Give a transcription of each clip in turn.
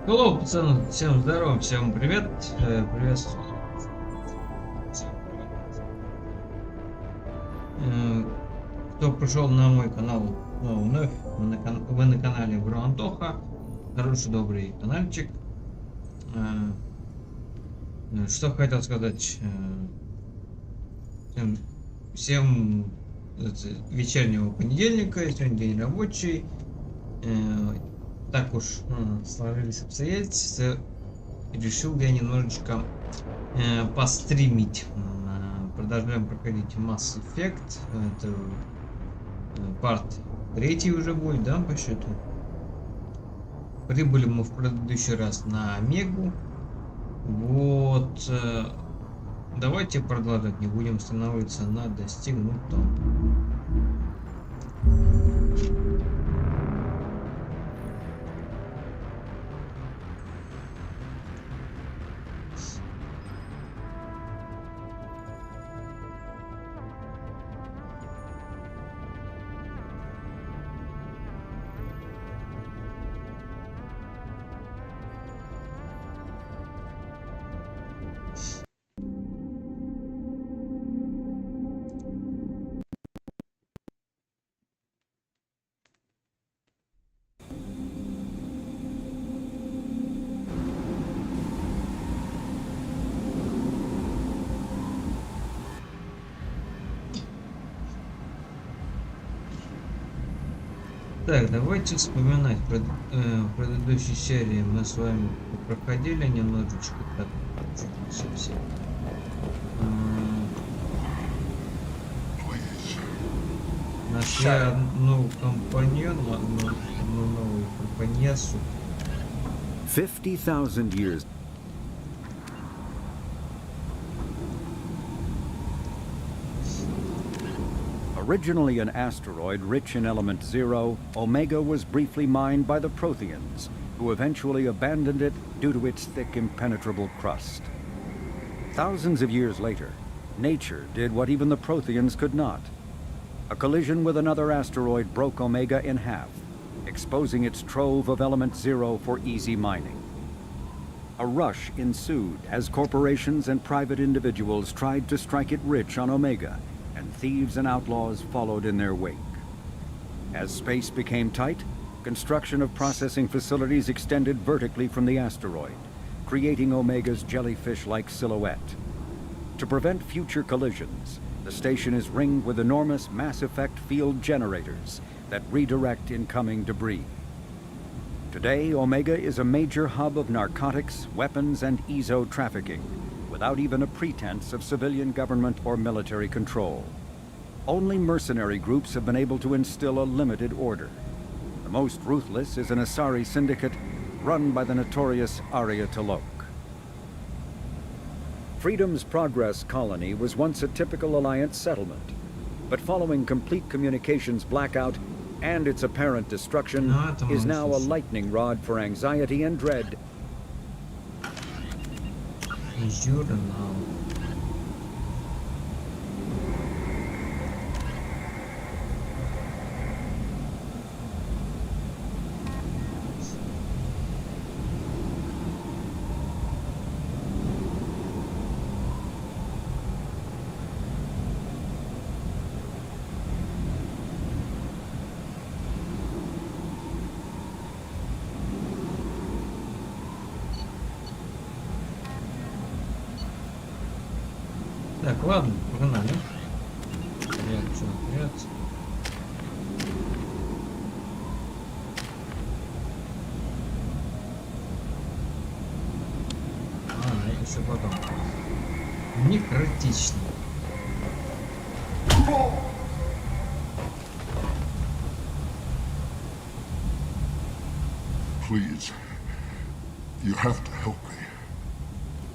Hello, пацаны, всем здорово, всем привет, приветствую. Кто пришел на мой канал вновь, вы на канале игра Антоха, хороший добрый каналчик. Что хотел сказать всем вечернего понедельника, сегодня день рабочий. Так уж сложились обстоятельства, решил я немножечко постримить. Продолжаем проходить Mass Effect. Это part 3 уже будет, да, по счету. Прибыли мы в предыдущий раз на Омегу. Вот. Давайте продолжать, не будем останавливаться на достигнутом. Так, давайте вспоминать. В предыдущей серии мы с вами проходили немножечко так, совсем. Нашли одну компаньону, одну новую компаньесу. 50,000 years. Originally an asteroid rich in element 0, Omega was briefly mined by the Protheans, who eventually abandoned it due to its thick, impenetrable crust. Thousands of years later, nature did what even the Protheans could not. A collision with another asteroid broke Omega in half, exposing its trove of element 0 for easy mining. A rush ensued as corporations and private individuals tried to strike it rich on Omega, and thieves and outlaws followed in their wake. As space became tight, construction of processing facilities extended vertically from the asteroid, creating Omega's jellyfish-like silhouette. To prevent future collisions, the station is ringed with enormous mass effect field generators that redirect incoming debris. Today, Omega is a major hub of narcotics, weapons, and EZO trafficking, without even a pretense of civilian government or military control. Only mercenary groups have been able to instill a limited order. The most ruthless is an Asari syndicate run by the notorious Arya T'Loak. Freedom's Progress colony was once a typical Alliance settlement, but following complete communications blackout and its apparent destruction, is now a lightning rod for anxiety and dread. Так, ладно, погнали. Вперед, что, вперед. Это еще потом. Не критично. Please, you have to help me.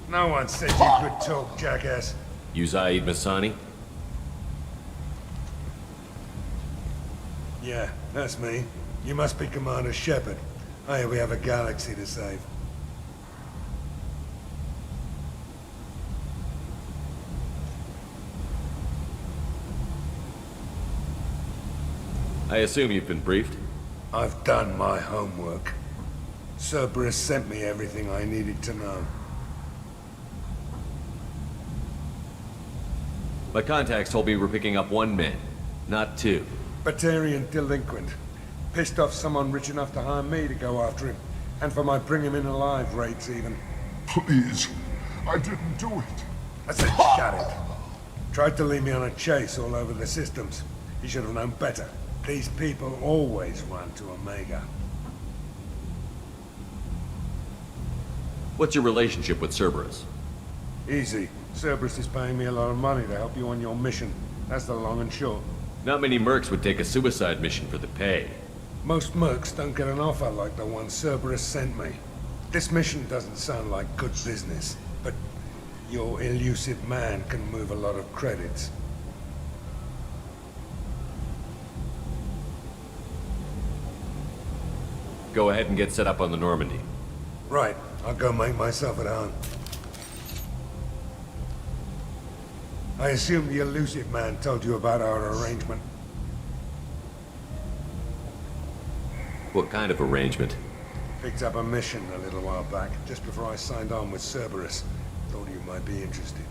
No one said you could talk, jackass. You Zaid Masani? Yeah, that's me. You must be Commander Shepard. I hear we have a galaxy to save. I assume you've been briefed? I've done my homework. Cerberus sent me everything I needed to know. My contacts told me we're picking up 1 man, not 2. Batarian delinquent. Pissed off someone rich enough to hire me to go after him. And for my bring him in alive rates even. Please, I didn't do it. I said shut it. Tried to lead me on a chase all over the systems. He should have known better. These people always run to Omega. What's your relationship with Cerberus? Easy. Cerberus is paying me a lot of money to help you on your mission. That's the long and short. Not many mercs would take a suicide mission for the pay. Most mercs don't get an offer like the one Cerberus sent me. This mission doesn't sound like good business, but your elusive man can move a lot of credits. Go ahead and get set up on the Normandy. Right, I'll go make myself at home. I assume the elusive man told you about our arrangement. What kind of arrangement? Picked up a mission a little while back, just before I signed on with Cerberus. Thought you might be interested.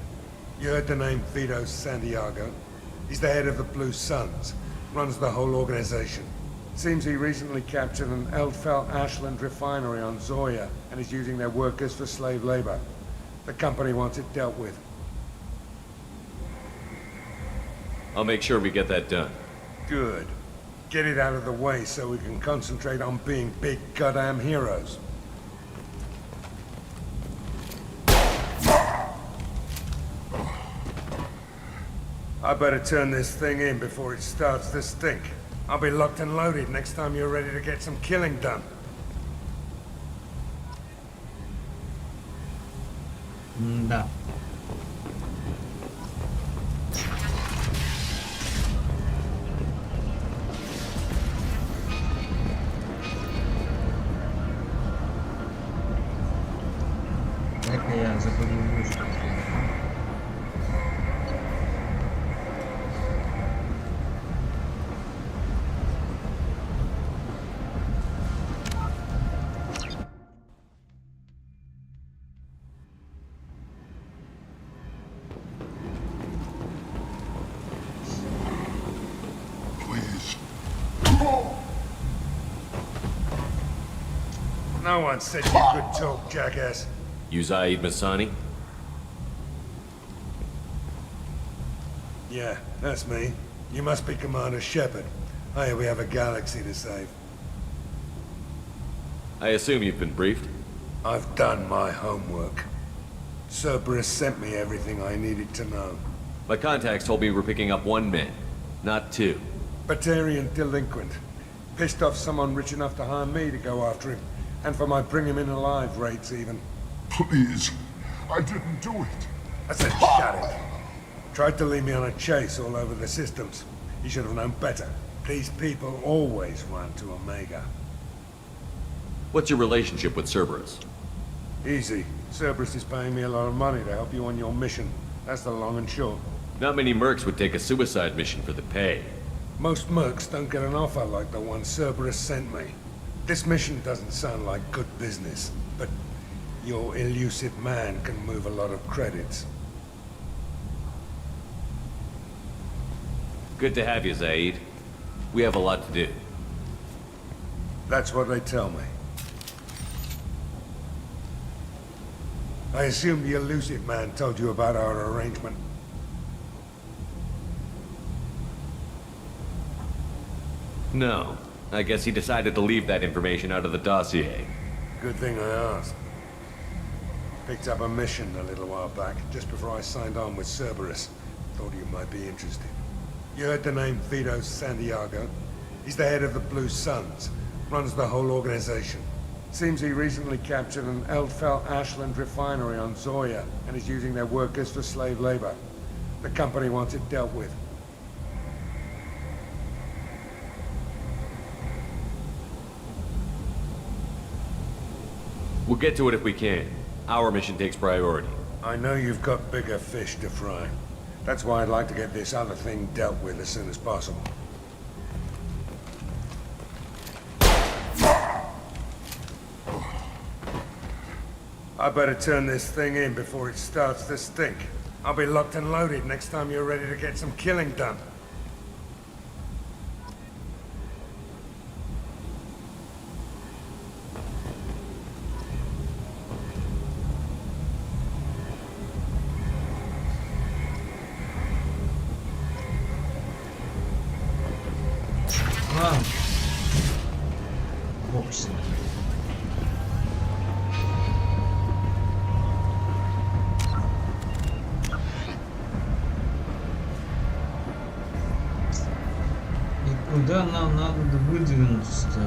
You heard the name Vito Santiago? He's the head of the Blue Suns, runs the whole organization. Seems he recently captured an Eldfell Ashland refinery on Zoya and is using their workers for slave labor. The company wants it dealt with. I'll make sure we get that done. Good. Get it out of the way so we can concentrate on being big goddamn heroes. I better turn this thing in before it starts to stink. I'll be locked and loaded next time you're ready to get some killing done. Да. Это я забыл вышку. Please. No one said you could talk, jackass. You Zaid Masani? Yeah, that's me. You must be Commander Shepard. Hey, we have a galaxy to save. I assume you've been briefed? I've done my homework. Cerberus sent me everything I needed to know. My contacts told me we're picking up 1 man, not 2. Batarian delinquent. Pissed off someone rich enough to hire me to go after him. And for my bring him in alive rates even. Please, I didn't do it. I said shut it. Tried to lead me on a chase all over the systems. He should have known better. These people always run to Omega. What's your relationship with Cerberus? Easy. Cerberus is paying me a lot of money to help you on your mission. That's the long and short. Not many mercs would take a suicide mission for the pay. Most mercs don't get an offer like the one Cerberus sent me. This mission doesn't sound like good business, but your elusive man can move a lot of credits. Good to have you, Zaid. We have a lot to do. That's what they tell me. I assume the elusive man told you about our arrangement. No. I guess he decided to leave that information out of the dossier. Good thing I asked. Picked up a mission a little while back, just before I signed on with Cerberus. Thought you might be interested. You heard the name Vito Santiago? He's the head of the Blue Suns, runs the whole organization. Seems he recently captured an Eldfell Ashland refinery on Zoya and is using their workers for slave labor. The company wants it dealt with. We'll get to it if we can. Our mission takes priority. I know you've got bigger fish to fry. That's why I'd like to get this other thing dealt with as soon as possible. I better turn this thing in before it starts to stink. I'll be locked and loaded next time you're ready to get some killing done. Бокс. И куда нам надо выдвинуться-то?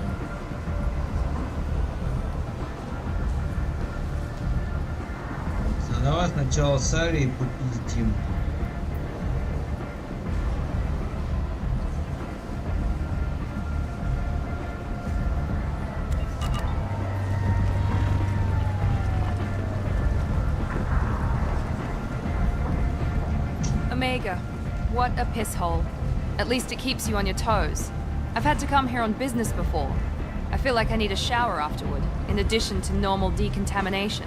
Давай сначала с Арией попиздим. Omega, what a piss hole. At least it keeps you on your toes. I've had to come here on business before. I feel like I need a shower afterward, in addition to normal decontamination.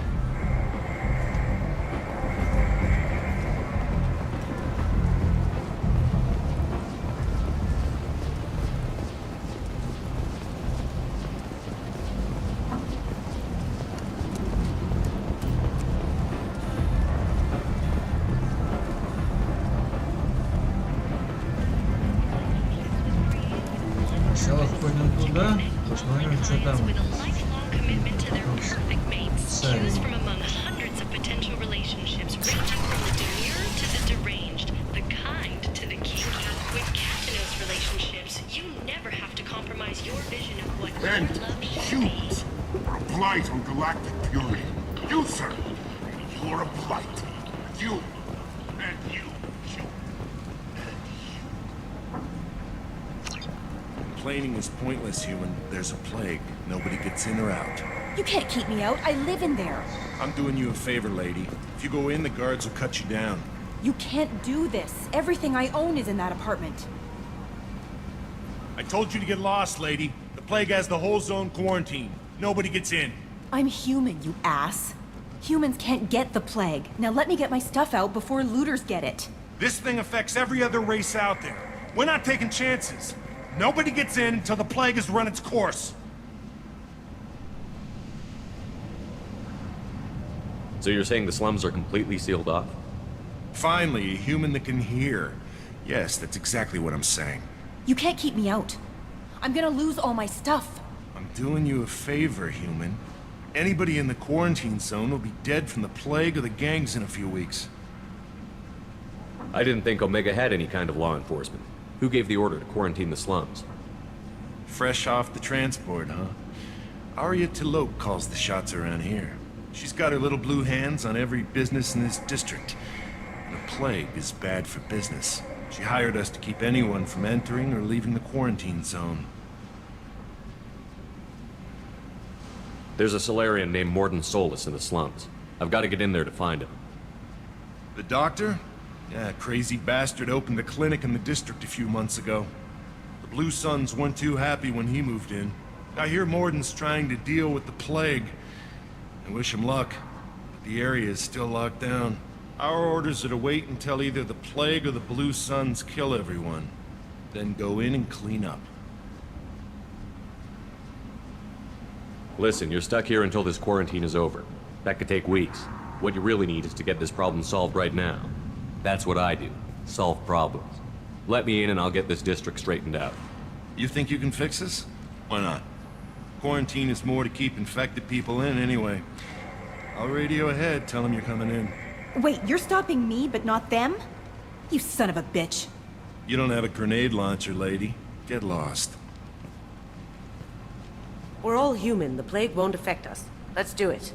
Сначала сходим туда, посмотрим, что там. With a lifelong commitment to their perfect mates, choose from among hundreds of potential relationships ranging from the demure to the deranged, the kind to the kinky. With Cathanos relationships, you never have to compromise your vision of what And love should be. humans are a blight on galactic purity. You, sir, you're a blight. You and you. Complaining is pointless, human. There's a plague. Nobody gets in or out. You can't keep me out. I live in there. I'm doing you a favor, lady. If you go in, the guards will cut you down. You can't do this. Everything I own is in that apartment. I told you to get lost, lady. The plague has the whole zone quarantined. Nobody gets in. I'm human, you ass. Humans can't get the plague. Now let me get my stuff out before looters get it. This thing affects every other race out there. We're not taking chances. Nobody gets in until the plague has run its course. So you're saying the slums are completely sealed off? Finally, a human that can hear. Yes, that's exactly what I'm saying. You can't keep me out. I'm gonna lose all my stuff. I'm doing you a favor, human. Anybody in the quarantine zone will be dead from the plague or the gangs in a few weeks. I didn't think Omega had any kind of law enforcement. Who gave the order to quarantine the slums? Fresh off the transport, huh? Arya Tilok calls the shots around here. She's got her little blue hands on every business in this district. And the plague is bad for business. She hired us to keep anyone from entering or leaving the quarantine zone. There's a Solarian named Morden Solus in the slums. I've got to get in there to find him. The doctor? Yeah, crazy bastard opened a clinic in the district a few months ago. The Blue Suns weren't too happy when he moved in. I hear Morden's trying to deal with the plague. I wish him luck, but the area is still locked down. Our orders are to wait until either the plague or the Blue Suns kill everyone. Then go in and clean up. Listen, you're stuck here until this quarantine is over. That could take weeks. What you really need is to get this problem solved right now. That's what I do. Solve problems. Let me in and I'll get this district straightened out. You think you can fix this? Why not? Quarantine is more to keep infected people in anyway. I'll radio ahead, tell them you're coming in. Wait, you're stopping me, but not them? You son of a bitch. You don't have a grenade launcher, lady. Get lost. We're all human. The plague won't affect us. Let's do it.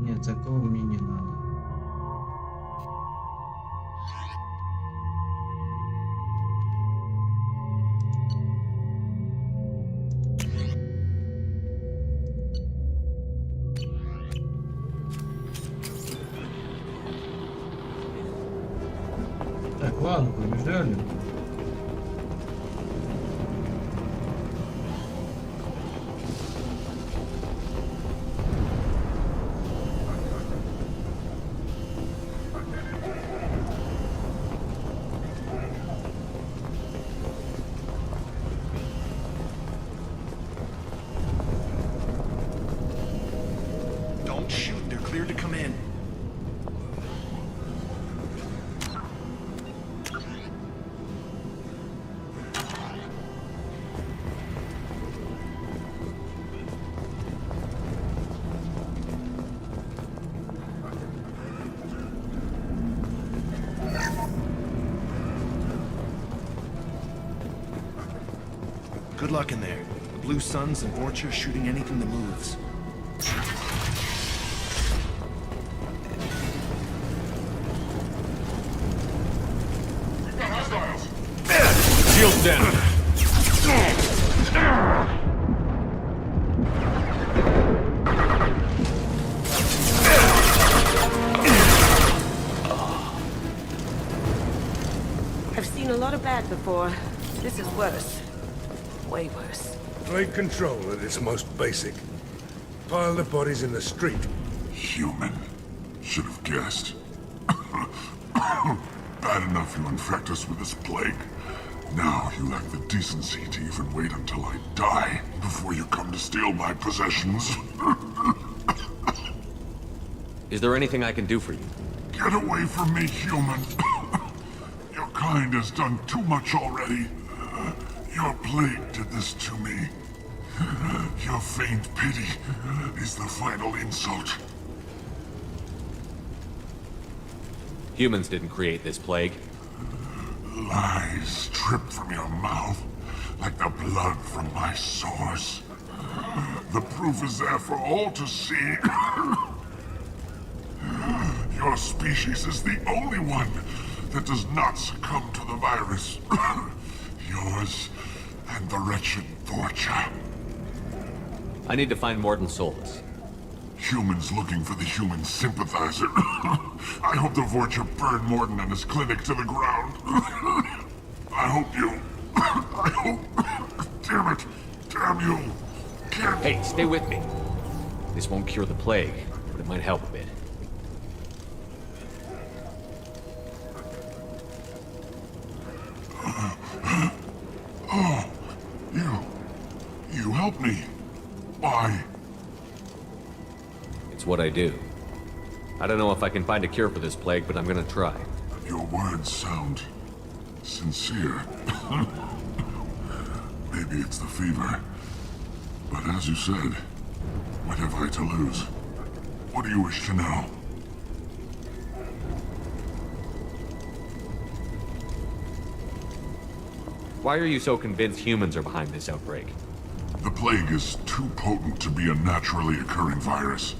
Нет, такого мне не надо. Так, ладно, побежали. Don't shoot. They're cleared to come in. Good luck in there. The Blue Suns and Vorcha shooting anything that moves. Shields down. I've seen a lot of bad before. This is worse. Way worse. Plague control at its most basic. Pile the bodies in the street. Human. Should have guessed. Bad enough you infect us with this plague. Now you lack the decency to even wait until I die before you come to steal my possessions. Is there anything I can do for you? Get away from me, human. Your kind has done too much already. Your plague did this to me. Your faint pity is the final insult. Humans didn't create this plague. Lies drip from your mouth like the blood from my sores. The proof is there for all to see. Your species is the only one that does not succumb to the virus. Yours and the wretched Vorcha. I need to find Morden Solus. Humans looking for the human sympathizer. I hope the Vorcha burn Morden and his clinic to the ground. I hope you... I hope... Damn it! Damn you! Can't... Hey, stay with me. This won't cure the plague, but it might help a bit. Oh, you helped me. Why? It's what I do. I don't know if I can find a cure for this plague, but I'm gonna try. Your words sound sincere. Maybe it's the fever. But as you said, what have I to lose? What do you wish to know? Why are you so convinced humans are behind this outbreak? The plague is too potent to be a naturally occurring virus.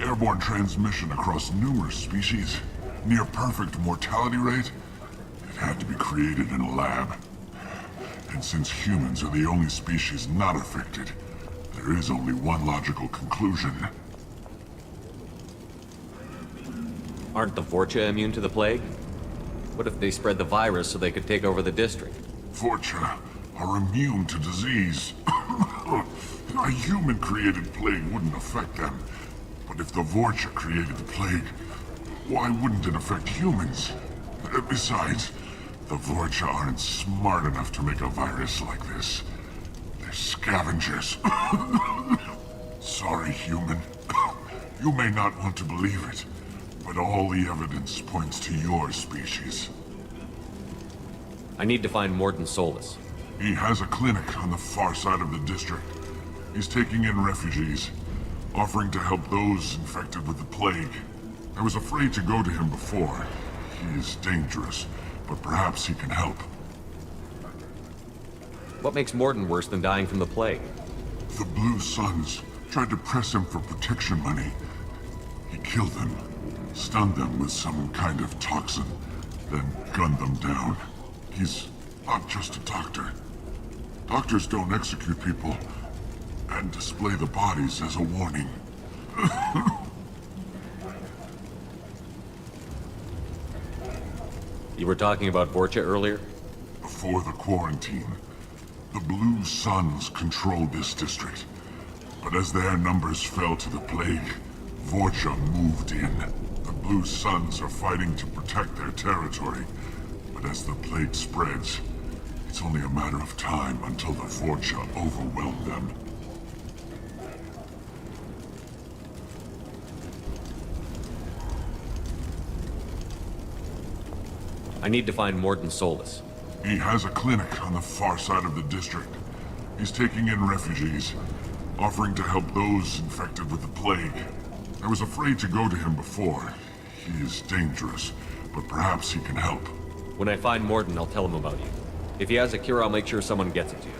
Airborne transmission across numerous species, near perfect mortality rate. It had to be created in a lab. And since humans are the only species not affected, there is only one logical conclusion. Aren't the Vorcha immune to the plague? What if they spread the virus so they could take over the district? Vorcha are immune to disease. A human-created plague wouldn't affect them. But if the Vorcha created the plague, why wouldn't it affect humans? Besides, the Vorcha aren't smart enough to make a virus like this. They're scavengers. Sorry, human. You may not want to believe it, but all the evidence points to your species. I need to find Morden Solus. He has a clinic on the far side of the district. He's taking in refugees, offering to help those infected with the plague. I was afraid to go to him before. He is dangerous, but perhaps he can help. What makes Morden worse than dying from the plague? The Blue Suns tried to press him for protection money. He killed them, stunned them with some kind of toxin, then gunned them down. He's not just a doctor. Doctors don't execute people and display the bodies as a warning. You were talking about Vorcha earlier? Before the quarantine, the Blue Suns controlled this district. But as their numbers fell to the plague, Vorcha moved in. The Blue Suns are fighting to protect their territory. But as the plague spreads, it's only a matter of time until the Vorcha overwhelm them. I need to find Morton Solus. He has a clinic on the far side of the district. He's taking in refugees, offering to help those infected with the plague. I was afraid to go to him before. He is dangerous, but perhaps he can help. When I find Morton, I'll tell him about you. If he has a cure, I'll make sure someone gets it to you.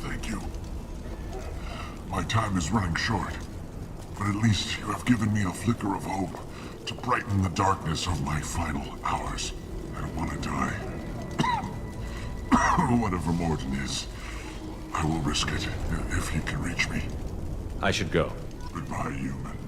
Thank you. My time is running short, but at least you have given me a flicker of hope to brighten the darkness of my final hours. I don't want to die. Whatever Morton is, I will risk it if he can reach me. I should go. Goodbye, human.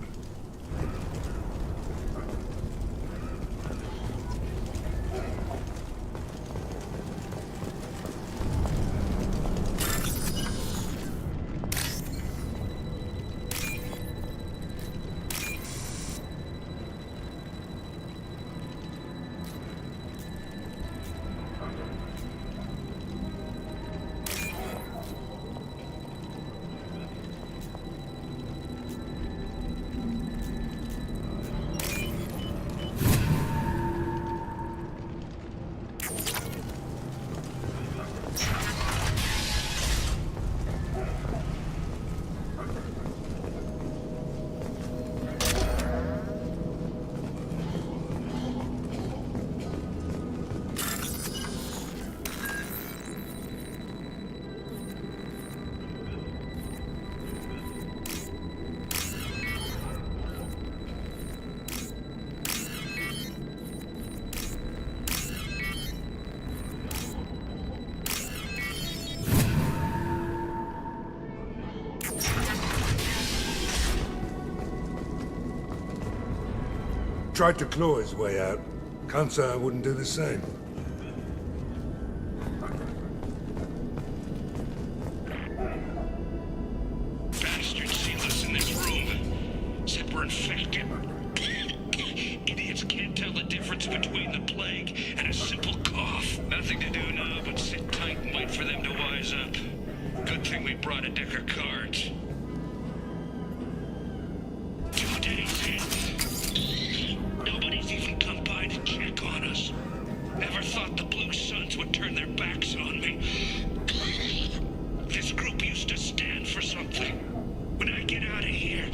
Tried to claw his way out. Can't say I wouldn't do the same. Bastards see us in this room. Said we're infected. Idiots can't tell the difference between the plague and a simple cough. Nothing to do now but sit tight and wait for them to wise up. Good thing we brought a deck of cards. 2 days in. Nobody's even come by to check on us. Never thought the Blue Suns would turn their backs on me. This group used to stand for something. When I get out of here,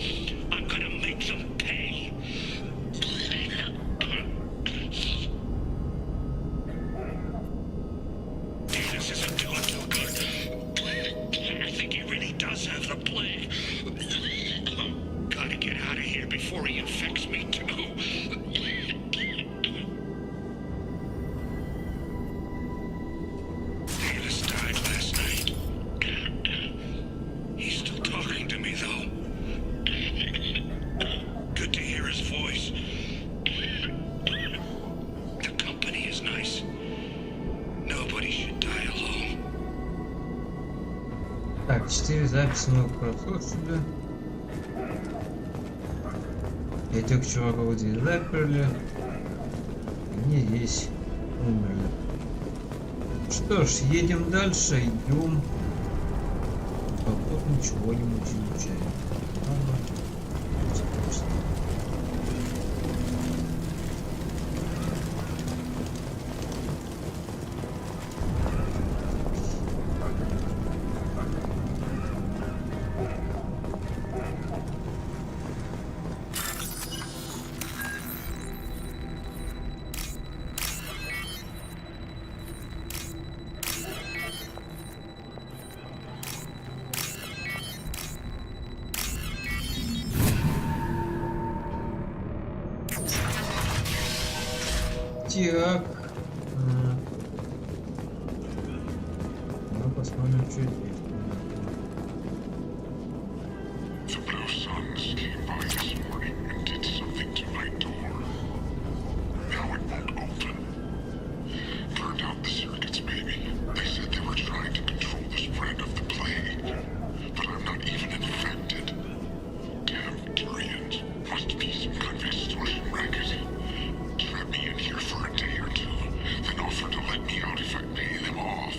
I'm gonna make them pay. This isn't doing too good. I think he really does have the plague. Gotta get out of here before he infects me too. Davis died last night. He's still talking to me, though. Good to hear his voice. The company is nice. Nobody should die alone. Так, 4 записи мы прослушали. Этих чуваков здесь заперли. Они здесь умерли. Что ж, едем дальше, идем. Пока ничего не изучаем. Так. Ну, посмотрим, что здесь. The Blue Suns came by this morning and did something to my door. Now it won't open. Turned out the circuits, maybe. They said they were trying to control the spread of the plague. But I'm not even infected. Damn Tyrians. Must be some kind of extortion racket. Trap me in here for a day or two, then offer to let me out if I pay them off.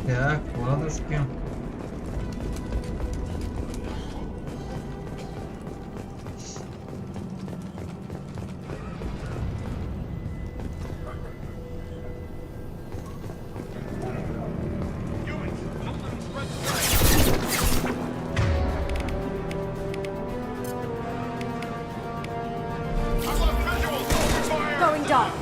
Так, ладушки. Going dark.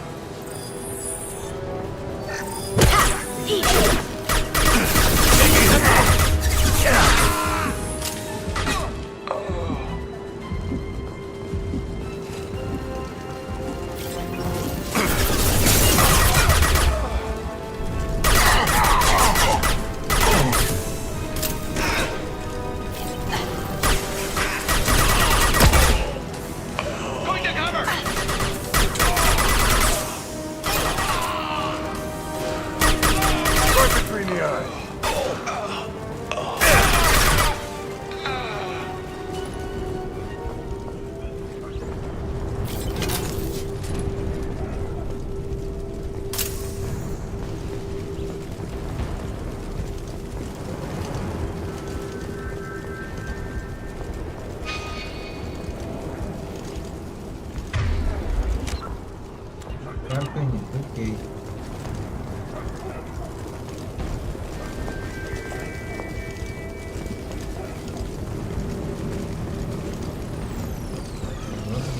Карта нет, окей.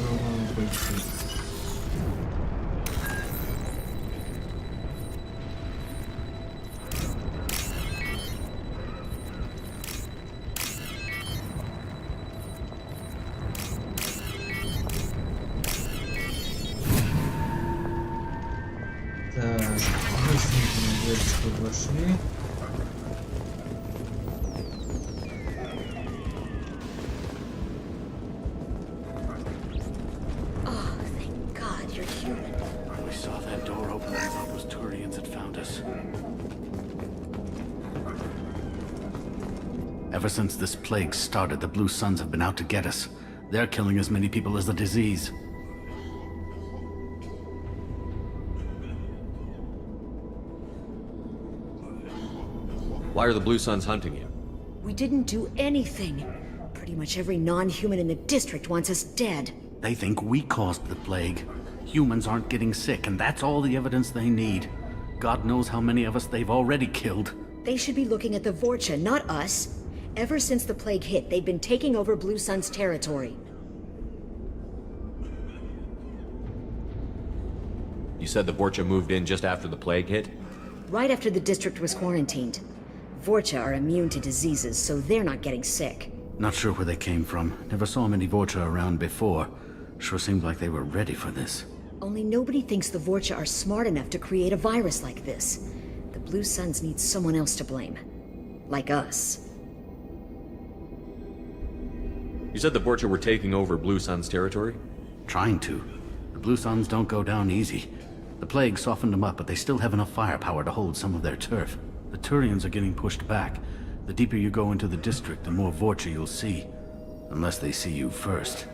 Попробуем пойти. Так, быстренько на дверочку вошли. Oh, thank God you're human. We saw that door open and thought those Turians had found us. Ever since this plague started, the Blue Suns have been out to get us. They're killing as many people as the disease. Why are the Blue Suns hunting you? We didn't do anything. Pretty much every non-human in the district wants us dead. They think we caused the plague. Humans aren't getting sick, and that's all the evidence they need. God knows how many of us they've already killed. They should be looking at the Vorcha, not us. Ever since the plague hit, they've been taking over Blue Sun's territory. You said the Vorcha moved in just after the plague hit? Right after the district was quarantined. Vorcha are immune to diseases, so they're not getting sick. Not sure where they came from. Never saw many Vorcha around before. Sure seemed like they were ready for this. Only nobody thinks the Vorcha are smart enough to create a virus like this. The Blue Suns need someone else to blame. Like us. You said the Vorcha were taking over Blue Sun's territory? Trying to. The Blue Suns don't go down easy. The plague softened them up, but they still have enough firepower to hold some of their turf. The Turians are getting pushed back. The deeper you go into the district, the more Vorcha you'll see. Unless they see you first.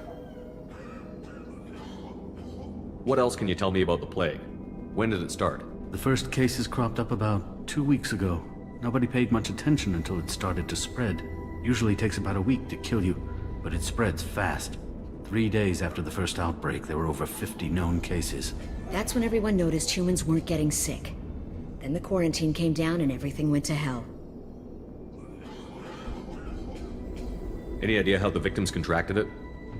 What else can you tell me about the plague? When did it start? The first cases cropped up about 2 weeks ago. Nobody paid much attention until it started to spread. Usually takes about a week to kill you, but it spreads fast. 3 days after the first outbreak, there were over 50 known cases. That's when everyone noticed humans weren't getting sick. Then the quarantine came down and everything went to hell. Any idea how the victims contracted it?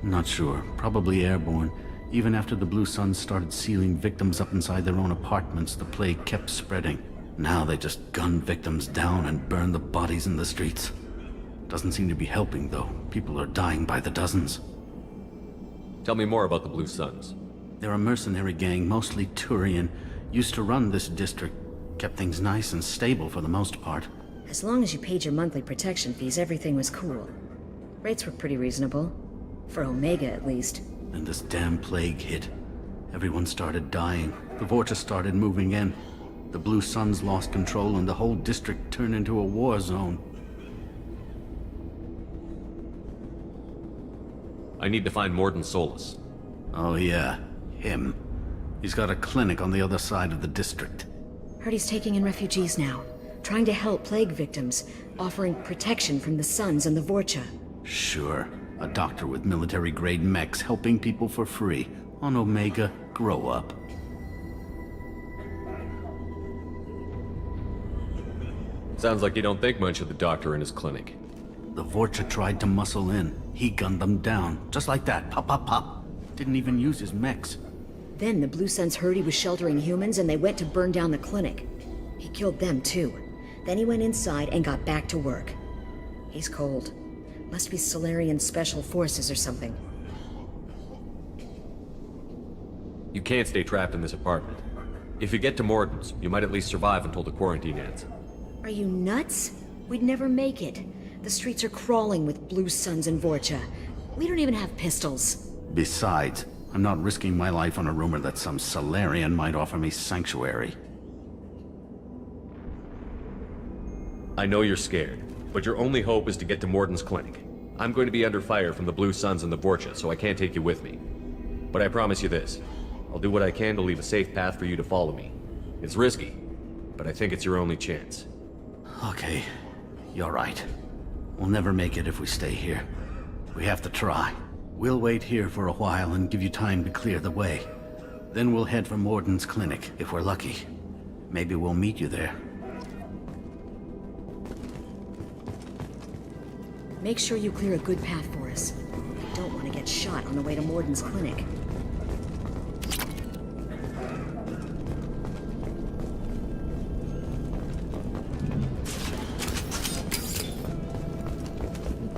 Not sure. Probably airborne. Even after the Blue Suns started sealing victims up inside their own apartments, the plague kept spreading. Now they just gun victims down and burn the bodies in the streets. Doesn't seem to be helping, though. People are dying by the dozens. Tell me more about the Blue Suns. They're a mercenary gang, mostly Turian. Used to run this district. Kept things nice and stable for the most part. As long as you paid your monthly protection fees, everything was cool. Rates were pretty reasonable. For Omega, at least. Then this damn plague hit. Everyone started dying. The Vorta started moving in. The Blue Suns lost control and the whole district turned into a war zone. I need to find Morden Solus. Oh yeah, him. He's got a clinic on the other side of the district. Heard he's taking in refugees now. Trying to help plague victims. Offering protection from the Suns and the Vorcha. Sure. A doctor with military-grade mechs helping people for free. On Omega, grow up. Sounds like you don't think much of the doctor in his clinic. The Vorcha tried to muscle in. He gunned them down. Just like that. Pop, pop, pop. Didn't even use his mechs. Then the Blue Suns heard he was sheltering humans and they went to burn down the clinic. He killed them too. Then he went inside and got back to work. He's cold. Must be Solarian Special Forces or something. You can't stay trapped in this apartment. If you get to Morden's, you might at least survive until the quarantine ends. Are you nuts? We'd never make it. The streets are crawling with Blue Suns and Vorcha. We don't even have pistols. Besides, I'm not risking my life on a rumor that some Solarian might offer me sanctuary. I know you're scared, but your only hope is to get to Morden's clinic. I'm going to be under fire from the Blue Suns and the Vorcha, so I can't take you with me. But I promise you this. I'll do what I can to leave a safe path for you to follow me. It's risky, but I think it's your only chance. Okay, you're right. We'll never make it if we stay here. We have to try. We'll wait here for a while and give you time to clear the way. Then we'll head for Morden's clinic, if we're lucky. Maybe we'll meet you there. Make sure you clear a good path for us. We don't want to get shot on the way to Morden's clinic.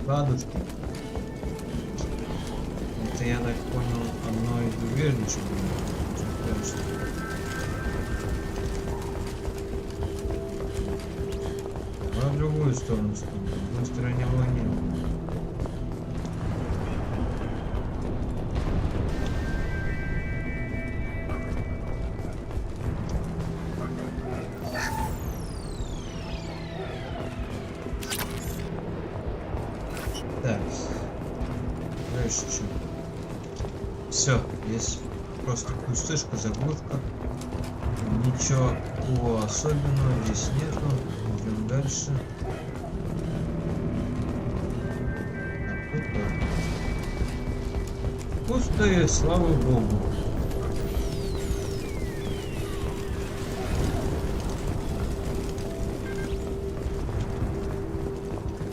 Ладушки. Это, я так понял, одно из убежищ было. А в другую сторону, в другой стороне войны. Так, дальше что? Все, здесь просто пустышка, заглушка. Ничего особенного здесь нету. Идем дальше. Пустые, слава богу.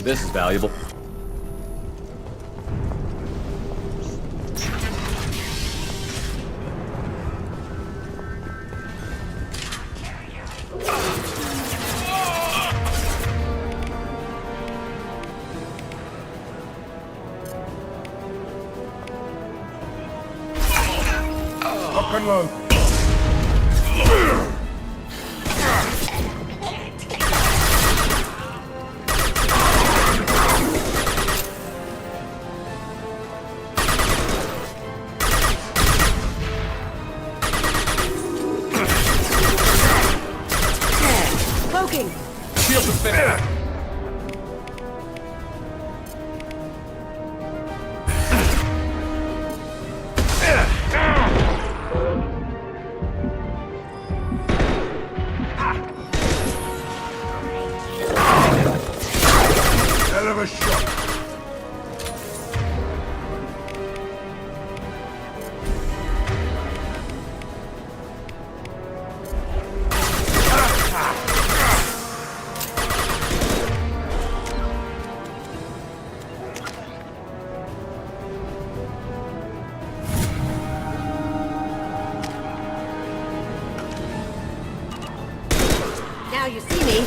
This is valuable. Lock and load. Cloaking! Shield is finished. Hell of a shot. Now you see me.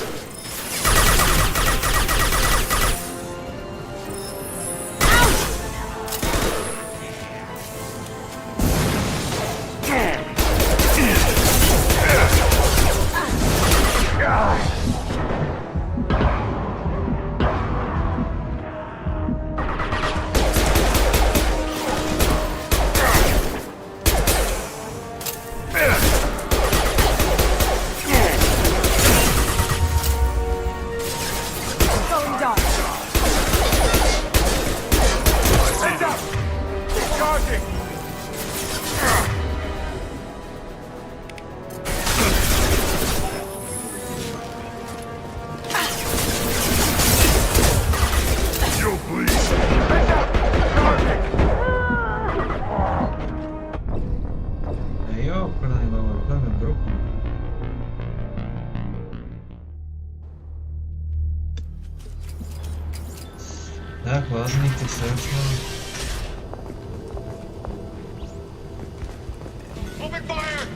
Так, ладно, интересно. Open fire!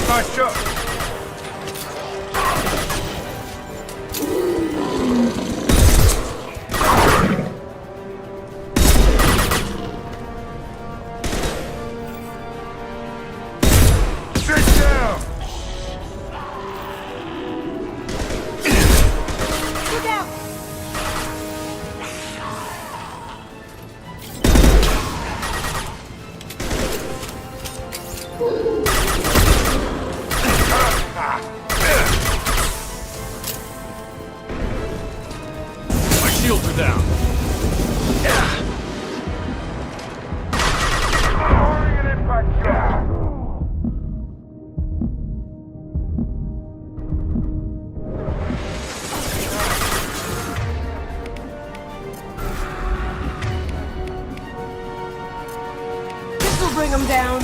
Nice shot. Sit down. Look out! My shields are down. This'll bring them down.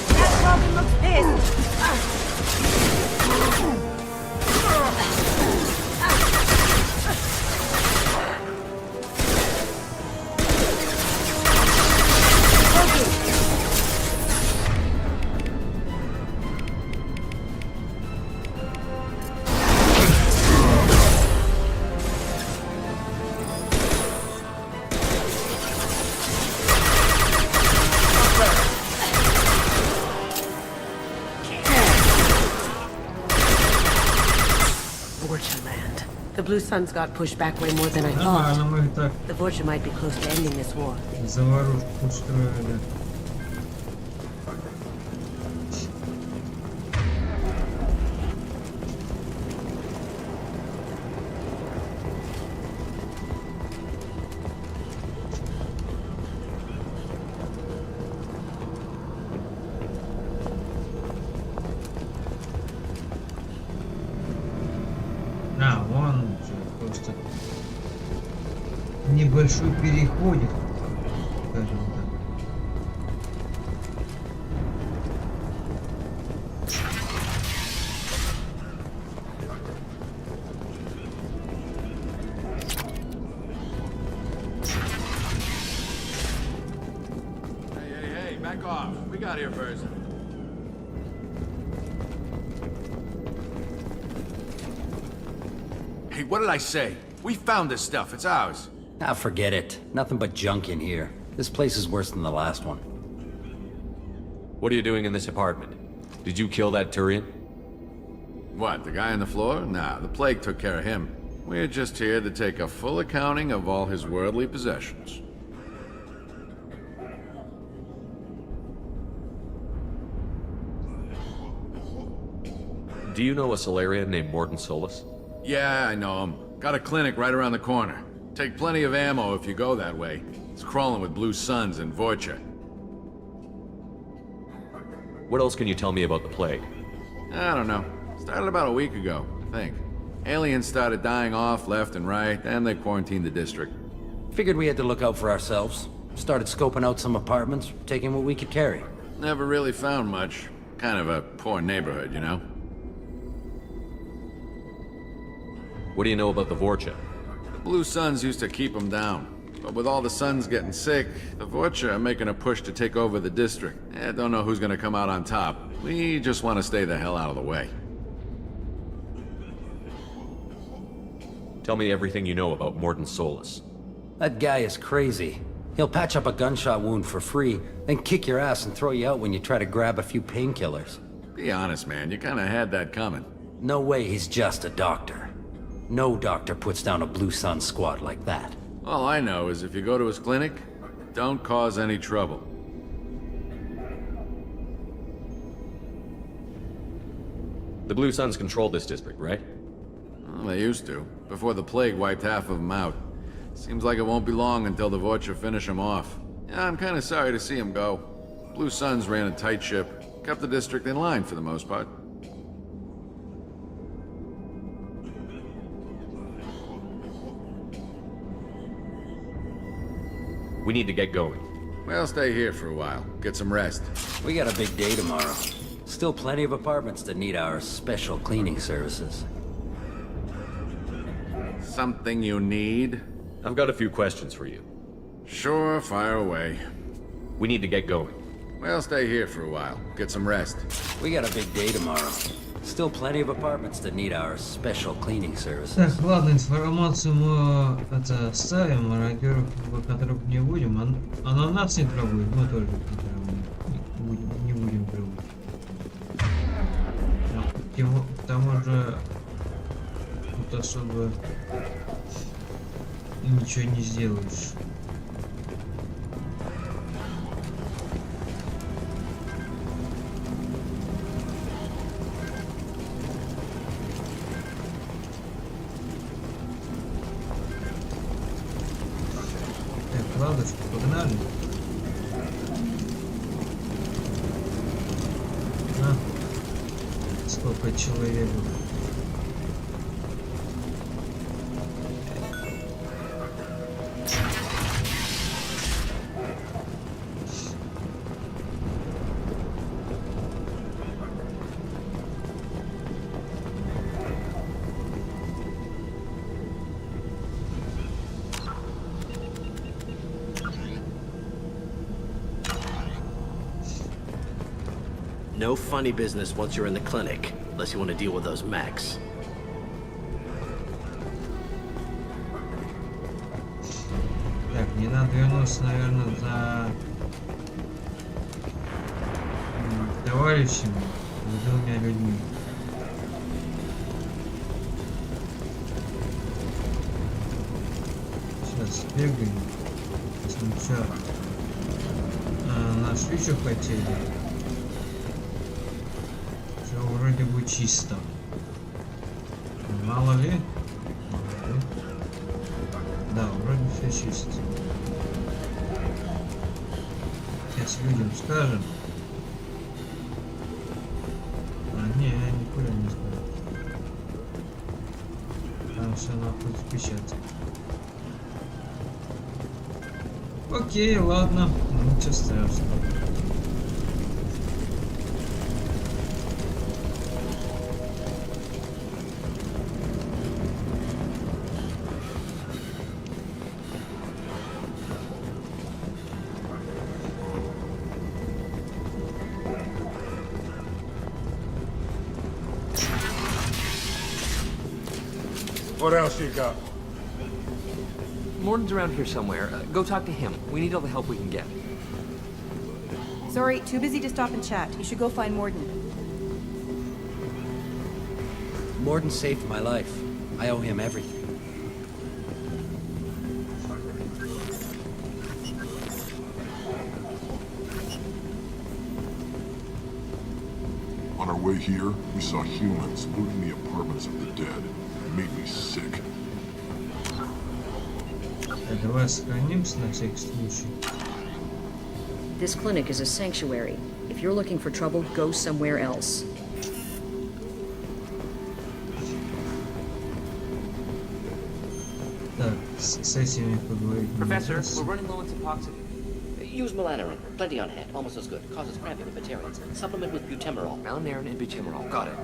That Robin looks pissed. Land. The Blue Suns got pushed back way more than I Нормально, thought. мы так The Vorcha might be close to ending this war. заварушку устроили. А, вон же просто небольшой переходик, скажем так. Hey, back off. We got here first. Hey, what did I say? We found this stuff. It's ours. Ah, forget it. Nothing but junk in here. This place is worse than the last one. What are you doing in this apartment? Did you kill that Turian? What, the guy on the floor? Nah, the plague took care of him. We're just here to take a full accounting of all his worldly possessions. Do you know a Solarian named Morden Solus? Yeah, I know him. Got a clinic right around the corner. Take plenty of ammo if you go that way. It's crawling with Blue Suns and Vorcha. What else can you tell me about the plague? I don't know. Started about a week ago, I think. Aliens started dying off left and right, and they quarantined the district. Figured we had to look out for ourselves. Started scoping out some apartments, taking what we could carry. Never really found much. Kind of a poor neighborhood, you know? What do you know about the Vorcha? The Blue Suns used to keep them down. But with all the Suns getting sick, the Vorcha are making a push to take over the district. Don't know who's gonna come out on top. We just want to stay the hell out of the way. Tell me everything you know about Morden Solus. That guy is crazy. He'll patch up a gunshot wound for free, then kick your ass and throw you out when you try to grab a few painkillers. Be honest, man. You kind of had that coming. No way he's just a doctor. No doctor puts down a Blue Sun squad like that. All I know is if you go to his clinic, don't cause any trouble. The Blue Suns control this district, right? Well, they used to, before the plague wiped half of them out. Seems like it won't be long until the Vocha finish them off. Yeah, I'm kind of sorry to see him go. Blue Suns ran a tight ship, kept the district in line for the most part. We need to get going. We'll stay here for a while, get some rest. We got a big day tomorrow. Still plenty of apartments that need our special cleaning services. Something you need? I've got a few questions for you. Sure, fire away. We need to get going. We'll stay here for a while, get some rest. We got a big day tomorrow. Still plenty of apartments that need our special cleaning services. Так, ладно, информацию мы это ставим, мародеров которых не будем, а на нас не пробует, мы тоже не будем пробовать. К тому же тут особо ничего не сделаешь. Так, ладушки, погнали. Сколько человек. No funny business once you're in the clinic, unless you want to deal with those mechs. Так, мне надо вернуться, наверное, за товарищами, за двумя людьми. Сейчас бегаем. Сначала нашли, что хотели. Все вроде бы чисто. Мало ли? Да, вроде все чисто. Сейчас людям скажем. А, не, никуда не скажу. Там все нахуй спешат. Окей, ладно, ничего страшного. What else you got? Morden's around here somewhere. Go talk to him. We need all the help we can get. Sorry, too busy to stop and chat. You should go find Morden. Morden saved my life. I owe him everything. On our way here, we saw humans looting the apartments of the dead. It made me sick. Давай сохранимся на всякий случай. This clinic is a sanctuary. If you're looking for trouble, go somewhere else. Так, с этими поговорить. Professor, we're running low on epoxy. Use melanorin. Plenty on hand. Almost as good. Causes cramping in veterans. Supplement with butemerol. Melanorin and butemerol. Got it.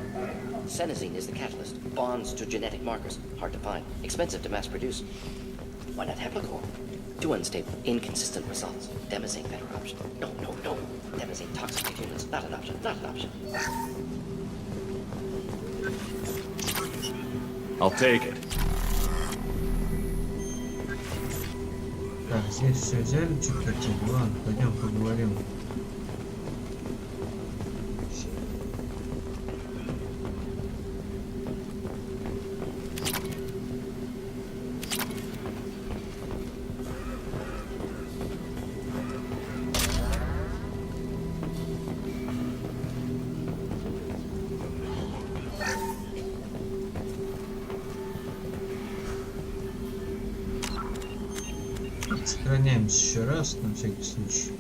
Senesine is the catalyst. Bonds to genetic markers. Hard to find. Expensive to mass produce. Why not Heplicor? Too unstable. Inconsistent results. Demazine better option. No. Demazine toxic to humans. Not an option. Not an option. I'll take it. Так, здесь все взяли, что хотели. Ладно, пойдем поговорим. Сохраняемся еще раз, на всякий случай.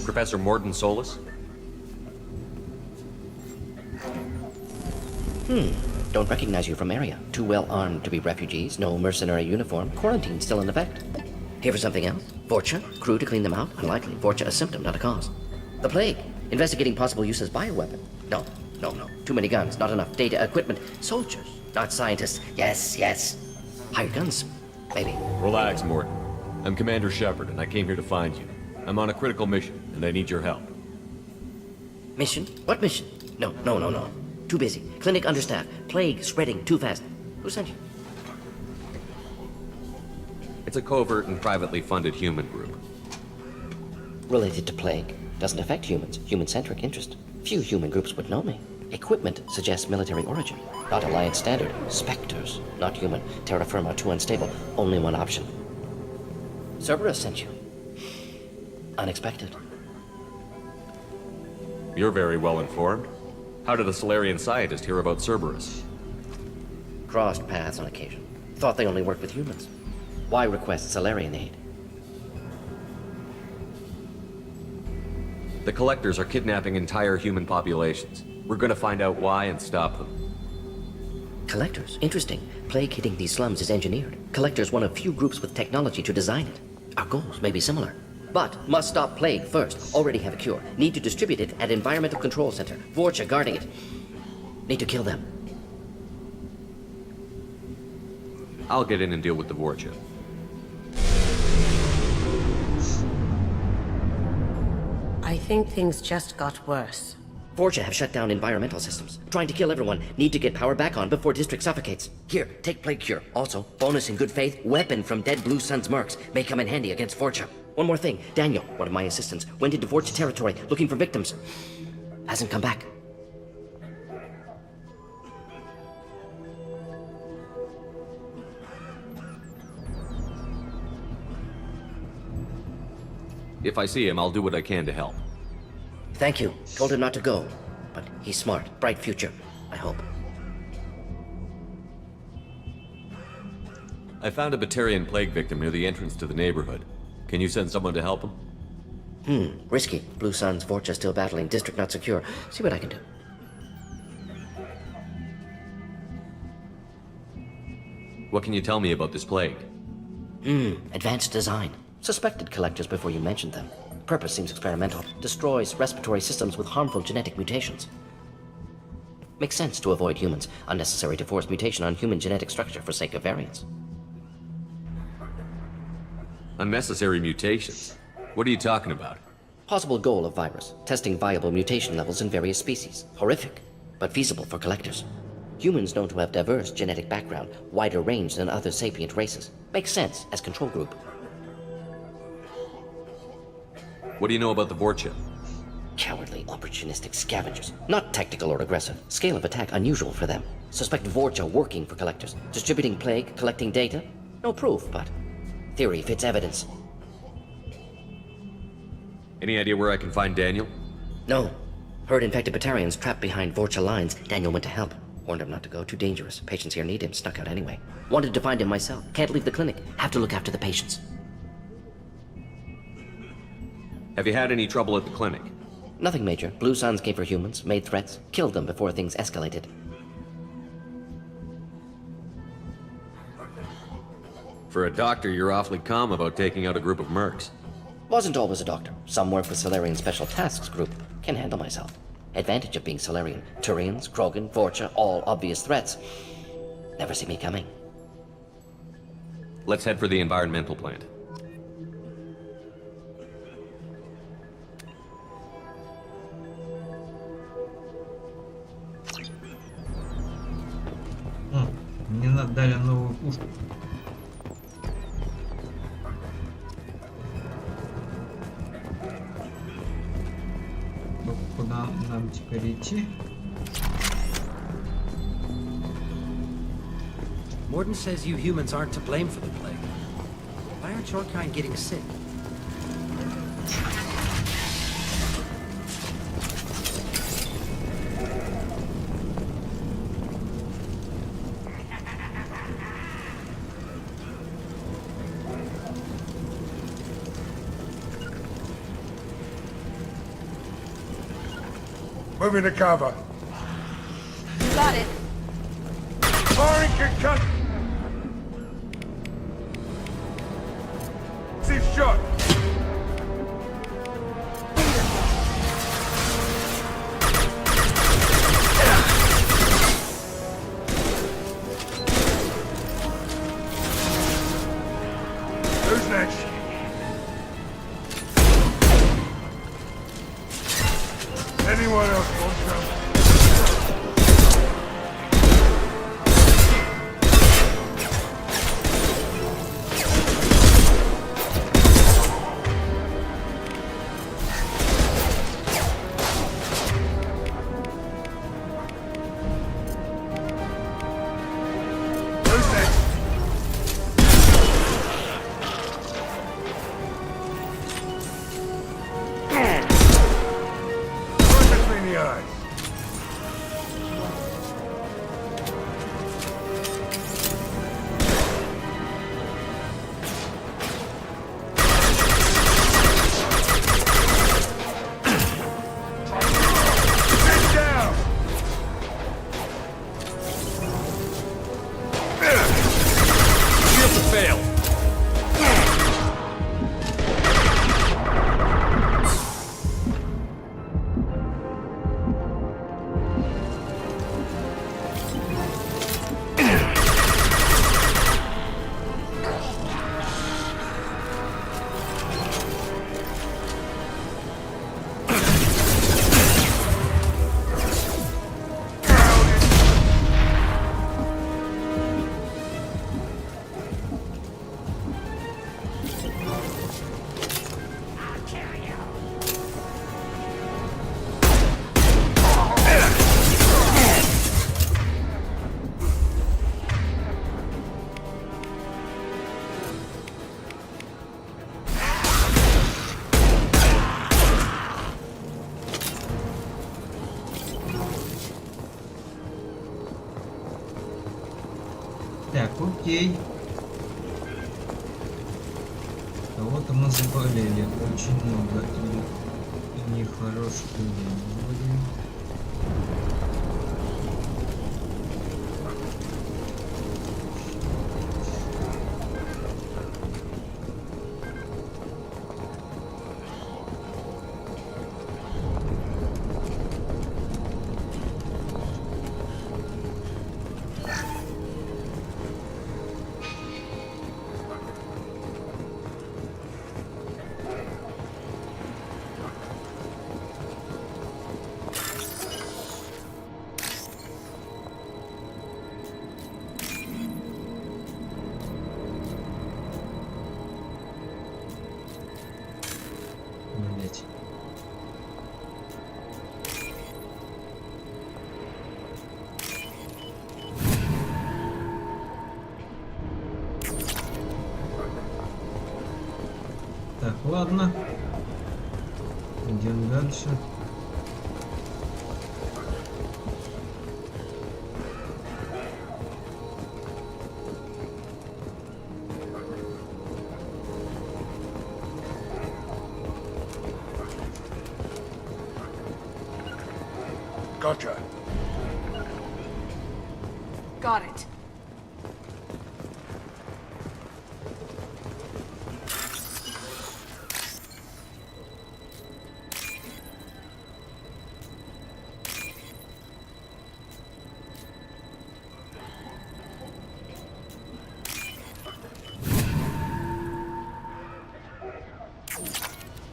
Professor Morton Solus? Don't recognize you from area. Too well armed to be refugees, no mercenary uniform, quarantine still in effect. Here for something else? Vorcha? Crew to clean them out? Unlikely. Vorcha a symptom, not a cause. The plague? Investigating possible use as bioweapon? No. Too many guns, not enough data, equipment. Soldiers, not scientists. Yes. Hired guns, maybe. Relax, Morton. I'm Commander Shepard, and I came here to find you. I'm on a critical mission, and I need your help. Mission? What mission? No. Too busy. Clinic understaffed. Plague spreading too fast. Who sent you? It's a covert and privately funded human group. Related to plague. Doesn't affect humans. Human-centric interest. Few human groups would know me. Equipment suggests military origin. Not Alliance standard. Spectres. Not human. Terra firma too unstable. Only one option. Cerberus sent you. Unexpected. You're very well informed. How did a Solarian scientist hear about Cerberus? Crossed paths on occasion. Thought they only worked with humans. Why request Solarian aid? The Collectors are kidnapping entire human populations. We're gonna find out why and stop them. Collectors? Interesting. Plague hitting these slums is engineered. Collectors one of few groups with technology to design it. Our goals may be similar. But must stop plague first. Already have a cure. Need to distribute it at Environmental Control Center. Vorcha guarding it. Need to kill them. I'll get in and deal with the Vorcha. I think things just got worse. Vorcha have shut down environmental systems. Trying to kill everyone. Need to get power back on before district suffocates. Here, take plague cure. Also, bonus in good faith, weapon from dead Blue Sun's mercs. May come in handy against Vorcha. One more thing. Daniel, one of my assistants, went into Vorcha territory looking for victims. Hasn't come back. If I see him, I'll do what I can to help. Thank you. Told him not to go. But he's smart. Bright future. I hope. I found a Batarian plague victim near the entrance to the neighborhood. Can you send someone to help him? Risky. Blue Sun's Vorcha still battling. District not secure. See what I can do. What can you tell me about this plague? Advanced design. Suspected collectors before you mentioned them. Purpose seems experimental. Destroys respiratory systems with harmful genetic mutations. Makes sense to avoid humans. Unnecessary to force mutation on human genetic structure for sake of variance. Unnecessary mutations? What are you talking about? Possible goal of virus. Testing viable mutation levels in various species. Horrific, but feasible for collectors. Humans known to have diverse genetic background, wider range than other sapient races. Makes sense as control group. What do you know about the Vorcha? Cowardly, opportunistic scavengers. Not tactical or aggressive. Scale of attack unusual for them. Suspect Vorcha working for collectors. Distributing plague, collecting data. No proof, but theory fits evidence. Any idea where I can find Daniel? No. Heard infected Batarians trapped behind Vorcha lines. Daniel went to help. Warned him not to go. Too dangerous. Patients here need him. Snuck out anyway. Wanted to find him myself. Can't leave the clinic. Have to look after the patients. Have you had any trouble at the clinic? Nothing major. Blue Suns came for humans, made threats, killed them before things escalated. For a doctor, you're awfully calm about taking out a group of mercs. Wasn't always a doctor. Some work with Solarian Special Tasks Group. Can handle myself. Advantage of being Solarian. Turians, Krogan, Vorcha, all obvious threats. Never see me coming. Let's head for the environmental plant. Мне дали новую пушку. Куда нам теперь идти? Morden says you humans aren't to blame for the plague. Why aren't your kind getting sick? Moving to cover. Got it. Firing concussion. Safe shot. Who's next? Anyone else want some? Так, окей. Кого-то мы заболели. Очень много и нехороших людей. Так, ладно. Идем дальше. Gotcha. Got it.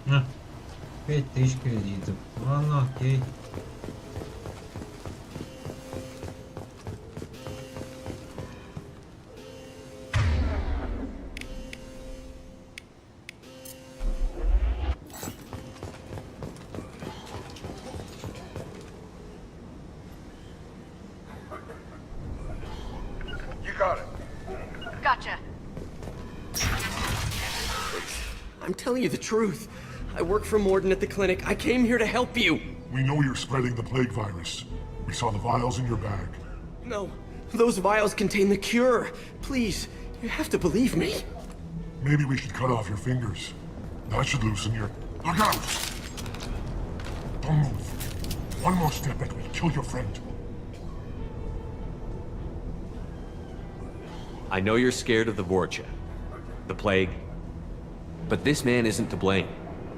На, 5000 кредитов. Ладно, окей. got it. Gotcha. I'm telling you the truth. I work for Morden at the clinic. I came here to help you. We know you're spreading the plague virus. We saw the vials in your bag. No, those vials contain the cure. Please, you have to believe me. Maybe we should cut off your fingers. That should loosen your... Look out! Don't move. One more step and we'll kill your friend. I know you're scared of the Vorcha, the plague, but this man isn't to blame.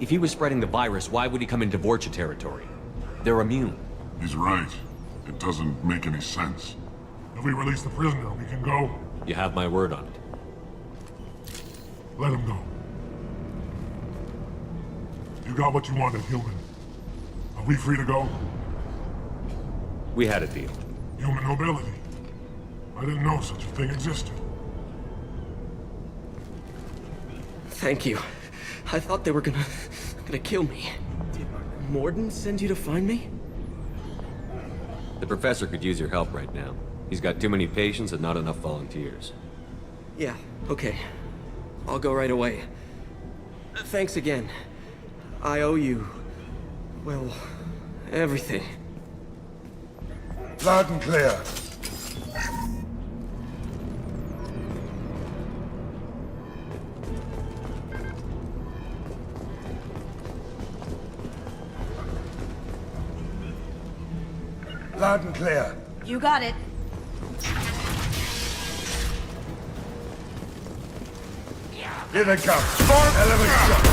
If he was spreading the virus, why would he come into Vorcha territory? They're immune. He's right. It doesn't make any sense. If we release the prisoner, we can go. You have my word on it. Let him go. You got what you wanted, human. Are we free to go? We had a deal. Human nobility. I didn't know such a thing existed. Thank you. I thought they were gonna kill me. Did Morden send you to find me? The professor could use your help right now. He's got too many patients and not enough volunteers. Yeah, okay. I'll go right away. Thanks again. I owe you... well, everything. Loud and clear. Loud and clear. You got it. Here they come. Element shot.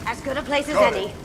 As good a place as Got any. it.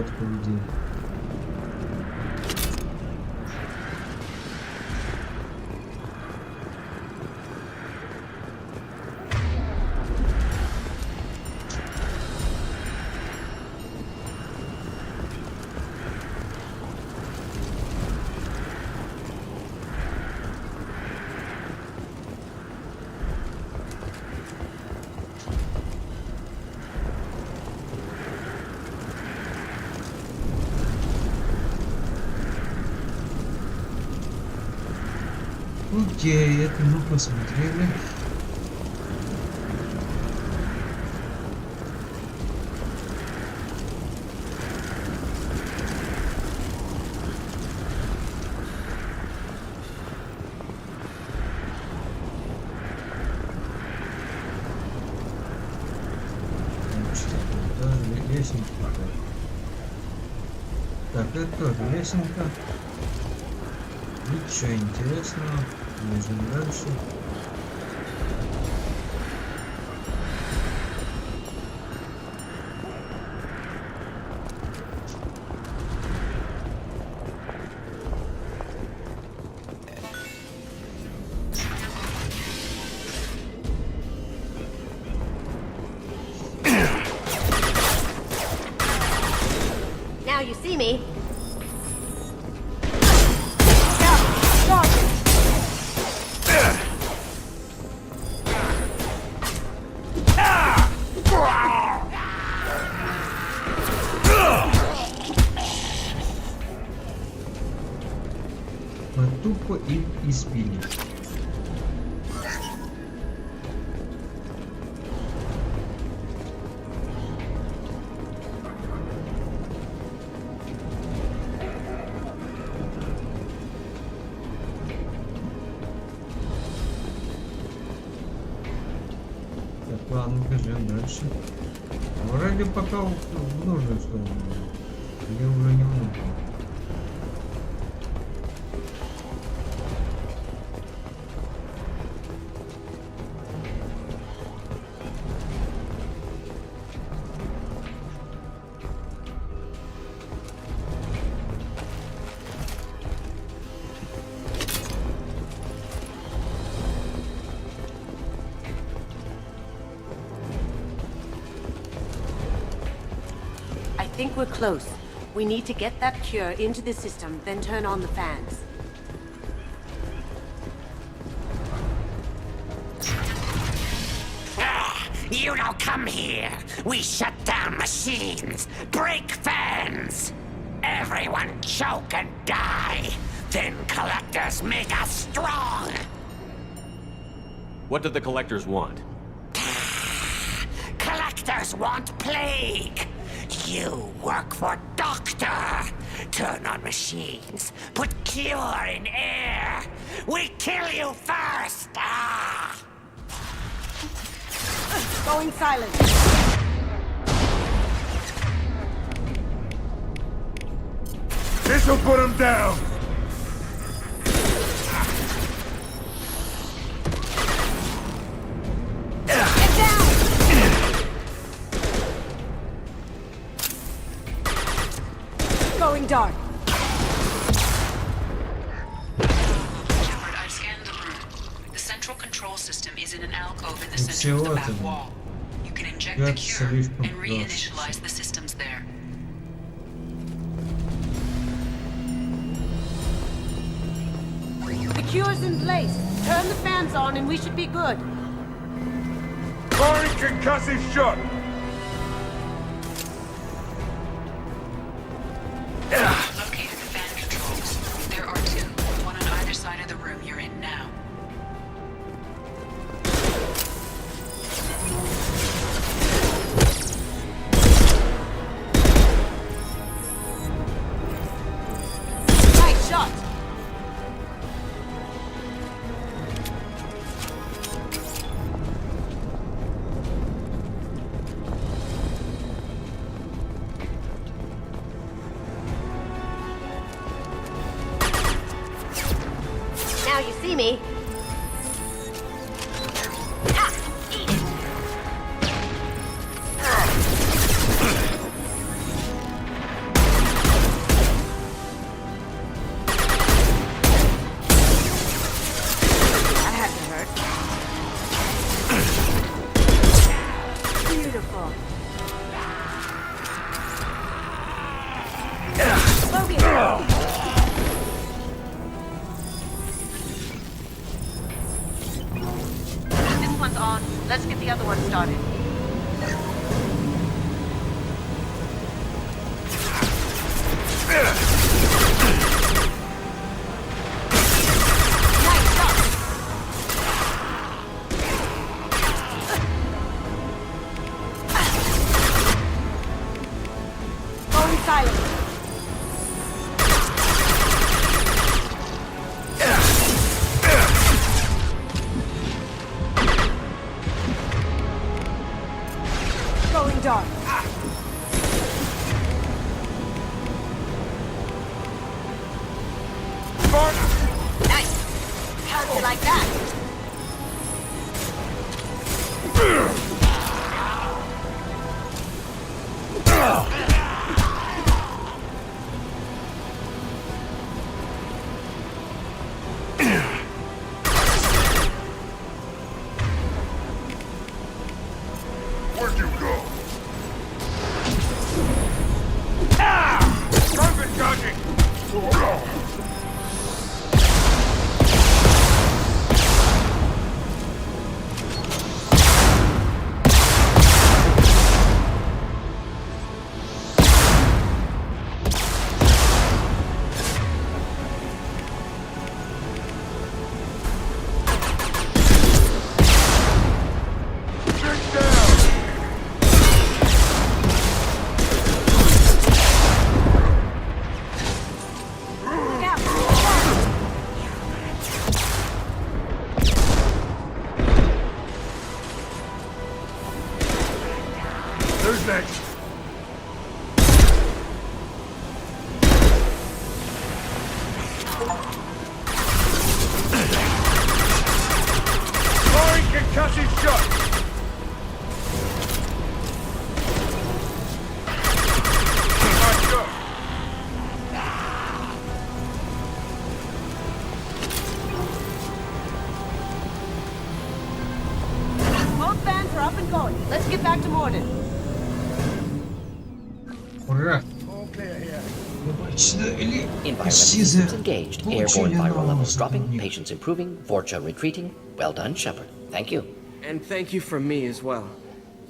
фотку видел. Окей, это мы посмотрели. Лесенка. Так, это тоже лесенка. Ничего интересного. Бежим дальше. Now you see me. Тупо их избили. Так, ладно, бежим дальше. Вроде пока в нужную сторону. Или уже не в нужную. I think we're close. We need to get that cure into the system, then turn on the fans. You don't come here. We shut down machines, break fans. Everyone choke and die. Then collectors make us strong. What do the collectors want? Collectors want plague. You work for Doctor. Turn on machines. Put cure in air. We kill you first. Ah! Going silent. This'll put him down. Going dark. Shepard, I've scanned the room. The central control system is in an alcove in the center of the back wall. You can inject the cure and reinitialize the systems there. The cure's in place. Turn the fans on and we should be good. Firing concussive shot. Located the fan controls. There are two, one on either side of the room you're in now. Nice shot. Now you see me. Let's get the other one started. Systems engaged. Airborne viral levels dropping. Patients improving. Vorcha retreating. Well done, Shepard. Thank you. And thank you from me as well.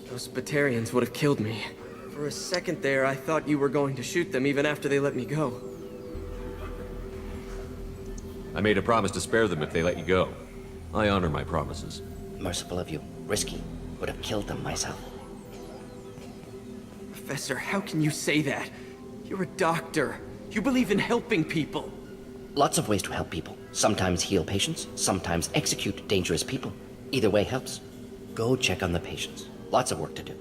Those Batarians would have killed me. For a second there, I thought you were going to shoot them even after they let me go. I made a promise to spare them if they let you go. I honor my promises. Merciful of you. Risky. Would have killed them myself. Professor, how can you say that? You're a doctor. You believe in helping people. Lots of ways to help people. Sometimes heal patients, sometimes execute dangerous people. Either way helps. Go check on the patients. Lots of work to do.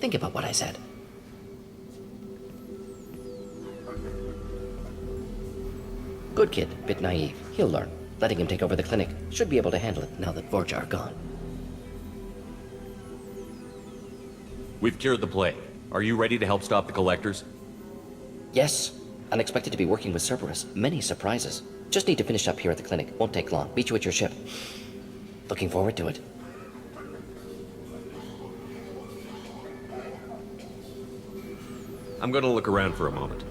Think about what I said. Good kid, bit naive. He'll learn. Letting him take over the clinic. Should be able to handle it now that Vorcha are gone. We've cured the plague. Are you ready to help stop the collectors? Yes. Unexpected to be working with Cerberus. Many surprises. Just need to finish up here at the clinic. Won't take long. Meet you at your ship. Looking forward to it. I'm gonna look around for a moment.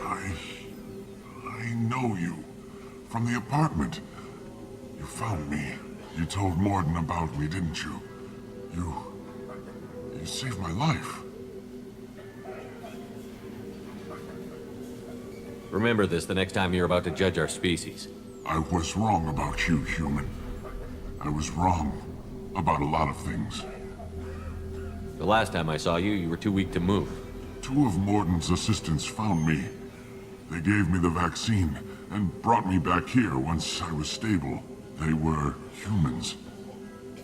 I know you. From the apartment. You found me. You told Morden about me, didn't you? You saved my life. Remember this the next time you're about to judge our species. I was wrong about you, human. I was wrong about a lot of things. The last time I saw you, you were too weak to move. 2 of Morden's assistants found me. They gave me the vaccine and brought me back here once I was stable. They were humans,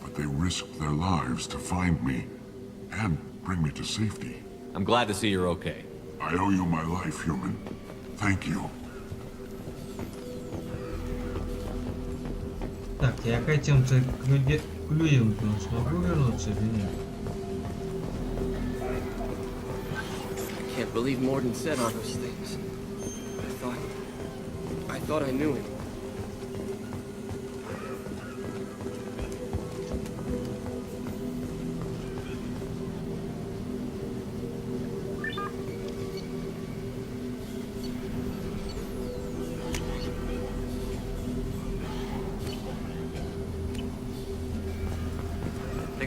but they risked their lives to find me and bring me to safety. I'm glad to see you're okay. I owe you my life, human. Thank you. Так, я к этим-то людям смогу вернуться или нет? I can't believe Morden said all those things. I thought I knew him.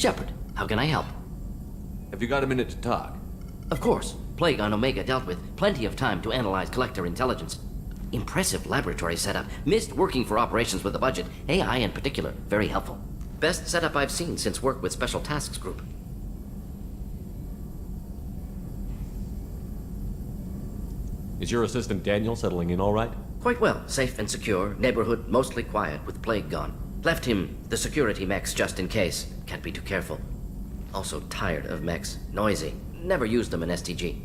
Shepard, how can I help? Have you got a minute to talk? Of course. Plague on Omega dealt with. Plenty of time to analyze collector intelligence. Impressive laboratory setup. Missed working for operations with a budget. AI in particular. Very helpful. Best setup I've seen since work with Special Tasks Group. Is your assistant Daniel settling in all right? Quite well. Safe and secure. Neighborhood mostly quiet with Plague gone. Left him the security mechs just in case. Can't be too careful. Also tired of mechs. Noisy. Never used them in STG.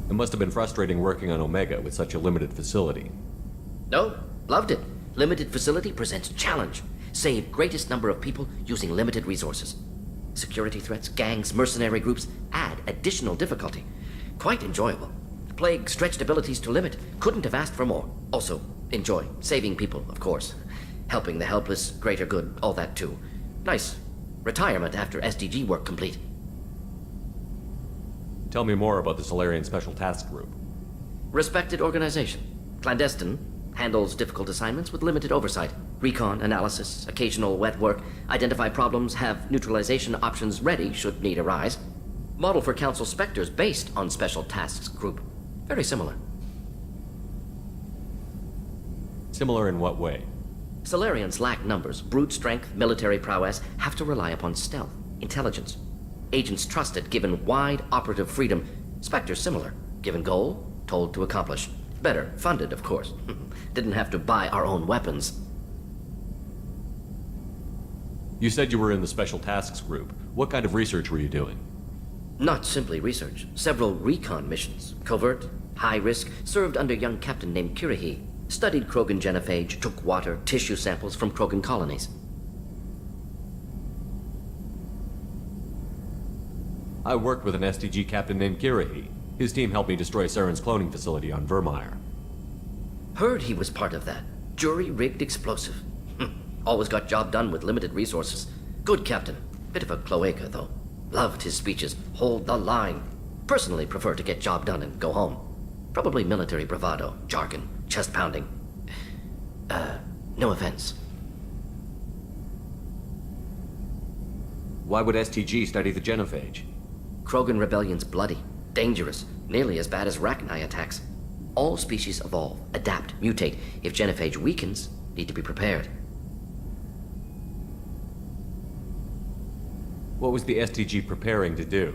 It must have been frustrating working on Omega with such a limited facility. No, loved it. Limited facility presents challenge. Save greatest number of people using limited resources. Security threats, gangs, mercenary groups add additional difficulty. Quite enjoyable. Plague stretched abilities to limit. Couldn't have asked for more. Also, enjoy. Saving people, of course. Helping the helpless, greater good, all that too. Nice. Retirement after SDG work complete. Tell me more about the Solarian Special Task Group. Respected organization. Clandestine. Handles difficult assignments with limited oversight. Recon, analysis, occasional wet work. Identify problems, have neutralization options ready should need arise. Model for Council Spectres based on Special Tasks Group. Very similar. Similar in what way? Solarians lack numbers, brute strength, military prowess, have to rely upon stealth, intelligence. Agents trusted, given wide operative freedom. Spectres similar, given goal, told to accomplish. Better, funded, of course. Didn't have to buy our own weapons. You said you were in the Special Tasks Group. What kind of research were you doing? Not simply research. Several recon missions. Covert, high risk, served under a young captain named Kirihi. Studied Krogan genophage, took water, tissue samples from Krogan colonies. I worked with an STG captain named Kirihi. His team helped me destroy Saren's cloning facility on Vermeer. Heard he was part of that. Jury-rigged explosive. Always got job done with limited resources. Good captain. Bit of a cloaca, though. Loved his speeches. Hold the line. Personally prefer to get job done and go home. Probably military bravado, jargon, chest pounding. No offense. Why would STG study the genophage? Krogan rebellion's bloody, dangerous, nearly as bad as Rachni attacks. All species evolve, adapt, mutate. If genophage weakens, need to be prepared. What was the STG preparing to do?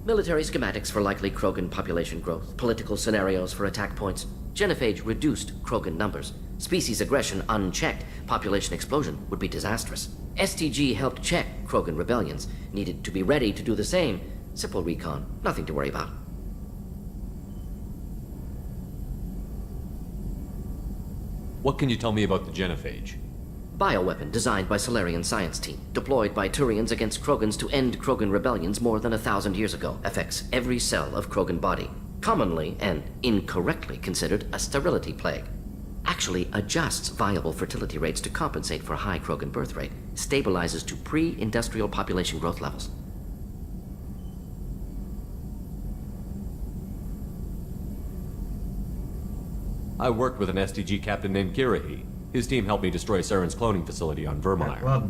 Military schematics for likely Krogan population growth, political scenarios for attack points. Genophage reduced Krogan numbers. Species aggression unchecked, population explosion would be disastrous. STG helped check Krogan rebellions, needed to be ready to do the same. Simple recon, nothing to worry about. What can you tell me about the genophage? Bioweapon designed by Solarian science team, deployed by Turians against Krogans to end Krogan rebellions more than 1,000 years ago. Affects every cell of Krogan body. Commonly and incorrectly considered a sterility plague. Actually adjusts viable fertility rates to compensate for high Krogan birth rate. Stabilizes to pre-industrial population growth levels. I worked with an STG captain named Kirihi. His team helped me destroy Saren's cloning facility on Vermeer.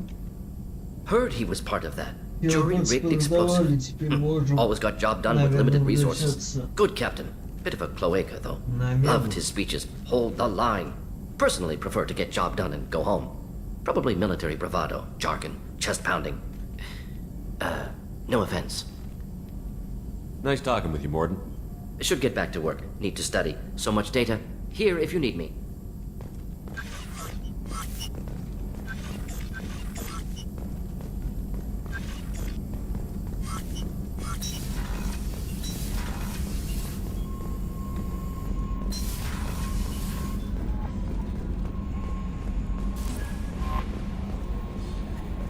Heard he was part of that. Jury-rigged explosive. Always got job done with limited resources. Good captain. Bit of a cloaca, though. Loved his speeches. Hold the line. Personally prefer to get job done and go home. Probably military bravado, jargon, chest pounding. No offense. Nice talking with you, Morden. Should get back to work. Need to study. So much data. Here if you need me.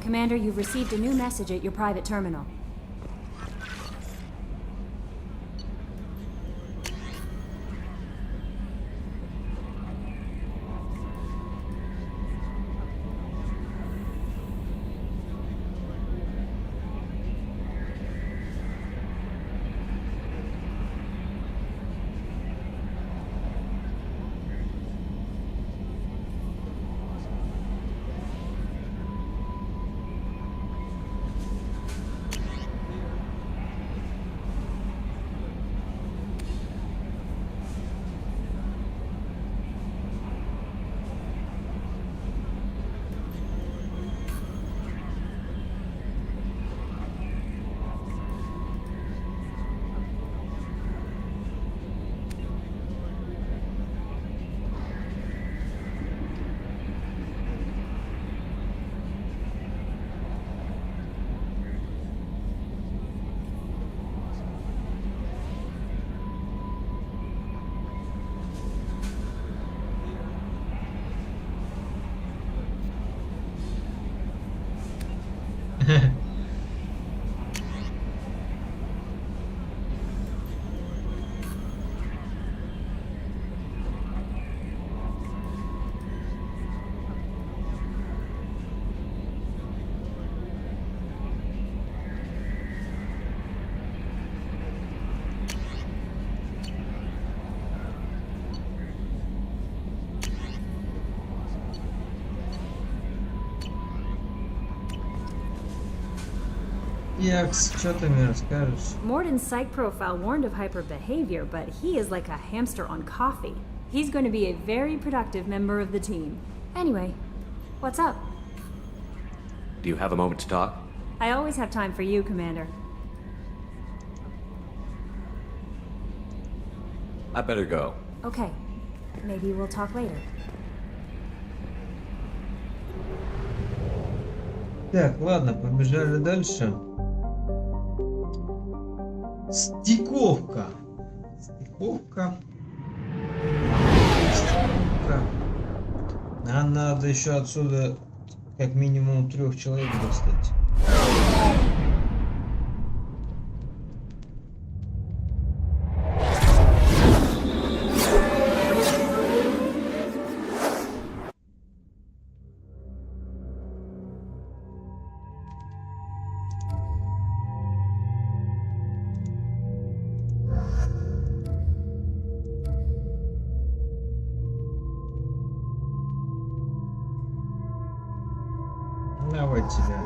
Commander, you've received a new message at your private terminal. Якс, что ты мне расскажешь? Morden's psych profile warned of hyperbehavior, but he is like a hamster on coffee. He's going to be a very productive member of the team. Anyway, what's up? Do you have a moment to talk? I always have time for you, Commander. I better go. Okay. Maybe we'll talk later. Так, ладно, побежали дальше. Стиковка. Стиковка. Нам надо еще отсюда как минимум 3 человек достать. Давай тебя.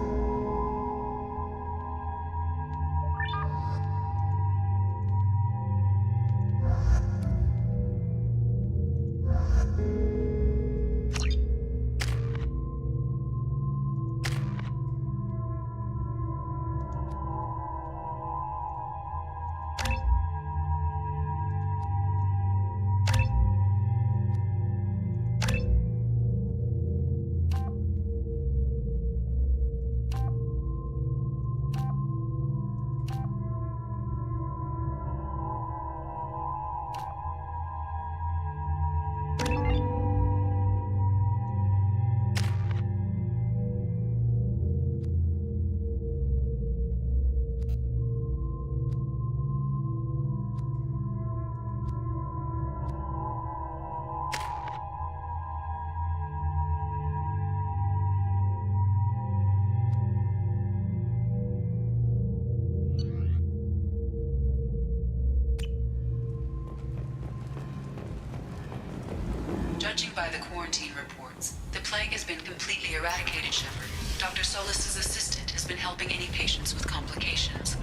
Judging by the quarantine reports, the plague has been completely eradicated, Shepard. Dr. Solis's assistant has been helping any patients with complications.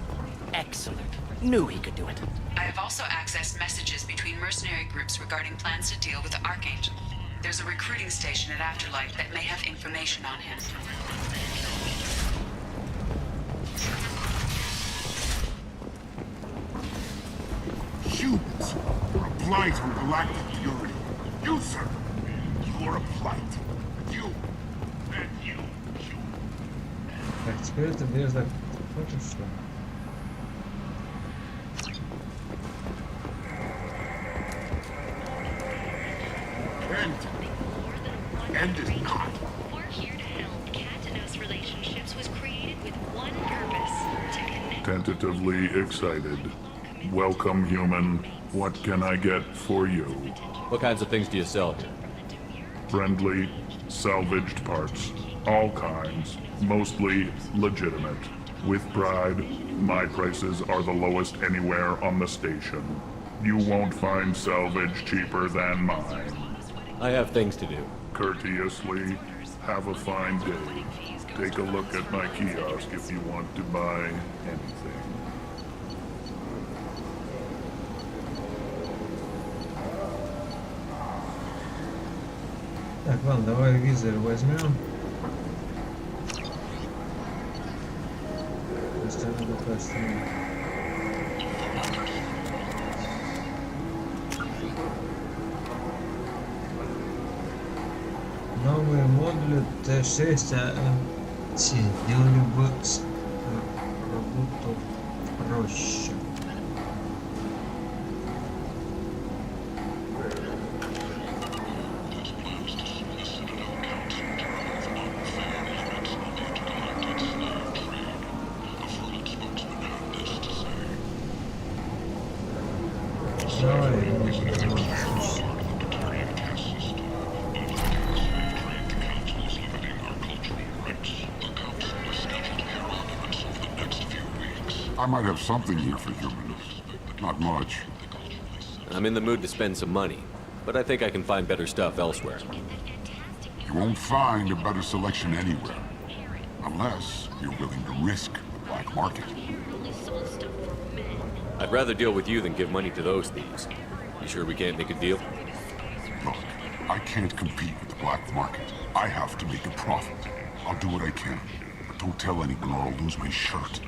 Excellent. Knew he could do it. I have also accessed messages between mercenary groups regarding plans to deal with the Archangel. There's a recruiting station at Afterlife that may have information on him. Humans, you're a blight on galactic purity. You, sir, you're a blight. You, and you. Так, теперь ты даешь так. Хочешь что? End is not. We're here to help. Cat and Us Relationships was created with one purpose: to connect. Tentatively excited. Welcome, human. What can I get for you? What kinds of things do you sell here? Friendly, salvaged parts. All kinds. Mostly legitimate. With pride, my prices are the lowest anywhere on the station. You won't find salvage cheaper than mine. I have things to do. Courteously, have a fine day. Take a look at my kiosk if you want to buy anything. Так, ладно, давай визор возьмем. Остальное пока оставим. Новые модули Т6 сделали бы работу проще. I might have something here for humans. Not much. I'm in the mood to spend some money, but I think I can find better stuff elsewhere. You won't find a better selection anywhere. Unless you're willing to risk the black market. I'd rather deal with you than give money to those thieves. You sure we can't make a deal? Look, I can't compete with the black market. I have to make a profit. I'll do what I can. But don't tell anyone or I'll lose my shirt.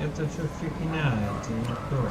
Это все фигня, это не то.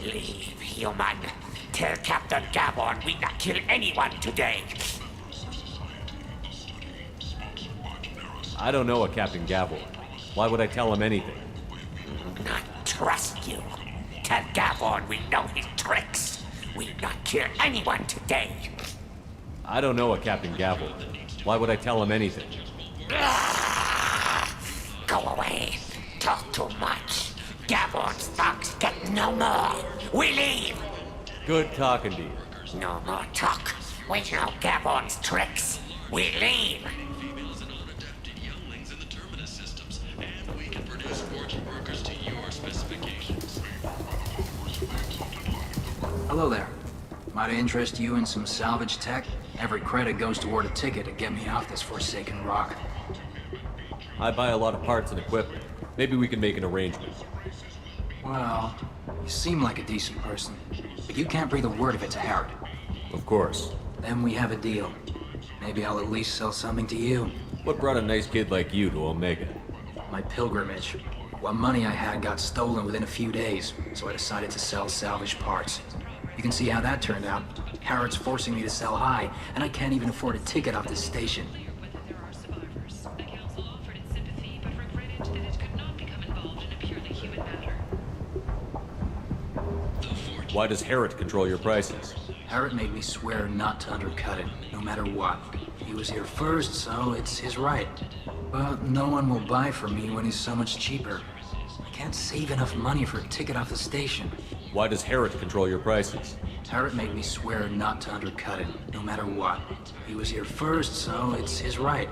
Leave, human. Tell Captain Gavon we not kill anyone today. I don't know a Captain Gavon. Why would I tell him anything? Not trust you. Tell Gavon we know his tricks. We not kill anyone today. I don't know a Captain Gavon. Why would I tell him anything? Go away. Talk too much. Gavon's thugs get no more. We leave. Good talking to you. No more talk. We know Gavon's tricks. We leave. Hello there. Might I interest you in some salvage tech? Every credit goes toward a ticket to get me off this forsaken rock. I buy a lot of parts and equipment. Maybe we can make an arrangement. Well, you seem like a decent person, but you can't breathe a word of it to Harrod. Of course. Then we have a deal. Maybe I'll at least sell something to you. What brought a nice kid like you to Omega? My pilgrimage. What money I had got stolen within a few days, so I decided to sell salvaged parts. You can see how that turned out. Harrod's forcing me to sell high, and I can't even afford a ticket off this station. Why does Harrod control your prices? Harrod made me swear not to undercut it, no matter what. He was here first, so it's his right. But no one will buy from me when he's so much cheaper. I can't save enough money for a ticket off the station. Why does Harrod control your prices? Harrod made me swear not to undercut it, no matter what. He was here first, so it's his right.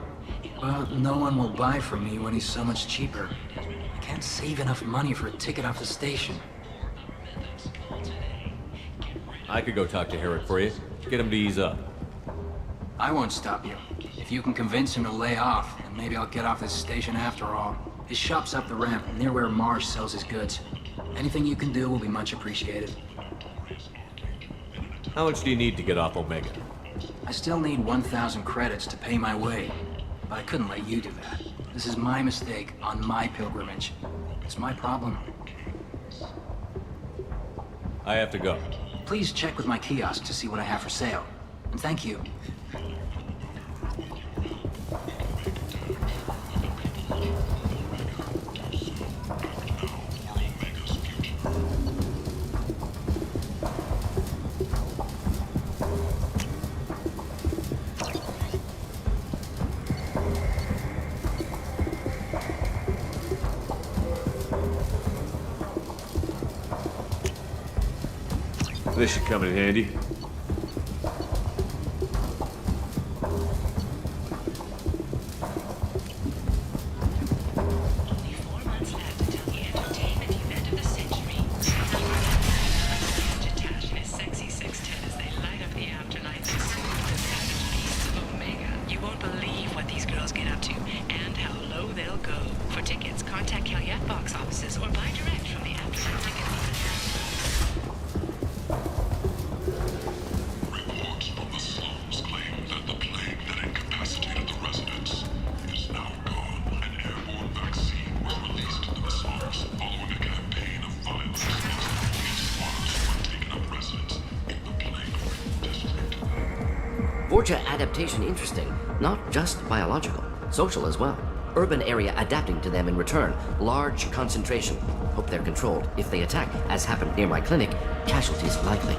But no one will buy from me when he's so much cheaper. I can't save enough money for a ticket off the station. I could go talk to Harrod for you. Get him to ease up. I won't stop you. If you can convince him to lay off, then maybe I'll get off this station after all. His shop's up the ramp, near where Marsh sells his goods. Anything you can do will be much appreciated. How much do you need to get off Omega? I still need 1,000 credits to pay my way. But I couldn't let you do that. This is my mistake on my pilgrimage. It's my problem. I have to go. Please check with my kiosk to see what I have for sale. And thank you. This should come in handy. Vorcha adaptation interesting, not just biological, social as well. Urban area adapting to them in return. Large concentration. Hope they're controlled. If they attack, as happened near my clinic, casualties likely.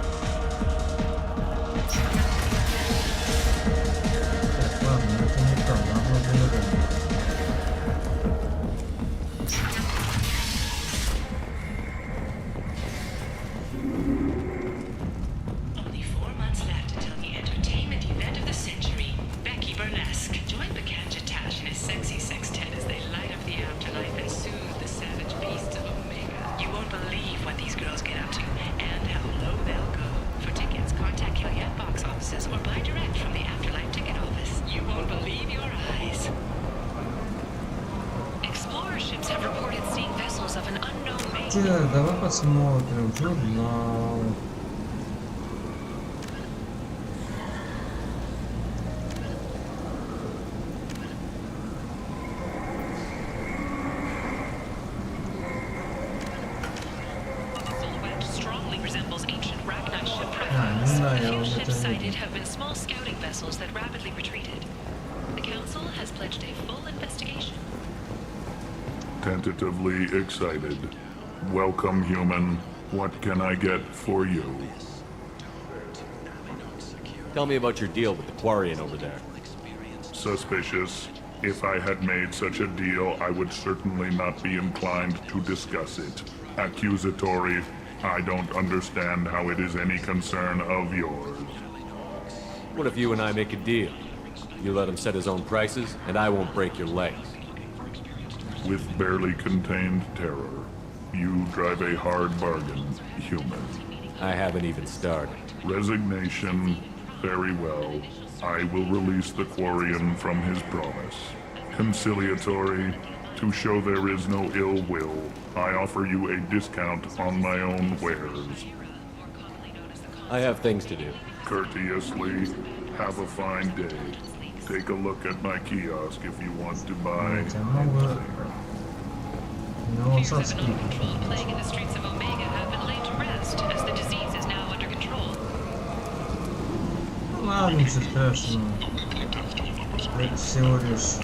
Давай посмотрим журнал. Have been small scouting vessels that rapidly retreated. The council has pledged a full investigation. Tentatively excited. Welcome, human. What can I get for you? Tell me about your deal with the Quarian over there. Suspicious. If I had made such a deal, I would certainly not be inclined to discuss it. Accusatory. I don't understand how it is any concern of yours. What if you and I make a deal? You let him set his own prices, and I won't break your legs. With barely contained terror, you drive a hard bargain, human. I haven't even started. Resignation. Very well. I will release the Quarian from his promise. Conciliatory. To show there is no ill will, I offer you a discount on my own wares. I have things to do. Courteously, have a fine day. Take a look at my kiosk if you want to buy anything. Fears of an uncontrolled plague in the streets of Omega have been laid to rest, as the disease is now under control. Ладно, ничего страшного. Это всего лишь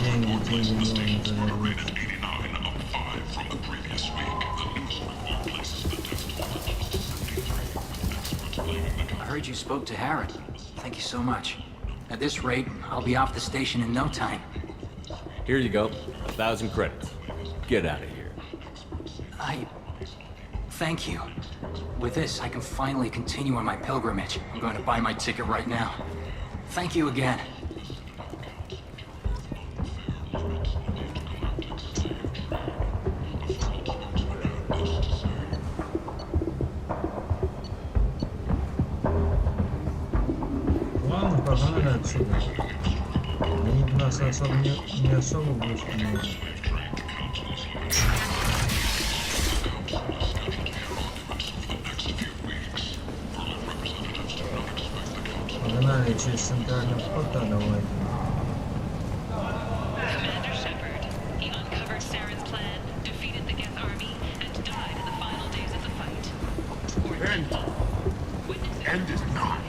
деньги можно заработать. I heard you spoke to Harry. Thank you so much. At this rate, I'll be off the station in no time. Here you go. 1,000 credits. Get out of here. Thank you. With this, I can finally continue on my pilgrimage. I'm going to buy my ticket right now. Thank you again. Ладно, погнали отсюда. Они нас особо не особо близко. Погнали через центральный вход, а давай. Commander Shepard. He uncovered Saren's plan, defeated the Geth army, and died in the final days of the fight. End is not.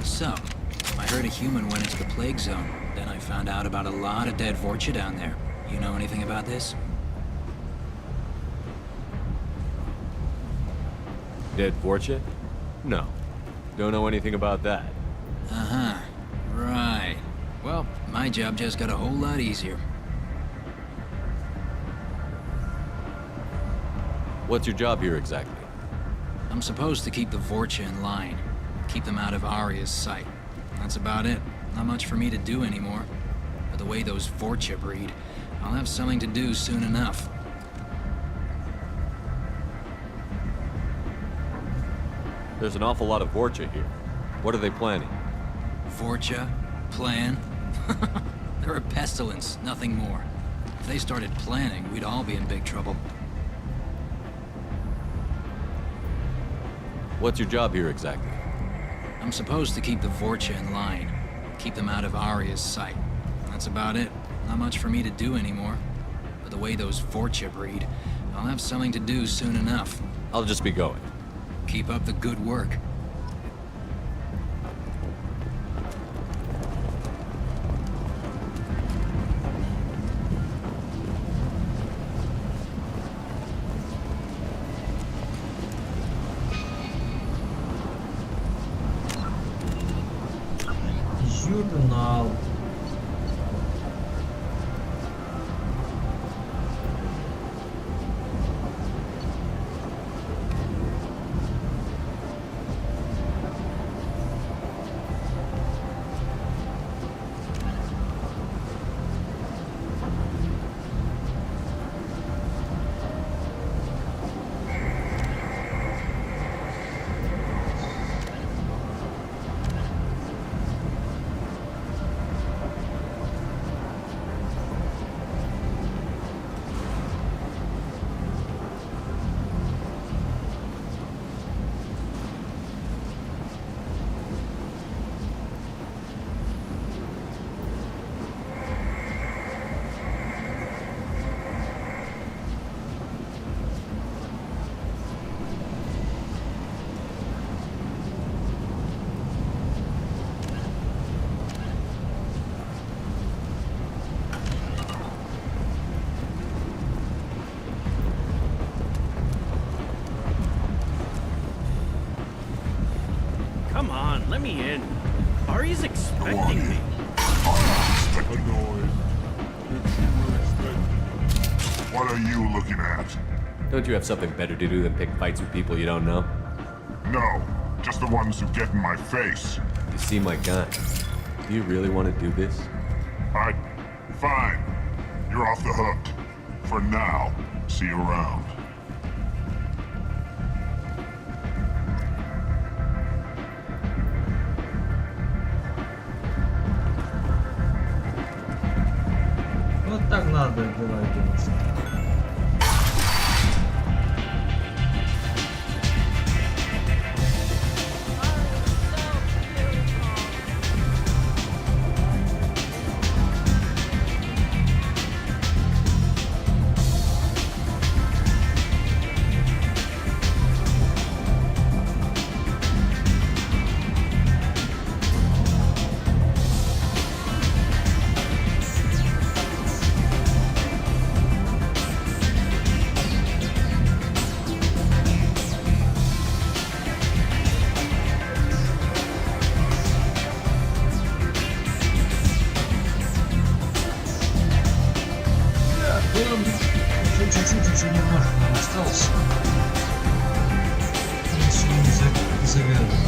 So, I heard a human went into the plague zone. Then I found out about a lot of dead Vorcha down there. You know anything about this? Dead Vorcha? No. Don't know anything about that. Uh-huh. Right. Well, my job just got a whole lot easier. What's your job here exactly? I'm supposed to keep the Vorcha in line. Keep them out of Arya's sight. That's about it. Not much for me to do anymore. But the way those Vorcha breed, I'll have something to do soon enough. There's an awful lot of Vorcha here. What are they planning? Vorcha? Plan? They're a pestilence, nothing more. If they started planning, we'd all be in big trouble. What's your job here exactly? I'm supposed to keep the Vorcha in line. Keep them out of Arya's sight. That's about it. Not much for me to do anymore. But the way those Vorcha breed, I'll have something to do soon enough. I'll just be going. Keep up the good work. Журнал. Come on, let me in. Ari's expecting me. What are you looking at? Don't you have something better to do than pick fights with people you don't know? No, just the ones who get in my face. You see my gun. Do you really want to do this? Fine. You're off the hook. For now. See you around. Вот так надо говорить. Чуть-чуть немножко нам осталось. Если не завязывать.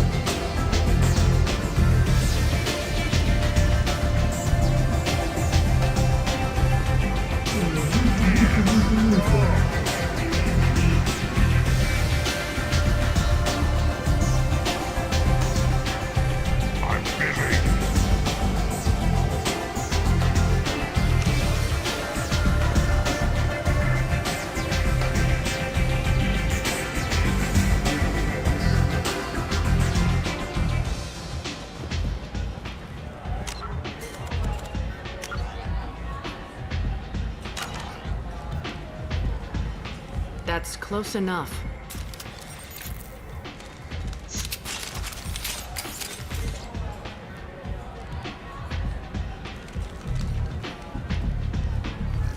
That's close enough.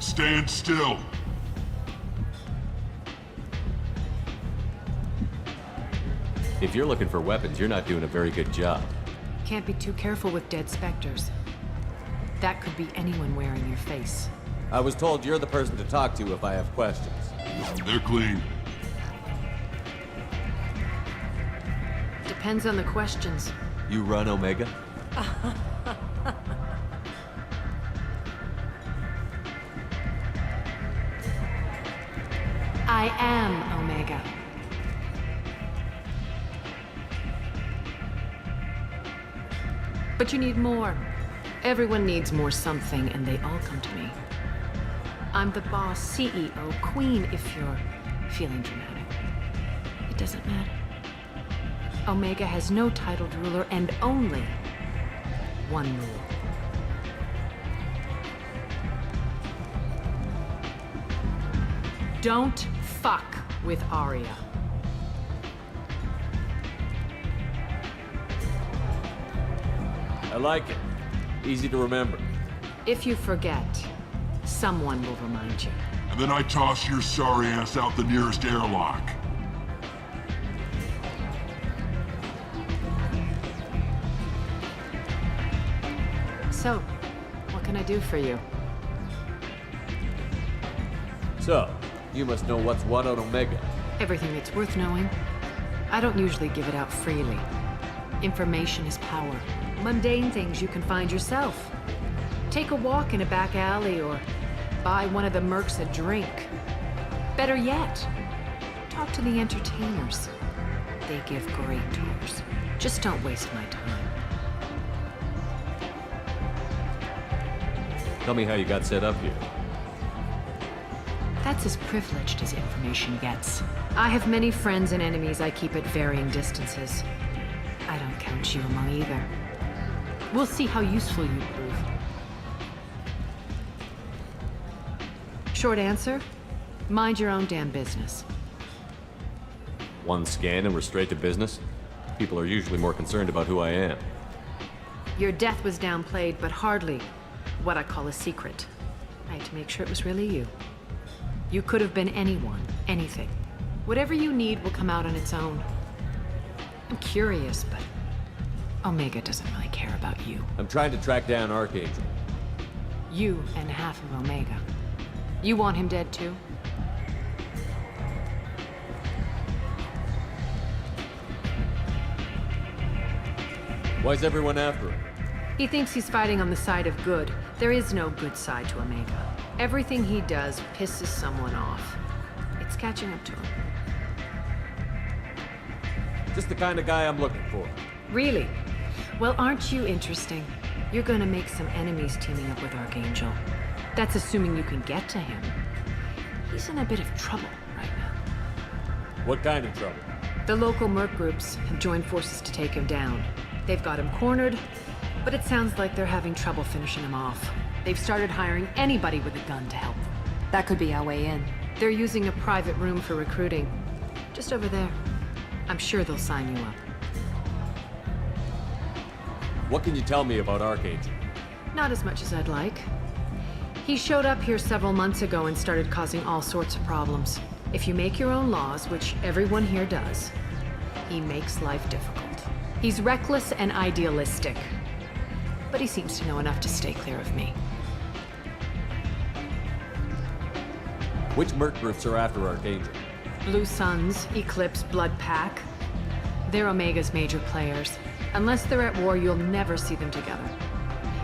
Stand still. If you're looking for weapons, you're not doing a very good job. Can't be too careful with dead specters. That could be anyone wearing your face. I was told you're the person to talk to if I have questions. They're clean. Depends on the questions. You run Omega? I am Omega. But you need more. Everyone needs more something, and they all come to me. I'm the boss, CEO, queen, if you're feeling dramatic. It doesn't matter. Omega has no titled ruler and only one rule. Don't fuck with Arya. I like it. Easy to remember. If you forget, someone will remind you. And then I toss your sorry ass out the nearest airlock. So, what can I do for you? So, you must know what's what on Omega. Everything that's worth knowing. I don't usually give it out freely. Information is power. Mundane things you can find yourself. Take a walk in a back alley or buy one of the mercs a drink. Better yet, talk to the entertainers. They give great tours. Just don't waste my time. Tell me how you got set up here. That's as privileged as information gets. I have many friends and enemies I keep at varying distances. I don't count you among either. We'll see how useful you prove. Short answer, mind your own damn business. One scan and we're straight to business? People are usually more concerned about who I am. Your death was downplayed, but hardly what I call a secret. I had to make sure it was really you. You could have been anyone, anything. Whatever you need will come out on its own. I'm curious, but Omega doesn't really care about you. I'm trying to track down Archangel. You and half of Omega. You want him dead too? Why's everyone after him? He thinks he's fighting on the side of good. There is no good side to Omega. Everything he does pisses someone off. It's catching up to him. Just the kind of guy I'm looking for. Really? Well, aren't you interesting? You're gonna make some enemies teaming up with Archangel. That's assuming you can get to him. He's in a bit of trouble right now. What kind of trouble? The local merc groups have joined forces to take him down. They've got him cornered, but it sounds like they're having trouble finishing him off. They've started hiring anybody with a gun to help them. That could be our way in. They're using a private room for recruiting. Just over there. I'm sure they'll sign you up. What can you tell me about Archangel? Not as much as I'd like. He showed up here several months ago and started causing all sorts of problems. If you make your own laws, which everyone here does, he makes life difficult. He's reckless and idealistic. But he seems to know enough to stay clear of me. Which merc groups are after Archangel? Blue Suns, Eclipse, Blood Pack. They're Omega's major players. Unless they're at war, you'll never see them together.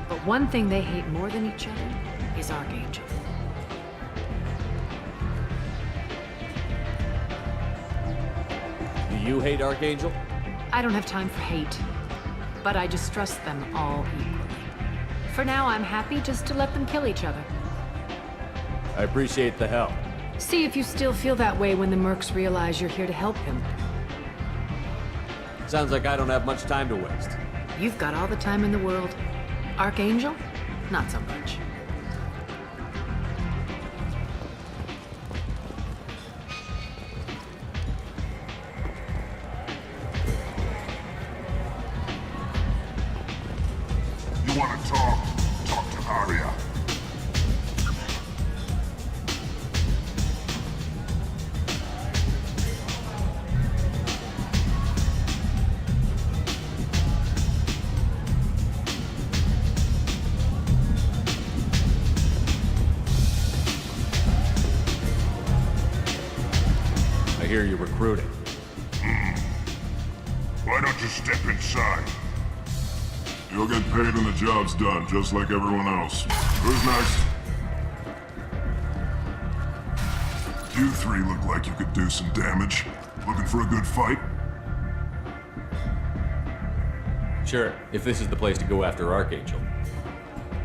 But one thing they hate more than each other is Archangel. Do you hate Archangel? I don't have time for hate, but I distrust them all equally. For now, I'm happy just to let them kill each other. I appreciate the help. See if you still feel that way when the mercs realize you're here to help him. Sounds like I don't have much time to waste. You've got all the time in the world. Archangel? Not so much. You want to talk? Talk to Arya. I hear you're recruiting. Why don't you step inside? You'll get paid when the job's done, just like everyone else. Who's next? You three look like you could do some damage. Looking for a good fight? Sure, if this is the place to go after Archangel.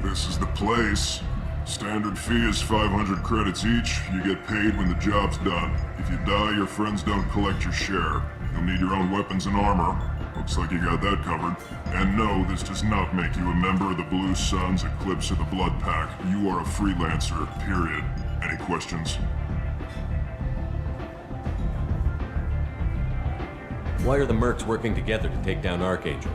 This is the place. Standard fee is 500 credits each. You get paid when the job's done. If you die, your friends don't collect your share. You'll need your own weapons and armor. Looks like you got that covered. And no, this does not make you a member of the Blue Suns, Eclipse, or the Blood Pack. You are a freelancer, period. Any questions? Why are the mercs working together to take down Archangel?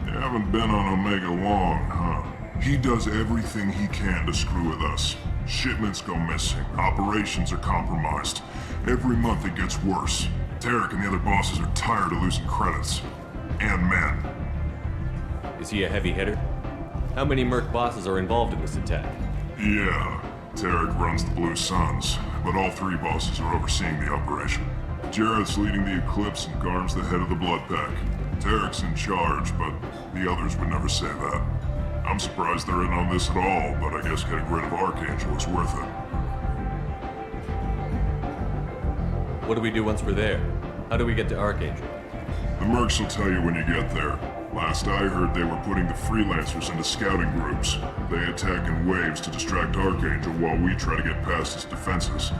You haven't been on Omega long, huh? He does everything he can to screw with us. Shipments go missing, operations are compromised. Every month it gets worse. Tarek and the other bosses are tired of losing credits. And men. Is he a heavy hitter? How many merc bosses are involved in this attack? Yeah, Tarek runs the Blue Suns, but all three bosses are overseeing the operation. Jarrett's leading the Eclipse and Garm's the head of the Blood Pack. Tarek's in charge, but the others would never say that. I'm surprised they're in on this at all, but I guess getting rid of Archangel is worth it. What do we do once we're there? How do we get to Archangel? The mercs will tell you when you get there. Last I heard, they were putting the freelancers into scouting groups. They attack in waves to distract Archangel while we try to get past his defenses.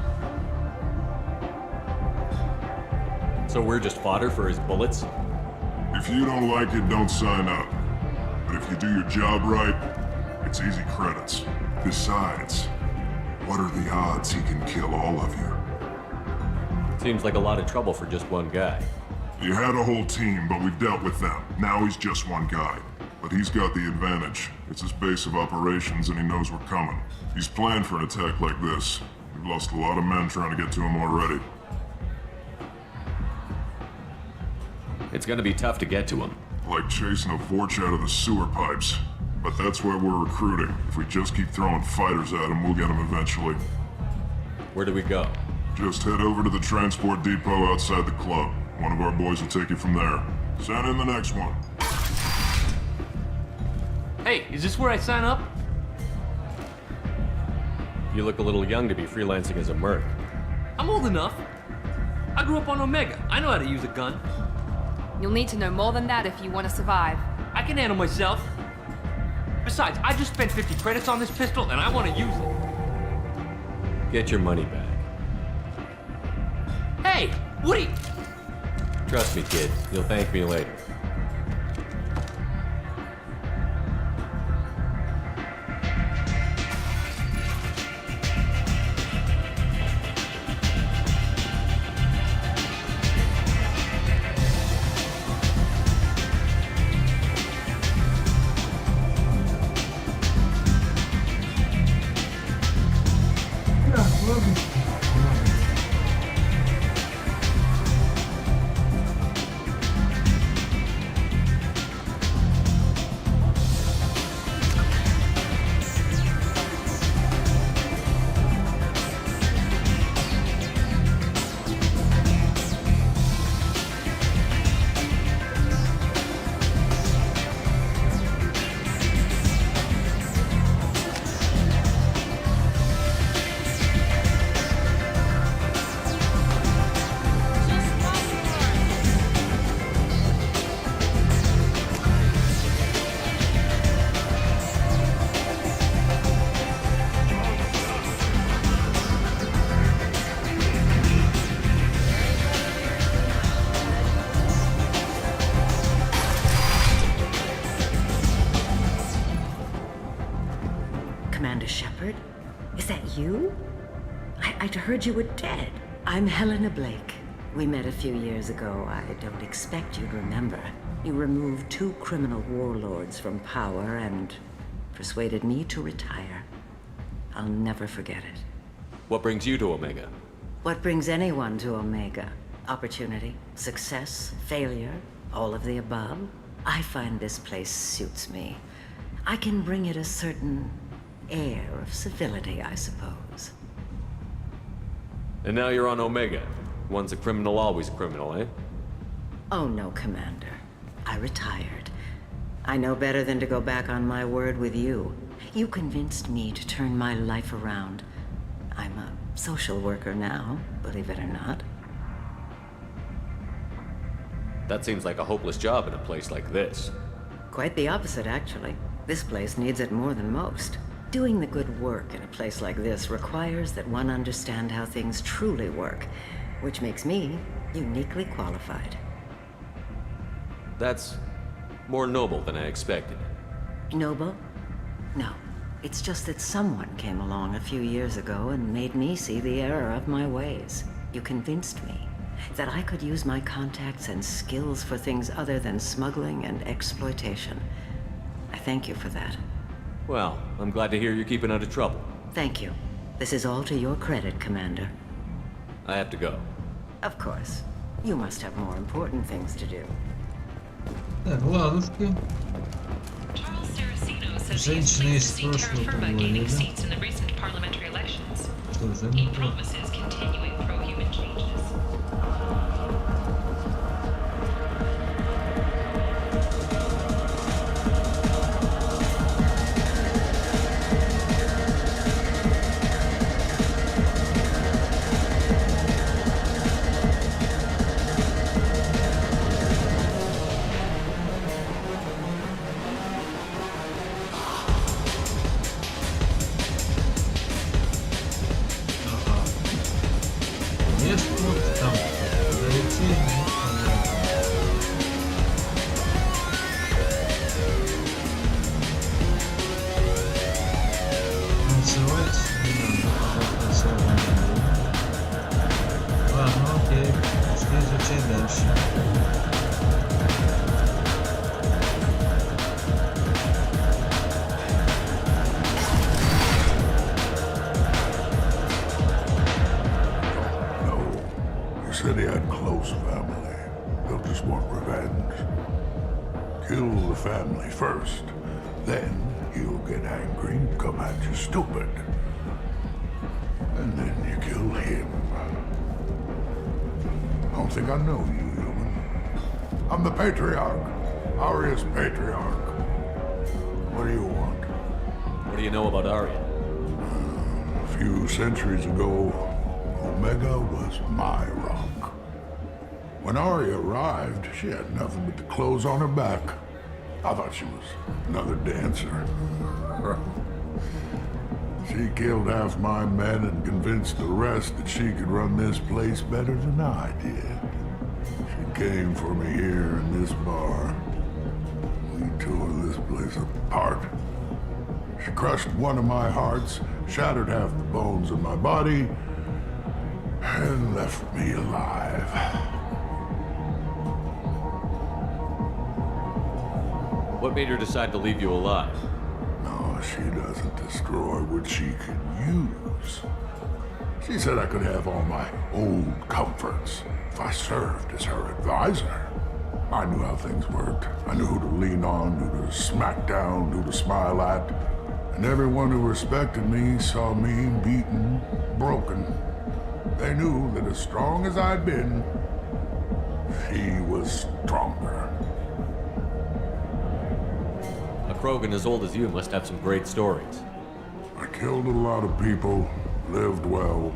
So we're just fodder for his bullets? If you don't like it, don't sign up. But if you do your job right, it's easy credits. Besides, what are the odds he can kill all of you? Seems like a lot of trouble for just one guy. You had a whole team, but we've dealt with them. Now he's just one guy. But he's got the advantage. It's his base of operations and he knows we're coming. He's planned for an attack like this. We've lost a lot of men trying to get to him already. It's gonna be tough to get to him. Like chasing a Vorch out of the sewer pipes. But that's why we're recruiting. If we just keep throwing fighters at him, we'll get him eventually. Where do we go? Just head over to the transport depot outside the club. One of our boys will take you from there. Send in the next one. Hey, is this where I sign up? You look a little young to be freelancing as a merc. I'm old enough. I grew up on Omega. I know how to use a gun. You'll need to know more than that if you want to survive. I can handle myself. Besides, I just spent 50 credits on this pistol and I want to use it. Get your money back. Hey, Woody! Trust me, kid. You'll thank me later. Commander Shepard? Is that you? I'd heard you were dead. I'm Helena Blake. We met a few years ago. I don't expect you to remember. You removed 2 criminal warlords from power and persuaded me to retire. I'll never forget it. What brings you to Omega? What brings anyone to Omega? Opportunity, success, failure, all of the above. I find this place suits me. I can bring it a certain air of civility, I suppose. And now you're on Omega. Once a criminal, always a criminal, eh? Oh no, Commander. I retired. I know better than to go back on my word with you. You convinced me to turn my life around. I'm a social worker now, believe it or not. That seems like a hopeless job in a place like this. Quite the opposite, actually. This place needs it more than most. Doing the good work in a place like this requires that one understand how things truly work, which makes me Uniquely qualified. That's more noble than I expected. Noble? No. It's just that someone came along a few years ago and made me see the error of my ways. You convinced me that I could use my contacts and skills for things other than smuggling and exploitation. I thank you for that. Well, I'm glad to hear you're keeping out of trouble. Thank you. This is all to your credit, Commander. I have to go. Of course. You must have more important things to do. Так, ладушки. Женщина из прошлого года. Что же не то? Said he had close family. They'll just want revenge. Kill the family first, then he'll get angry and come at you stupid. And then you kill him. I don't think I know you, human. I'm the Patriarch. Aria's Patriarch. What do you want? What do you know about Aria? A few centuries ago, Omega was my rock. When Aria arrived, she had nothing but the clothes on her back. I thought she was another dancer. She killed half my men and convinced the rest that she could run this place better than I did. She came for me here in this bar. We tore this place apart. She crushed one of my hearts, shattered half the bones of my body, and left me alive. What made her decide to leave you alive? No, she doesn't destroy what she can use. She said I could have all my old comforts if I served as her advisor. I knew how things worked. I knew who to lean on, who to smack down, who to smile at. And everyone who respected me saw me beaten, broken. They knew that as strong as I'd been, she was stronger. A Krogan as old as you must have some great stories. I killed a lot of people, lived well,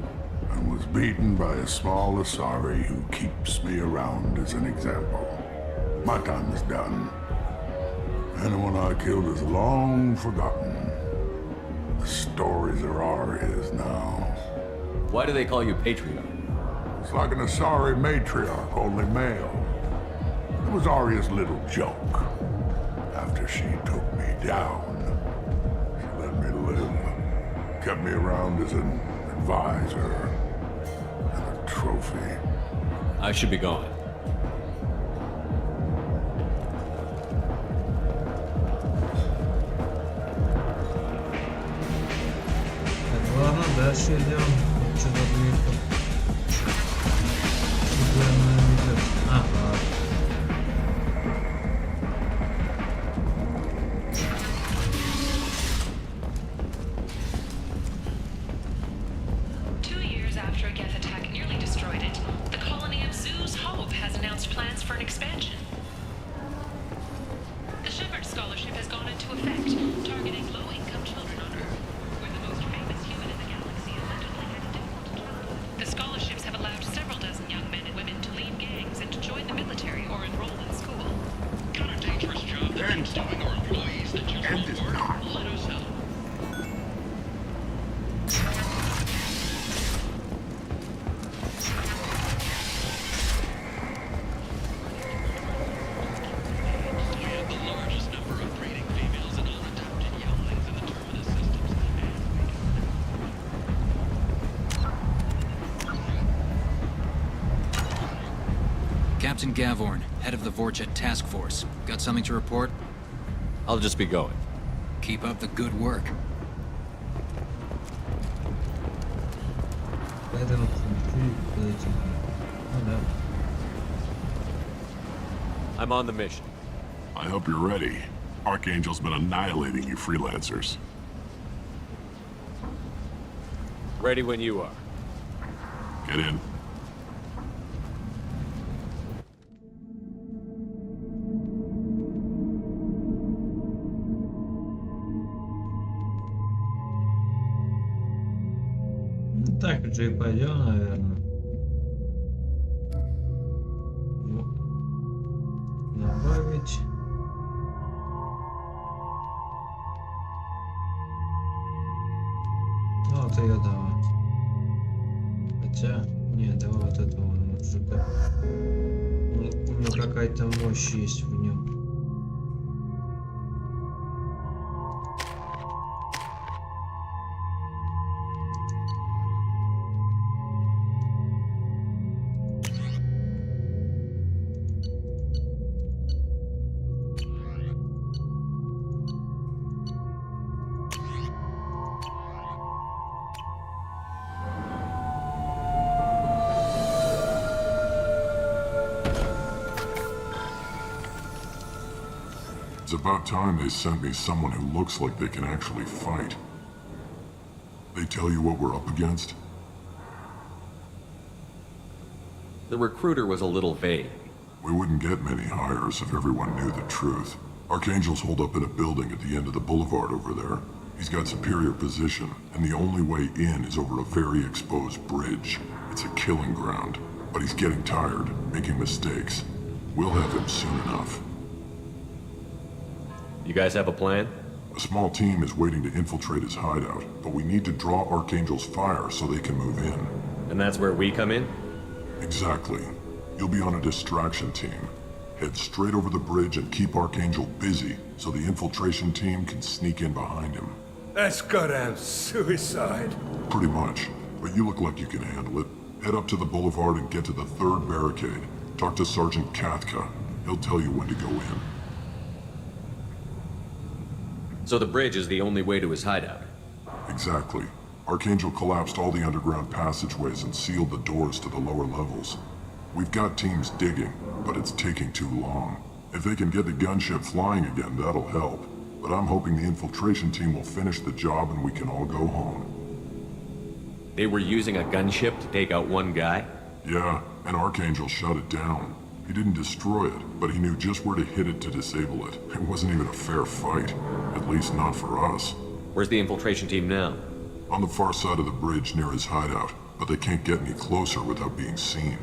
and was beaten by a small Asari who keeps me around as an example. My time is done. Anyone I killed is long forgotten. The stories are Aria's now. Why do they call you Patriarch? It's like an Asari matriarch, only male. It was Aria's little joke. After she took me down, she let me live. Kept me around as an advisor and a trophy. I should be gone. Ладно, дальше идем. Что-то близко. Ага. Captain Gavorn, head of the Vorjet Task Force. Got something to report? I'll just be going. Keep up the good work. I'm on the mission. I hope you're ready. Archangel's been annihilating you freelancers. Ready when you are. Get in. Так же и пойдем, наверное. Добавить. Ну, вот ее давай. Хотя, нет, давай вот этого мужика. У него какая-то мощь есть в нем. It's about time they sent me someone who looks like they can actually fight. They tell you what we're up against? The recruiter was a little vague. We wouldn't get many hires if everyone knew the truth. Archangel's holed up in a building at the end of the boulevard over there. He's got superior position, and the only way in is over a very exposed bridge. It's a killing ground, but he's getting tired, making mistakes. We'll have him soon enough. You guys have a plan? A small team is waiting to infiltrate his hideout, but we need to draw Archangel's fire so they can move in. And that's where we come in? Exactly. You'll be on a distraction team. Head straight over the bridge and keep Archangel busy so the infiltration team can sneak in behind him. That's goddamn suicide. Pretty much, but you look like you can handle it. Head up to the boulevard and get to the third barricade. Talk to Sergeant Katka. He'll tell you when to go in. So the bridge is the only way to his hideout? Exactly. Archangel collapsed all the underground passageways and sealed the doors to the lower levels. We've got teams digging, but it's taking too long. If they can get the gunship flying again, that'll help. But I'm hoping the infiltration team will finish the job and we can all go home. They were using a gunship to take out one guy? Yeah, and Archangel shut it down. He didn't destroy it, but he knew just where to hit it to disable it. It wasn't even a fair fight. At least not for us. Where's the infiltration team now? On the far side of the bridge near his hideout, but they can't get any closer without being seen.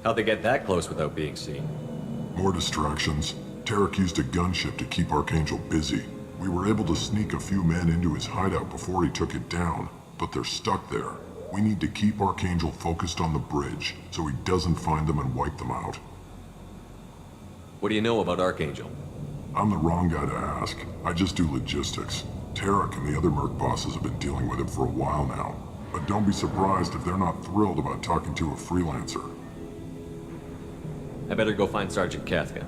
How'd they get that close without being seen? More distractions. Tarek used a gunship to keep Archangel busy. We were able to sneak a few men into his hideout before he took it down, but they're stuck there. We need to keep Archangel focused on the bridge, so he doesn't find them and wipe them out. What do you know about Archangel? I'm the wrong guy to ask. I just do logistics. Tarek and the other merc bosses have been dealing with him for a while now. But don't be surprised if they're not thrilled about talking to a freelancer. I better go find Sergeant Katka.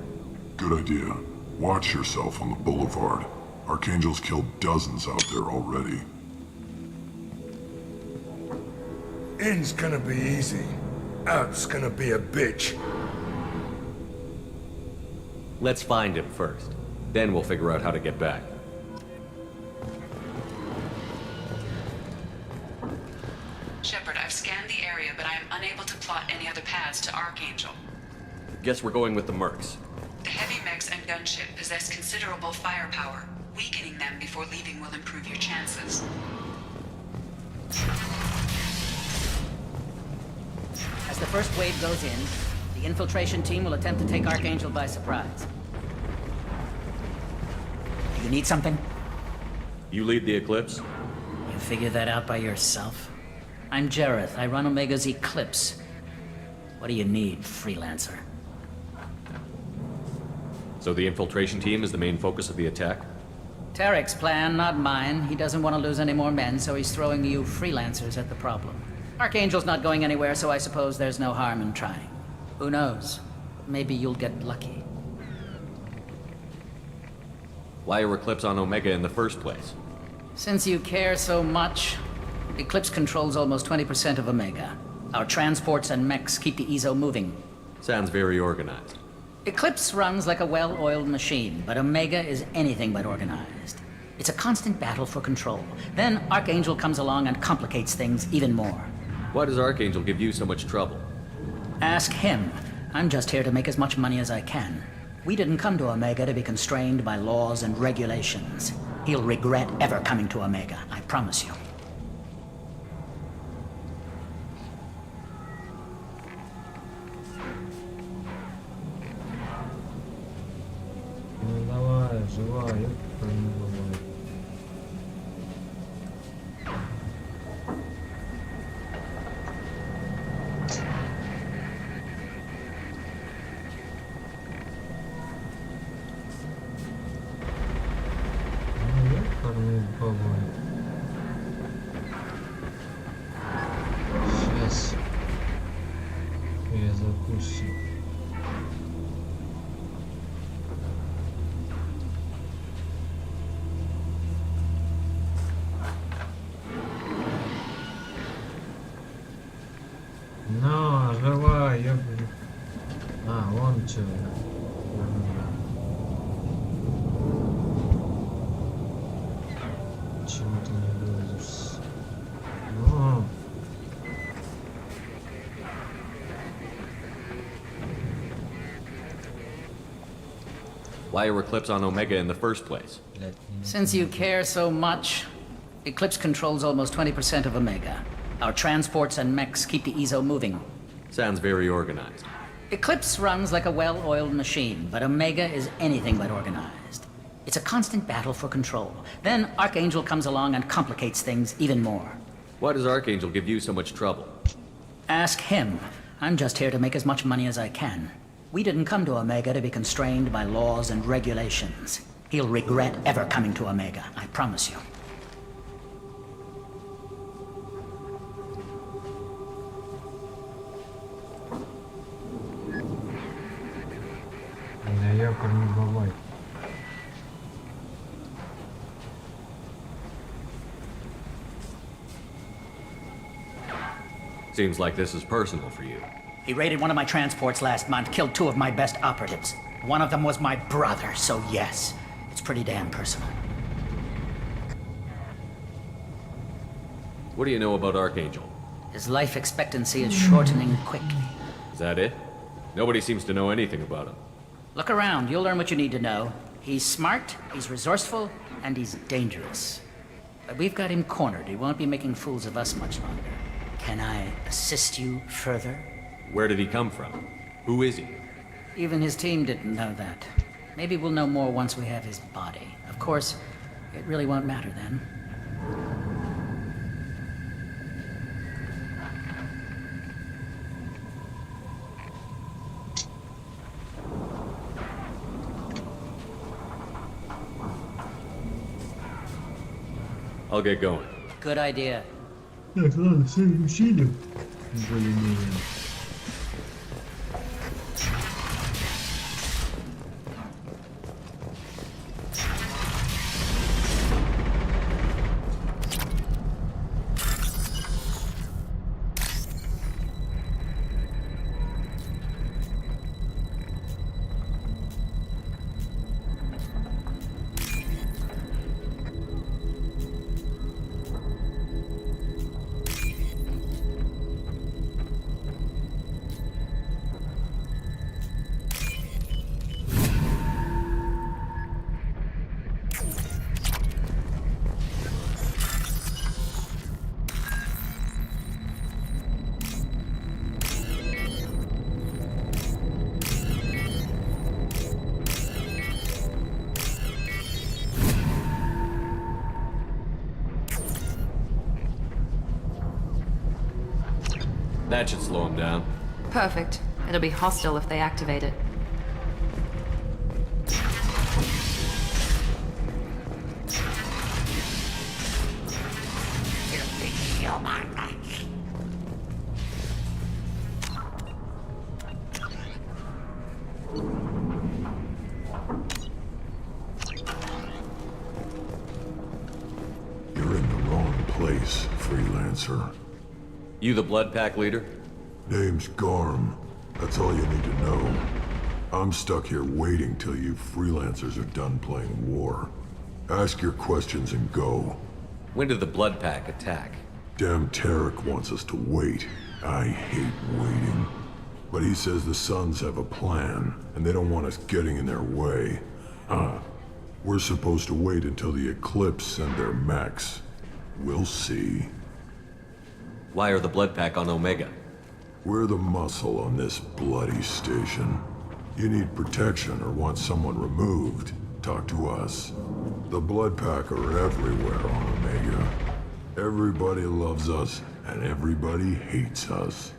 Good idea. Watch yourself on the boulevard. Archangel's killed dozens out there already. In's gonna be easy. Out's gonna be a bitch. Let's find him first. Then we'll figure out how to get back. Shepard, I've scanned the area, but I am unable to plot any other paths to Archangel. Guess we're going with the mercs. The heavy mechs and gunship possess considerable firepower. Weakening them before leaving will improve your chances. As the first wave goes in, the infiltration team will attempt to take Archangel by surprise. You need something? You lead the Eclipse? You figure that out by yourself? I'm Jareth. I run Omega's Eclipse. What do you need, freelancer? So the infiltration team is the main focus of the attack? Tarek's plan, not mine. He doesn't want to lose any more men, so he's throwing you freelancers at the problem. Archangel's not going anywhere, so I suppose there's no harm in trying. Who knows? Maybe you'll get lucky. Why are Eclipse on Omega in the first place? Since you care so much, Eclipse controls almost 20% of Omega. Our transports and mechs keep the EZO moving. Sounds very organized. Eclipse runs like a well-oiled machine, but Omega is anything but organized. It's a constant battle for control. Then Archangel comes along and complicates things even more. Why does Archangel give you so much trouble? Ask him. I'm just here to make as much money as I can. We didn't come to Omega to be constrained by laws and regulations. He'll regret ever coming to Omega, I promise you. Ну давай, живая, не бывает. Сейчас я запущу. Ну, живая, я говорю. А, вон что. Чего ты не вылазишь? Ну. Why are Eclipse on Omega in the first place? Since you care so much, Eclipse controls almost 20% of Omega. Our transports and mechs keep the EZO moving. Sounds very organized. Eclipse runs like a well-oiled machine, but Omega is anything but organized. It's a constant battle for control. Then Archangel comes along and complicates things even more. Why does Archangel give you so much trouble? Ask him. I'm just here to make as much money as I can. We didn't come to Omega to be constrained by laws and regulations. He'll regret ever coming to Omega, I promise you. Seems like this is personal for you. He raided one of my transports last month, killed 2 of my best operatives. One of them was my brother, so yes, it's pretty damn personal. What do you know about Archangel? His life expectancy is shortening quickly. Is that it? Nobody seems to know anything about him. Look around, you'll learn what you need to know. He's smart, he's resourceful, and he's dangerous. But we've got him cornered. He won't be making fools of us much longer. Can I assist you further? Where did he come from? Who is he? Even his team didn't know that. Maybe we'll know more once we have his body. Of course, it really won't matter then. I'll get going. Good idea. Так, ладно, все усилим. Более-менее. That should slow him down. Perfect. It'll be hostile if they activate it. place, freelancer. You the Blood Pack leader? Name's Garm. That's all you need to know. I'm stuck here waiting till you freelancers are done playing war. Ask your questions and go. When did the Blood Pack attack? Damn Tarek wants us to wait. I hate waiting. But he says the Sons have a plan, and they don't want us getting in their way. We're supposed to wait until the Eclipse send their mechs. We'll see. Why are the Blood Pack on Omega? We're the muscle on this bloody station. You need protection or want someone removed, talk to us. The Blood Pack are everywhere on Omega. Everybody loves us, and everybody hates us.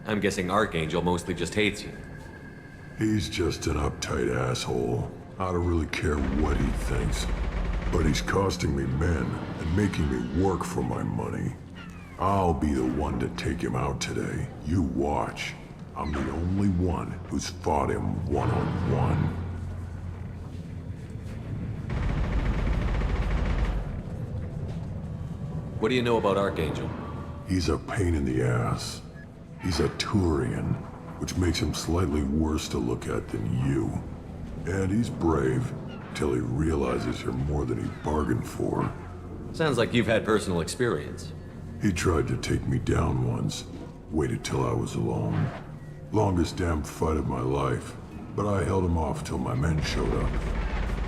I'm guessing Archangel mostly just hates you. He's just an uptight asshole. I don't really care what he thinks. But he's costing me men and making me work for my money. I'll be the one to take him out today. You watch. I'm the only one who's fought him one-on-one. What do you know about Archangel? He's a pain in the ass. He's a Turian, which makes him slightly worse to look at than you. And he's brave, till he realizes you're more than he bargained for. Sounds like you've had personal experience. He tried to take me down once. Waited till I was alone. Longest damn fight of my life. But I held him off till my men showed up.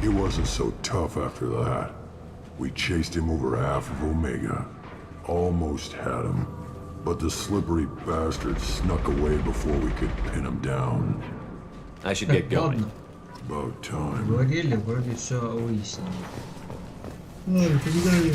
He wasn't so tough after that. We chased him over half of Omega. Almost had him. But the slippery bastard snuck away before we could pin him down. I should get going. About time. Говорили, вроде все выяснили. Ой, погнали.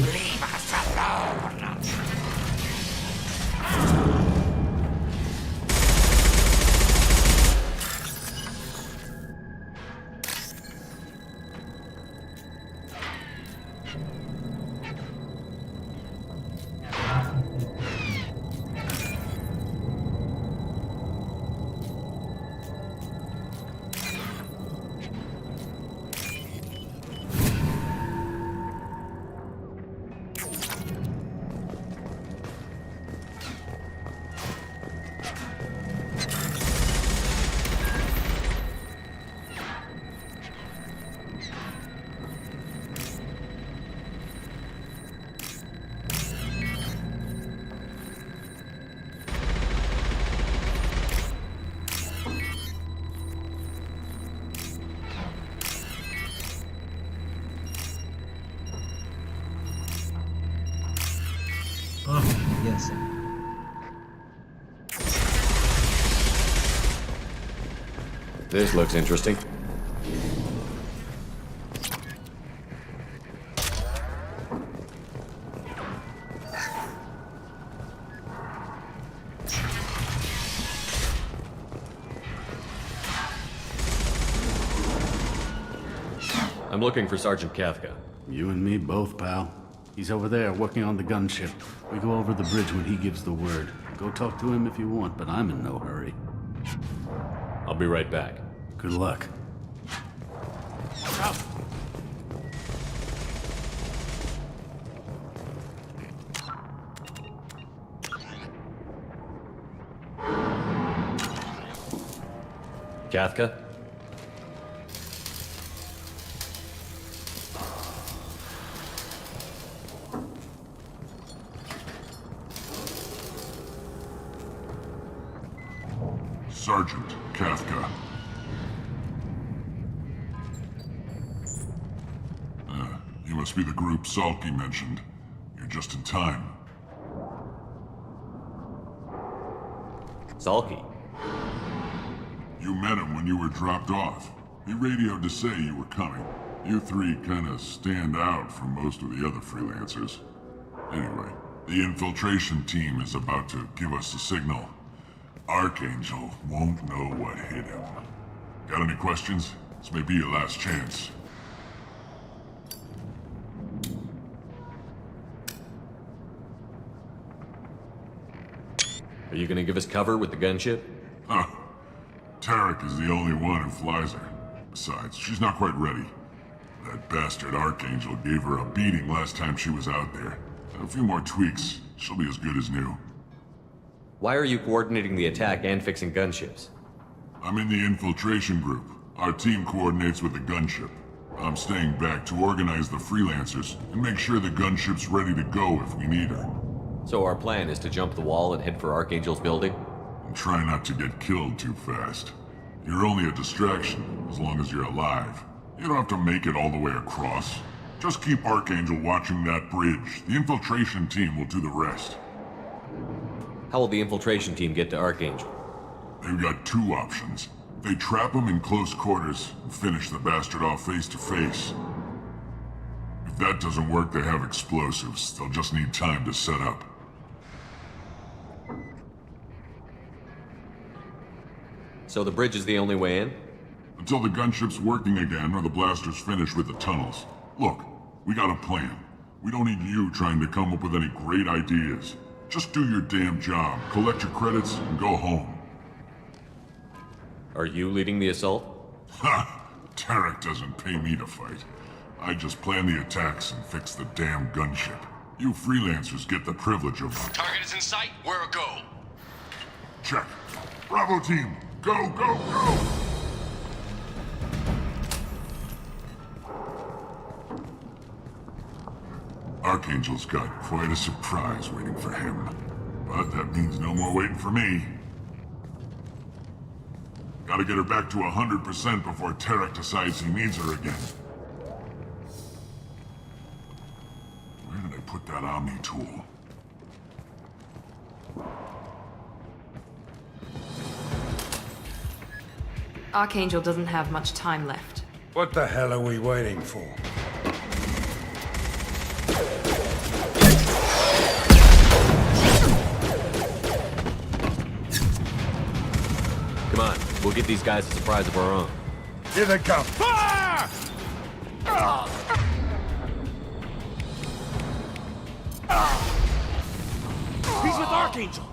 Yes. This looks interesting. I'm looking for Sergeant Kafka. You and me both, pal. He's over there working on the gunship. We go over the bridge when he gives the word. Go talk to him if you want, but I'm in no hurry. I'll be right back. Good luck. Out. Kafka? Sergeant Kafka. You must be the group Salky mentioned. You're just in time. Salky? You met him when you were dropped off. He radioed to say you were coming. You three kinda stand out from most of the other freelancers. Anyway, the infiltration team is about to give us the signal. Archangel won't know what hit him. Got any questions? This may be your last chance. Are you gonna give us cover with the gunship? Huh. Tarek is the only one who flies her. Besides, she's not quite ready. That bastard Archangel gave her a beating last time she was out there. A few more tweaks, she'll be as good as new. Why are you coordinating the attack and fixing gunships? I'm in the infiltration group. Our team coordinates with the gunship. I'm staying back to organize the freelancers and make sure the gunship's ready to go if we need her. So our plan is to jump the wall and head for Archangel's building? And try not to get killed too fast. You're only a distraction, as long as you're alive. You don't have to make it all the way across. Just keep Archangel watching that bridge. The infiltration team will do the rest. How will the infiltration team get to Archangel? They've got two options. They trap him in close quarters and finish the bastard off face to face. If that doesn't work, they have explosives. They'll just need time to set up. So the bridge is the only way in? Until the gunship's working again or the blasters finish with the tunnels. Look, we got a plan. We don't need you trying to come up with any great ideas. Just do your damn job, collect your credits, and go home. Are you leading the assault? Ha! Tarek doesn't pay me to fight. I just plan the attacks and fix the damn gunship. You freelancers get the privilege of... Target is in sight. Where a go? Check. Bravo team! Go, go, go! Archangel's got quite a surprise waiting for him. But that means no more waiting for me. Gotta get her back to 100% before Tarek decides he needs her again. Where did I put that Omni tool? Archangel doesn't have much time left. What the hell are we waiting for? Come on, we'll give these guys a surprise of our own. Here they come. Fire! He's with Archangel!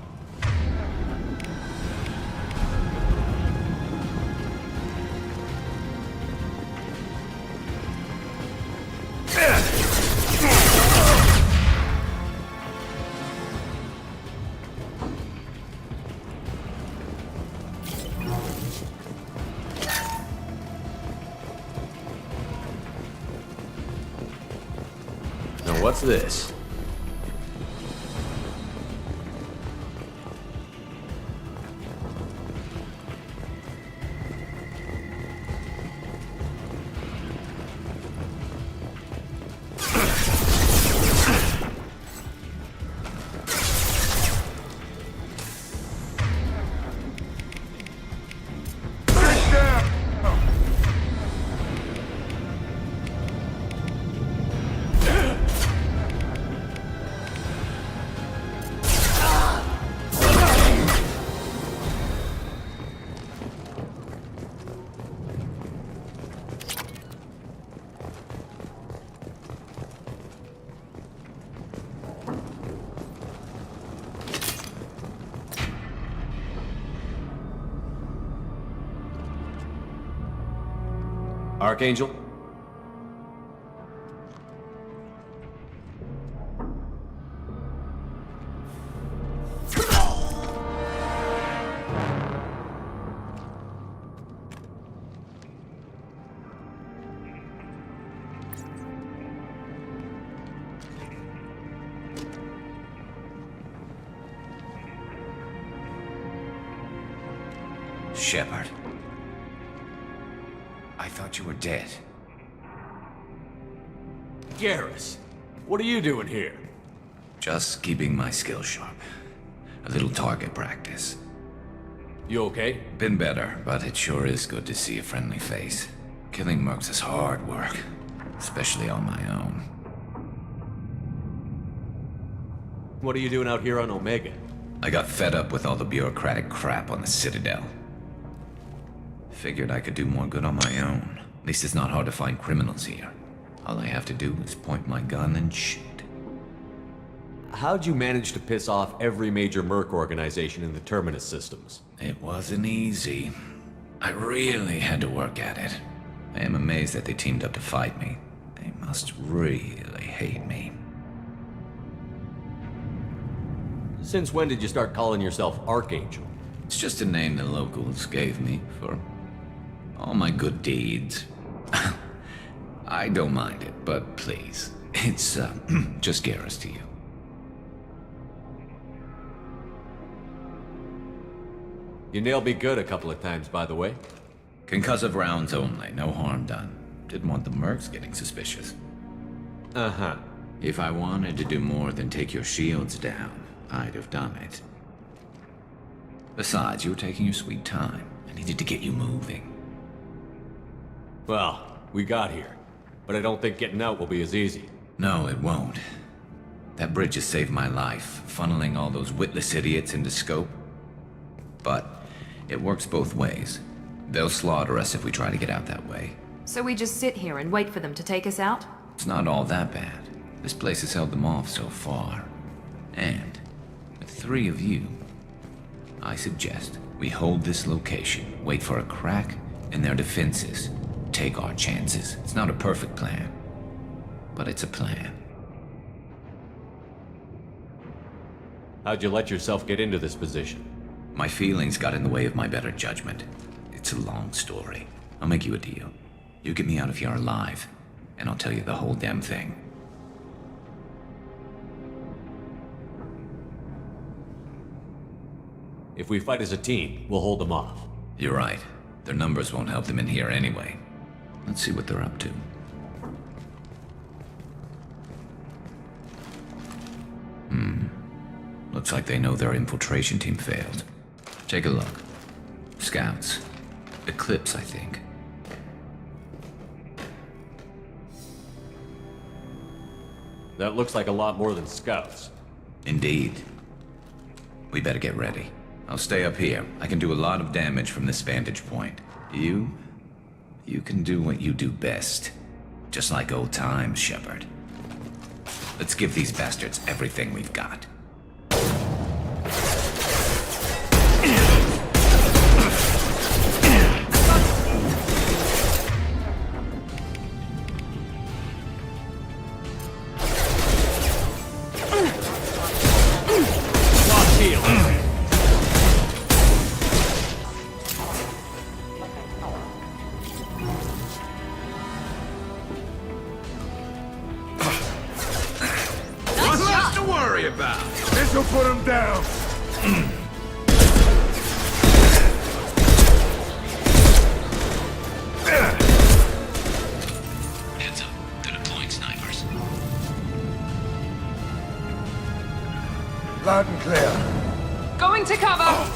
Now what's this? Archangel? Shepard. I thought you were dead. Garrus, what are you doing here? Just keeping my skills sharp. A little target practice. You okay? Been better, but it sure is good to see a friendly face. Killing mercs is hard work, especially on my own. What are you doing out here on Omega? I got fed up with all the bureaucratic crap on the Citadel. Figured I could do more good on my own. At least it's not hard to find criminals here. All I have to do is point my gun and shoot. How'd you manage to piss off every major merc organization in the Terminus systems? It wasn't easy. I really had to work at it. I am amazed that they teamed up to fight me. They must really hate me. Since when did you start calling yourself Archangel? It's just a name the locals gave me for all my good deeds. I don't mind it, but please, it's just Garrus to you. You nailed me good a couple of times, by the way. Concussive rounds only, no harm done. Didn't want the mercs getting suspicious. Uh-huh. If I wanted to do more than take your shields down, I'd have done it. Besides, you were taking your sweet time. I needed to get you moving. Well, we got here, but I don't think getting out will be as easy. No, it won't. That bridge has saved my life, funneling all those witless idiots into scope. But it works both ways. They'll slaughter us if we try to get out that way. So we just sit here and wait for them to take us out? It's not all that bad. This place has held them off so far. And with 3 of you, I suggest we hold this location, wait for a crack in their defenses, take our chances. It's not a perfect plan, but it's a plan. How'd you let yourself get into this position? My feelings got in the way of my better judgment. It's a long story. I'll make you a deal. You get me out of here alive, and I'll tell you the whole damn thing. If we fight as a team, we'll hold them off. You're right. Their numbers won't help them in here anyway. Let's see what they're up to. Looks like they know their infiltration team failed. Take a look. Scouts. Eclipse, I think. That looks like a lot more than scouts. Indeed. We better get ready. I'll stay up here. I can do a lot of damage from this vantage point. You can do what you do best. Just like old times, Shepard. Let's give these bastards everything we've got. This'll put him down. Heads up. They're deploying snipers. Loud and clear. Going to cover!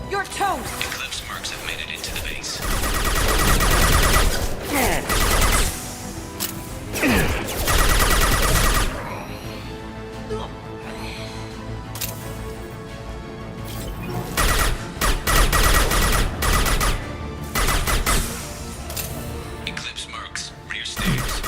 Your toes! Eclipse mercs have made it into the base. Eclipse mercs, rear stairs.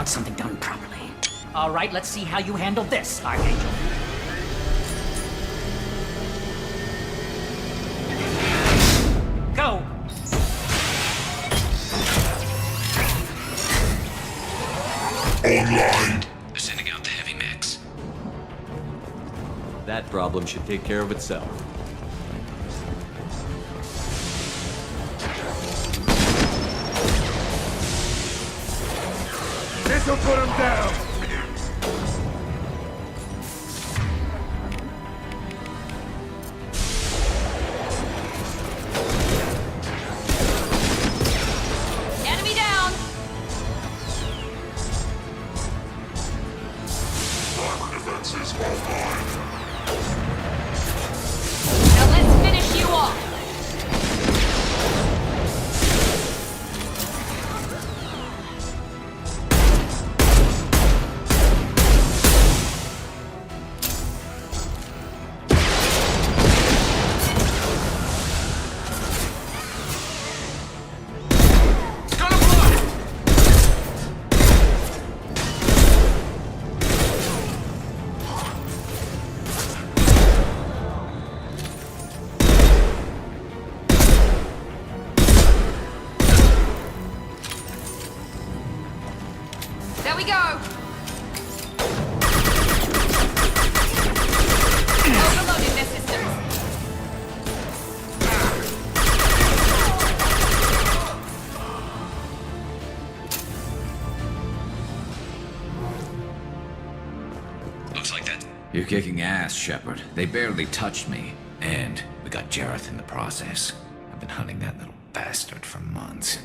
want something done properly. All right, let's see how you handle this, Archangel. Go! Online. They're sending out the heavy mechs. That problem should take care of itself. This'll put him down! Enemy down! Defenses online. Now let's finish you off! There we go! Overloading their systems. Looks like that. You're kicking ass, Shepard. They barely touched me. And we got Jareth in the process. I've been hunting that little bastard for months.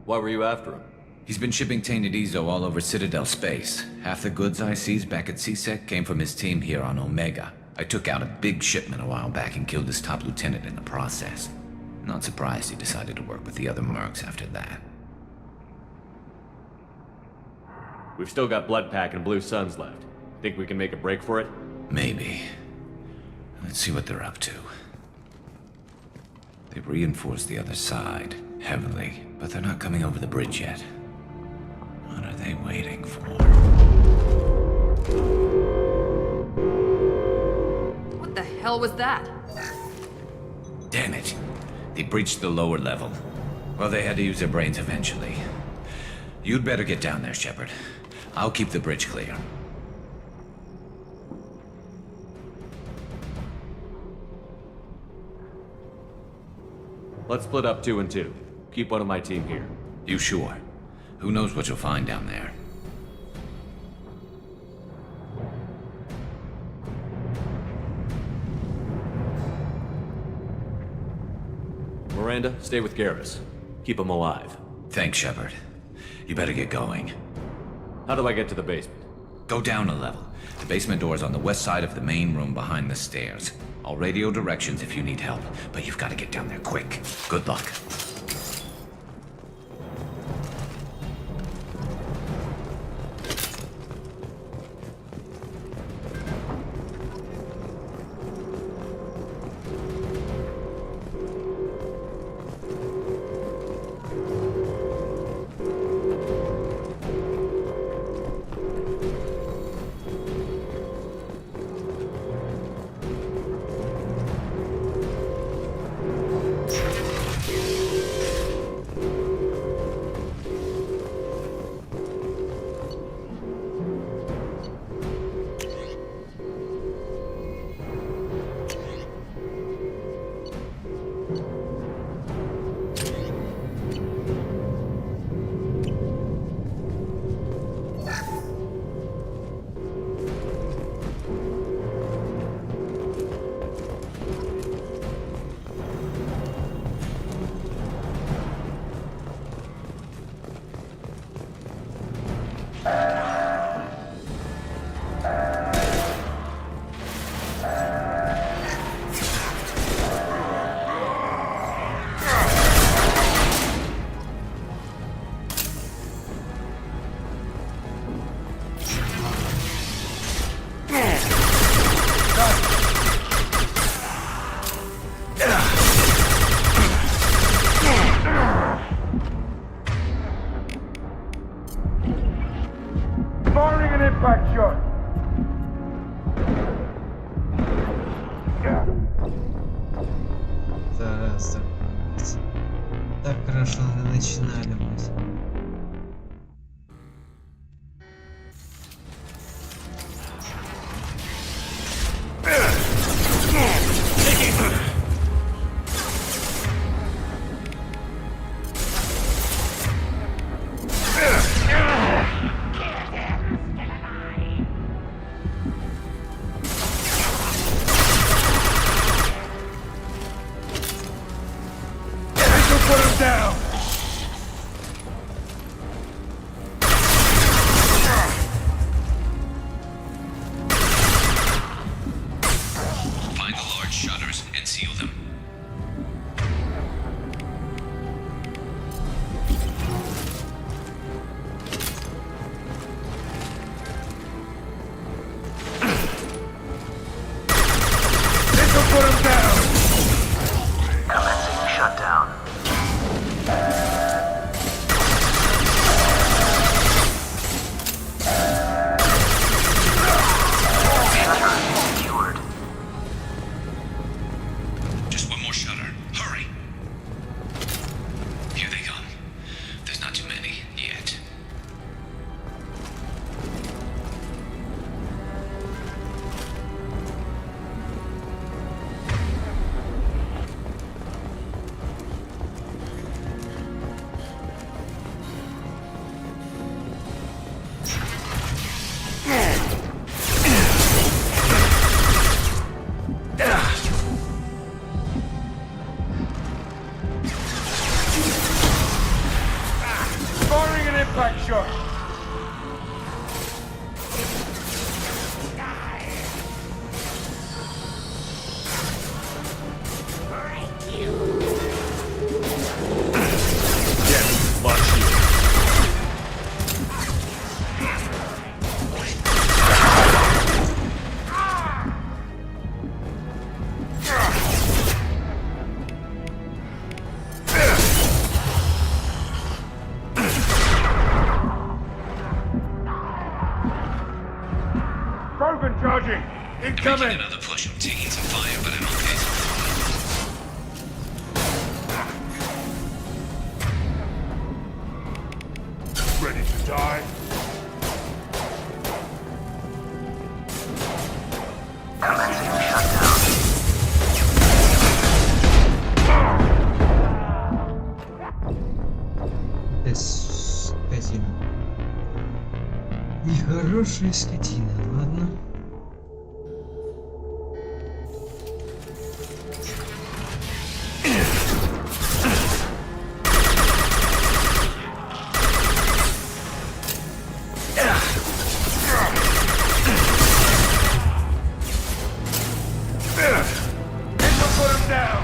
Why were you after him? He's been shipping tainted Ezo all over Citadel space. Half the goods I seized back at CSEC came from his team here on Omega. I took out a big shipment a while back and killed his top lieutenant in the process. Not surprised he decided to work with the other mercs after that. We've still got Bloodpack and Blue Suns left. Think we can make a break for it? Maybe. Let's see what they're up to. They've reinforced the other side, heavily, but they're not coming over the bridge yet. What are they waiting for? What the hell was that? Damn it. They breached the lower level. Well, they had to use their brains eventually. You'd better get down there, Shepard. I'll keep the bridge clear. Let's split up 2 and 2. Keep one of my team here. You sure? Who knows what you'll find down there? Miranda, stay with Garrus. Keep him alive. Thanks, Shepard. You better get going. How do I get to the basement? Go down a level. The basement door is on the west side of the main room behind the stairs. I'll radio directions if you need help, but you've got to get down there quick. Good luck. impact shot. Зараза. Так хорошо начинали мы. Put him down! Find the large shutters and seal them. This will put him down! Commencing shutdown. Secured. Just one more shutter. Hurry! Here they come. There's not too many yet. Firing an impact shot! Yes, watch you. Broken charging! Incoming! Making another push. I'm taking some fire, but I'm okay so far. Ready to die? Commencing shutdown. Скотина. Нехорошая скотина, ладно. This will put him down!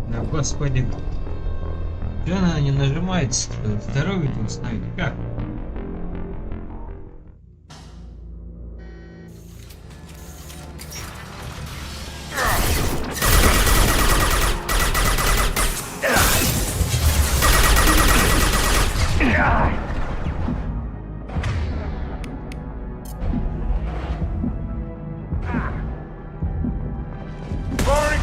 Да господи. Что она не нажимается? Второй видео ставить? Как? Firing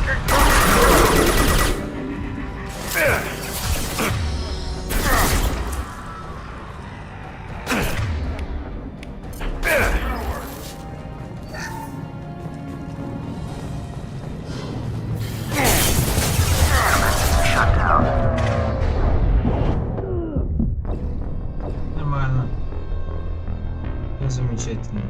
Нормально. Ну, замечательно.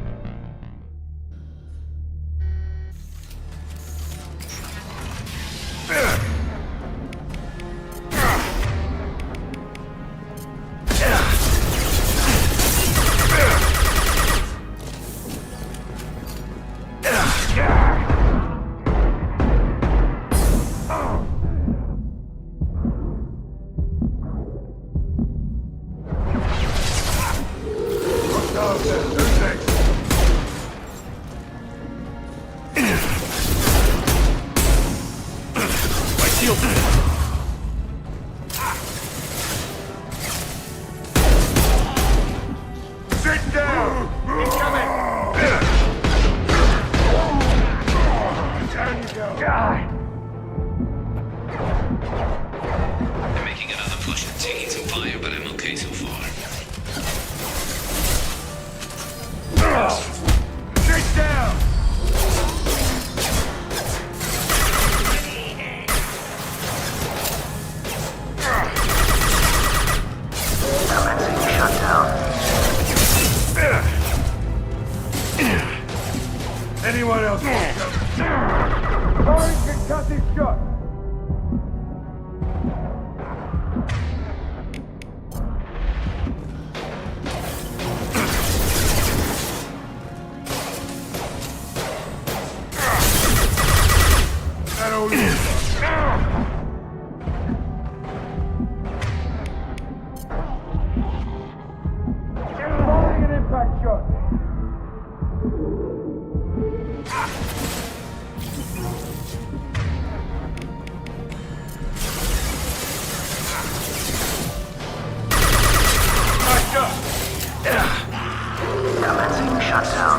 shut down.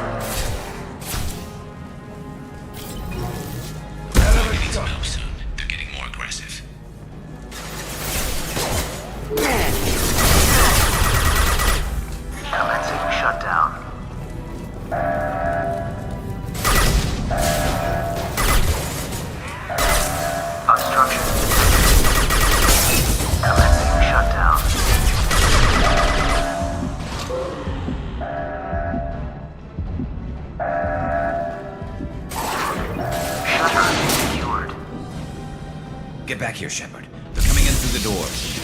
We need some help soon. They're getting more aggressive. Commencing shutdown. Obstruction. Commencing shutdown. Shutter secured. Get back here, Shepard. They're coming in through the doors.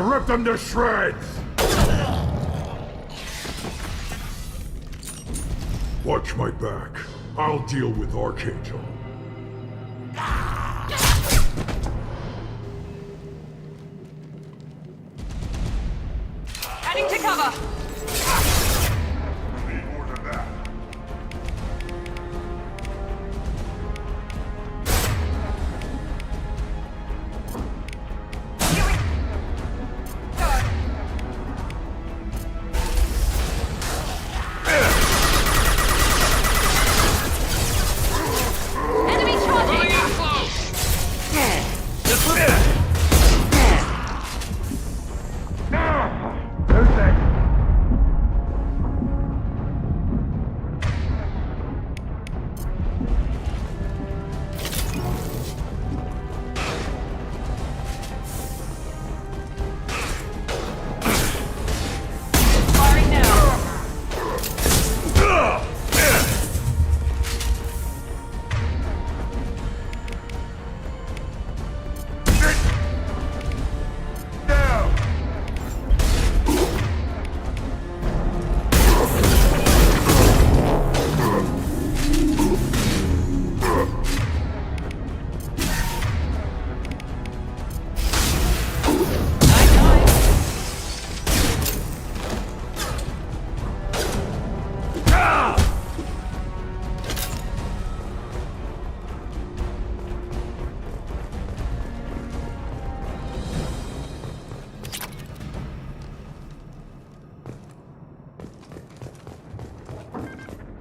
Rip them to shreds! Watch my back. I'll deal with Archangel. Heading to cover! Need more than that. Enemy charging! Firing now!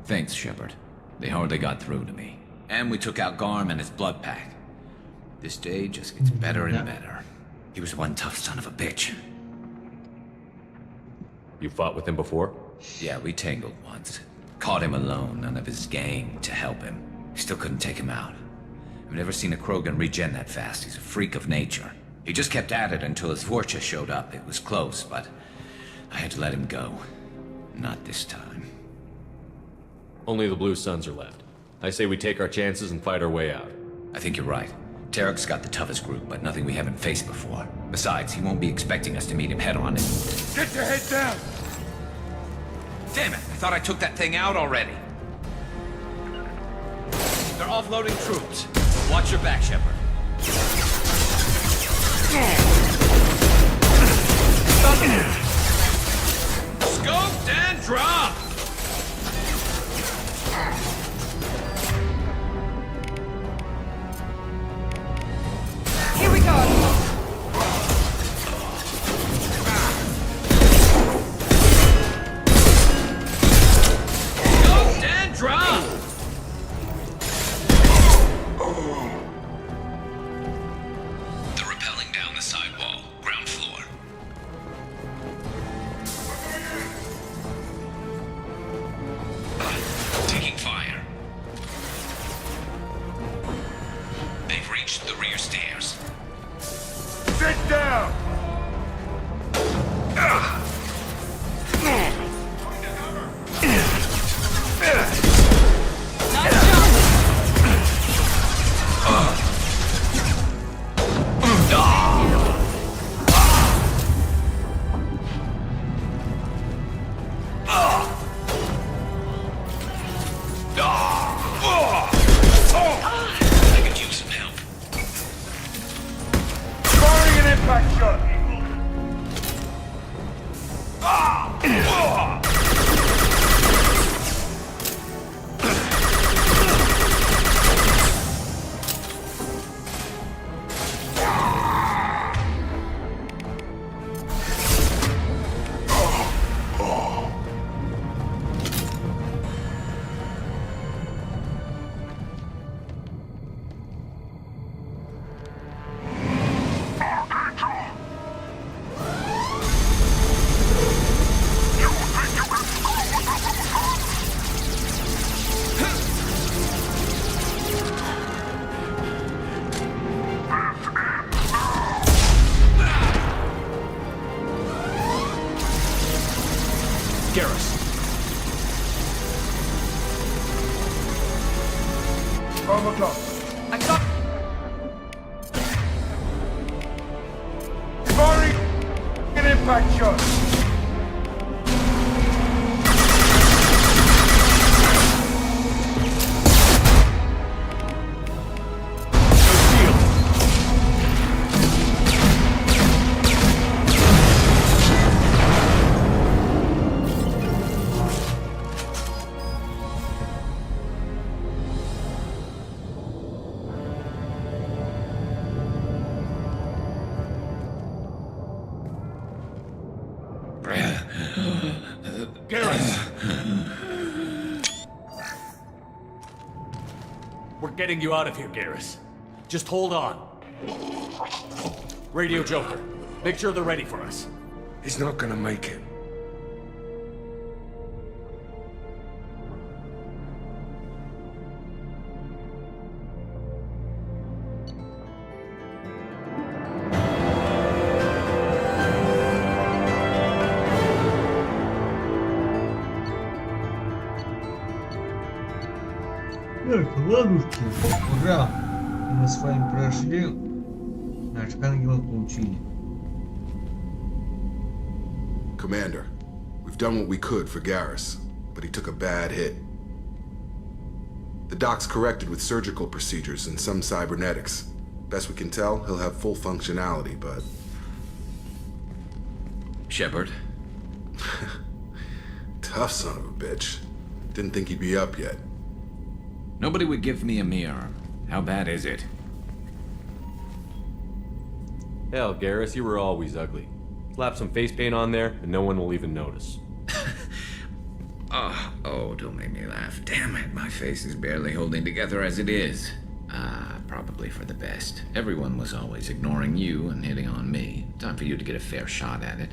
Thanks, Shepard. They hardly got through to me. And we took out Garm and his blood pack. This day just gets better and better. He was one tough son of a bitch. You fought with him before? Yeah, we tangled once. Caught him alone, none of his gang to help him. Still couldn't take him out. I've never seen a Krogan regen that fast. He's a freak of nature. He just kept at it until his Vorcha showed up. It was close, but I had to let him go. Not this time. Only the Blue Suns are left. I say we take our chances and fight our way out. I think you're right. Tarek's got the toughest group, but nothing we haven't faced before. Besides, he won't be expecting us to meet him head-on. Get your head down! Damn it! I thought I took that thing out already. They're offloading troops. Watch your back, Shepard. Scoped and dropped! Here we go! Scoped and dropped! They're rappelling down the sidewall, ground floor. Taking fire. They've reached the rear stairs. Sit down! I could use some help. Firing an impact shot! shot. I got... Firing an impact shot. We're getting you out of here, Garrus. Just hold on. Radio Joker, make sure they're ready for us. He's not gonna make it. Так, ладушки. Ура! Мы с вами прошли. Наш ангел получили. Commander, we've done what we could for Garrus, but he took a bad hit. The doc's corrected with surgical procedures and some cybernetics. Best we can tell, he'll have full functionality, but... Shepard? Tough son of a bitch. Didn't think he'd be up yet. Nobody would give me a mirror. How bad is it? Hell, Garrus, you were always ugly. Slap some face paint on there, and no one will even notice. Oh, don't make me laugh. Damn it, my face is barely holding together as it is. Probably for the best. Everyone was always ignoring you and hitting on me. Time for you to get a fair shot at it.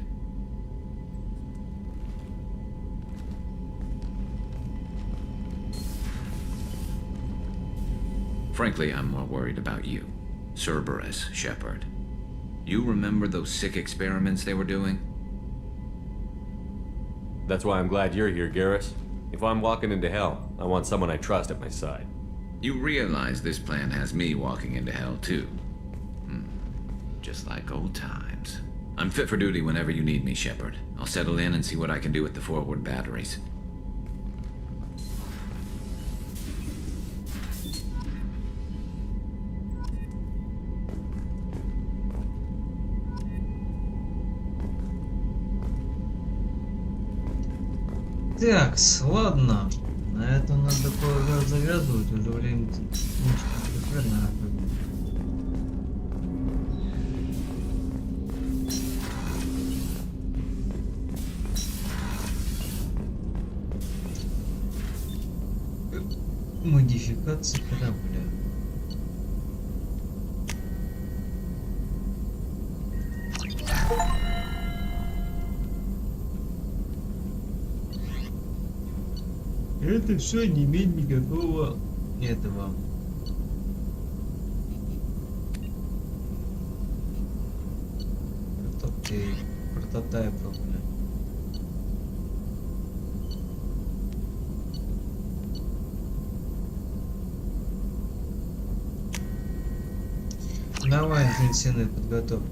Frankly, I'm more worried about you. Cerberus, Shepard. You remember those sick experiments they were doing? That's why I'm glad you're here, Garrus. If I'm walking into hell, I want someone I trust at my side. You realize this plan has me walking into hell, too. Just like old times. I'm fit for duty whenever you need me, Shepard. I'll settle in and see what I can do with the forward batteries. Так, ладно. На это надо было завязывать, уже время примерно. Модификация корабля. Это все не имеет никакого этого. Прототипа, бля. Давай интенсивную подготовку.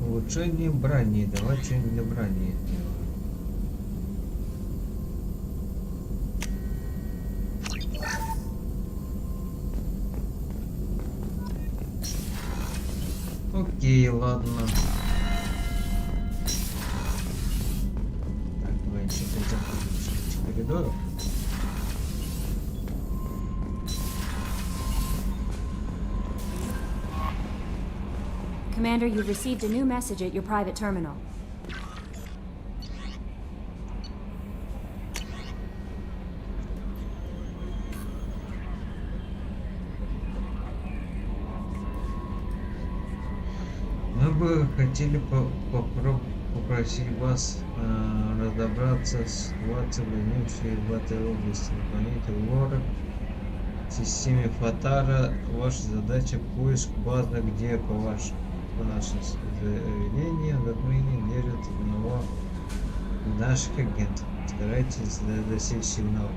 Улучшение брони. Давай что-нибудь для брони. Окей, ладно. Так, давай еще пойдем по коридору. Commander, you've received a new message at your private terminal. Мы бы хотели попросить вас разобраться с ситуацией, возникшей в этой области на планете Лора. В системе Фатара ваша задача поиск базы, где по нашим заявлениям затмение держит одного наших агентов. Старайтесь засечь сигнал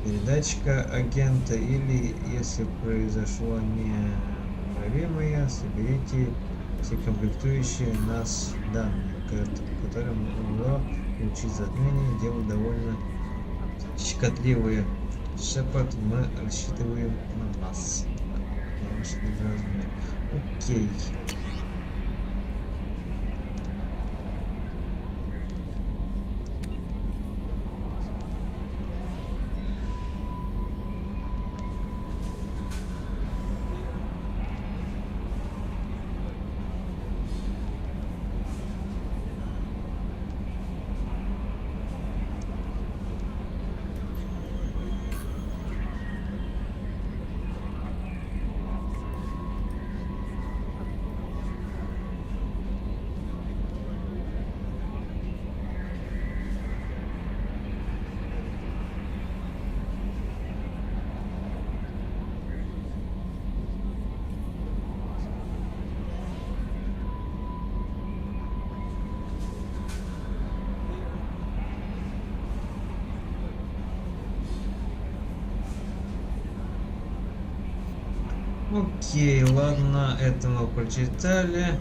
передатчика агента, или если произошла неправильная, соберите все комплектующие нас данные, которым могло получить затмение. Дело довольно щекотливое. Шепард, мы рассчитываем на вас. Окей. Окей, ладно, это мы прочитали.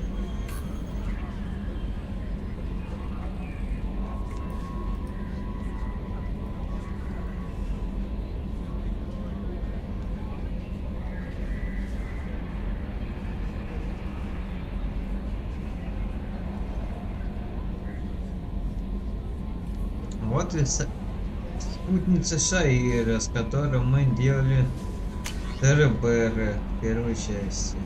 Вот и спутница Шаира, с которой мы делали ТРБР в первой части.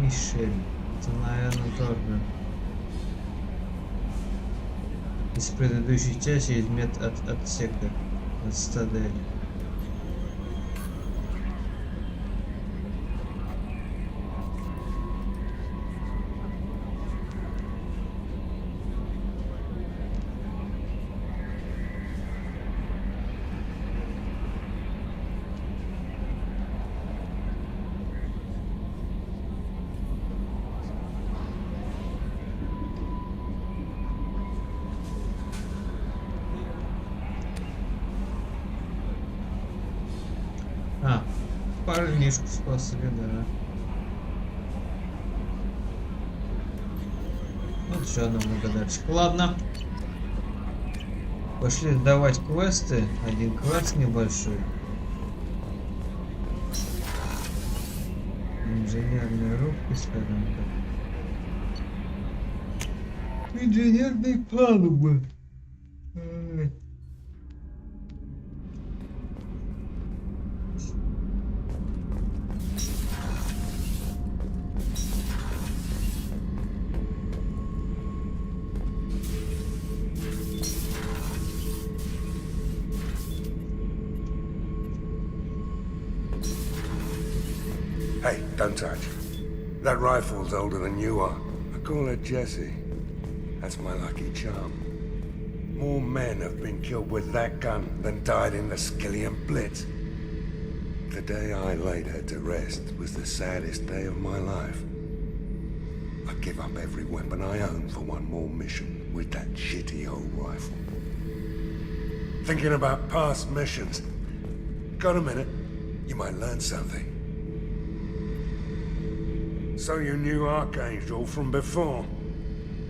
Мишель. Это, наверное, тоже из предыдущей части, из отсека от стадели. Парнишку спасли, да. Вот еще одна благодарочка. Ладно. Пошли сдавать квесты. Один квест небольшой. Инженерные рубки, скажем так. Инженерные палубы. Hey, don't touch. That rifle's older than you are. I call her Jessie. That's my lucky charm. More men have been killed with that gun than died in the Skillian Blitz. The day I laid her to rest was the saddest day of my life. I give up every weapon I own for one more mission with that shitty old rifle. Thinking about past missions. Got a minute? You might learn something. So you knew Archangel from before.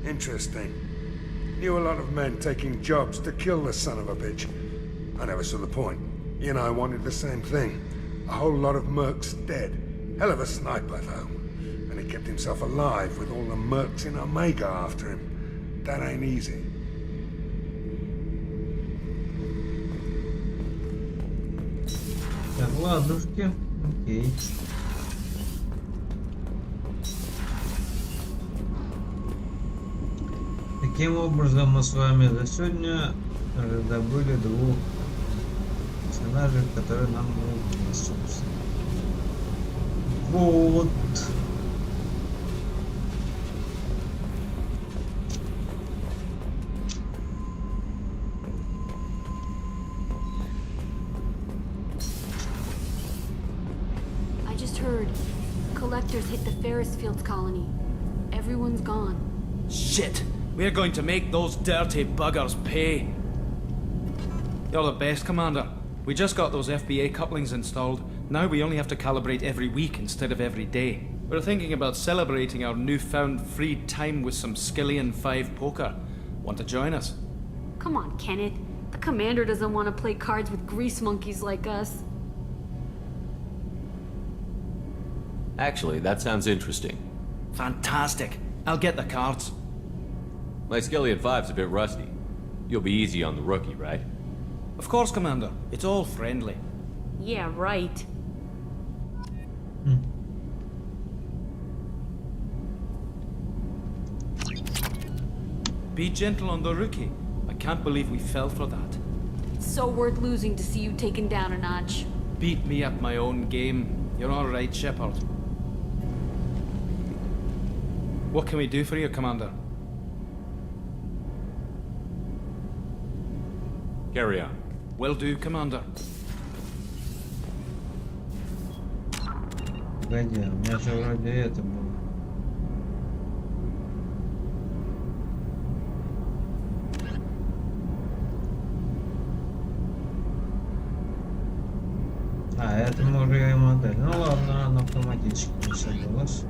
Interesting. Knew a lot of men taking jobs to kill the son of a bitch. I never saw the point. You and I wanted the same thing. A whole lot of mercs dead. Hell of a sniper, though. And he kept himself alive with all the mercs in Omega after him. That ain't easy. Так, ладушки. Окей. Таким образом, мы с вами за сегодня добыли двух персонажей, которые нам будут собственно. Вот. I just heard. Collectors hit the Ferris Fields colony. Everyone's gone. Shit! We're going to make those dirty buggers pay. You're the best, Commander. We just got those FBA couplings installed. Now we only have to calibrate every week instead of every day. We're thinking about celebrating our newfound free time with some Skillian 5 poker. Want to join us? Come on, Kenneth. The commander doesn't want to play cards with grease monkeys like us. Actually, that sounds interesting. Fantastic. I'll get the cards. My Skillian 5's a bit rusty. You'll be easy on the rookie, right? Of course, Commander. It's all friendly. Yeah, right. Be gentle on the rookie. I can't believe we fell for that. It's so worth losing to see you taken down a notch. Beat me at my own game. You're all right, Shepard. What can we do for you, Commander? Carry on. Will do, Commander. Погоди, у меня же вроде это было. А, это мы уже и модель. Ну ладно, она автоматически создалась.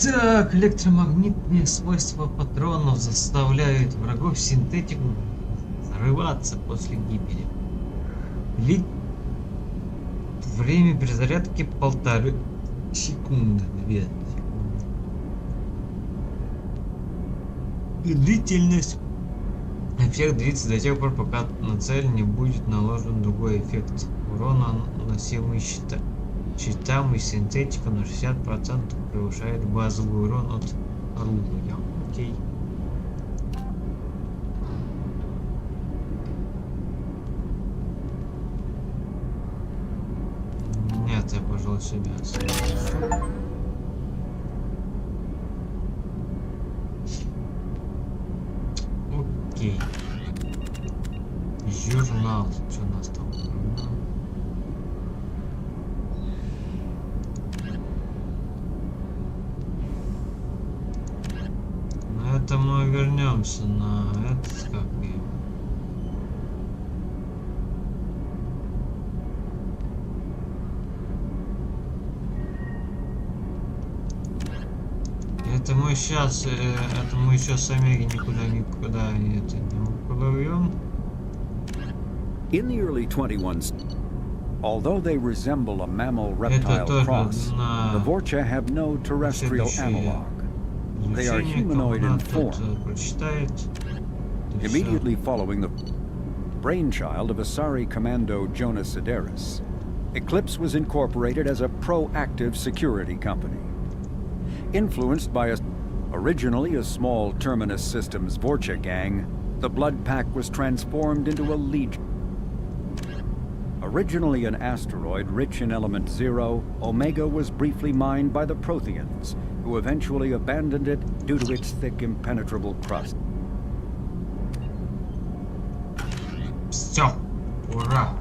Так, электромагнитные свойства патронов заставляют врагов синтетику взрываться после гибели. Время перезарядки 1,5 секунды, 2 секунды. И длительность. Эффект длится до тех пор, пока на цель не будет наложен другой эффект урона, наносимый щитам и синтетика на 60% превышает базовый урон от оружия. Окей. Нет, я, пожалуй, себя оставлю. Окей. Журнал. Что у нас там? Это мы вернемся на этот, как и... Это мы сейчас, это мы еще с Омеги никуда это не уплывем. In the early 21s, although they resemble a mammal-reptile cross, the Vorcha have no terrestrial analog. They are humanoid in form. Immediately following the brainchild of Asari Commando Jonas Sideris, Eclipse was incorporated as a proactive security company. Influenced by originally a small Terminus Systems Vorcha gang, the Blood Pack was transformed into a legion. Originally an asteroid rich in element 0, Omega was briefly mined by the Protheans, who eventually abandoned it due to its thick, impenetrable crust. Все, ура!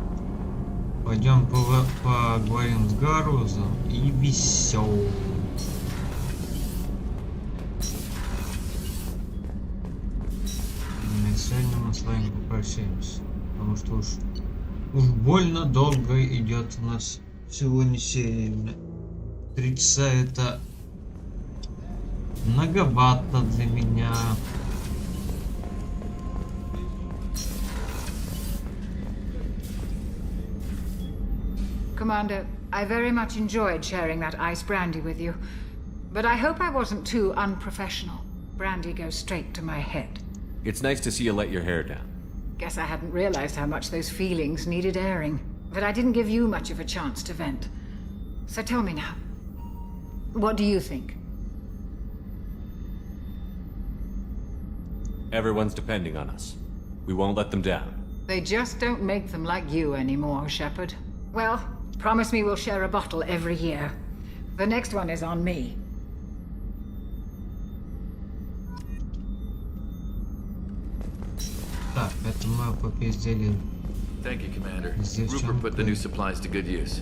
Пойдем поговорим с Гарузом и весел. Сегодня мы с вами попрощаемся, потому что Уж больно долго идет у нас сегодня серия. 3 часа это многовато для меня. Commander, I very much enjoyed sharing that ice brandy with you, but I hope I wasn't too unprofessional. Brandy goes straight to my head. It's nice to see you let your hair down. Guess I hadn't realized how much those feelings needed airing, but I didn't give you much of a chance to vent. So tell me now, what do you think? Everyone's depending on us. We won't let them down. They just don't make them like you anymore, Shepard. Well, promise me we'll share a bottle every year. The next one is on me. Так, это мы попиздели. Thank you, Commander. Rupert put the new supplies to good use.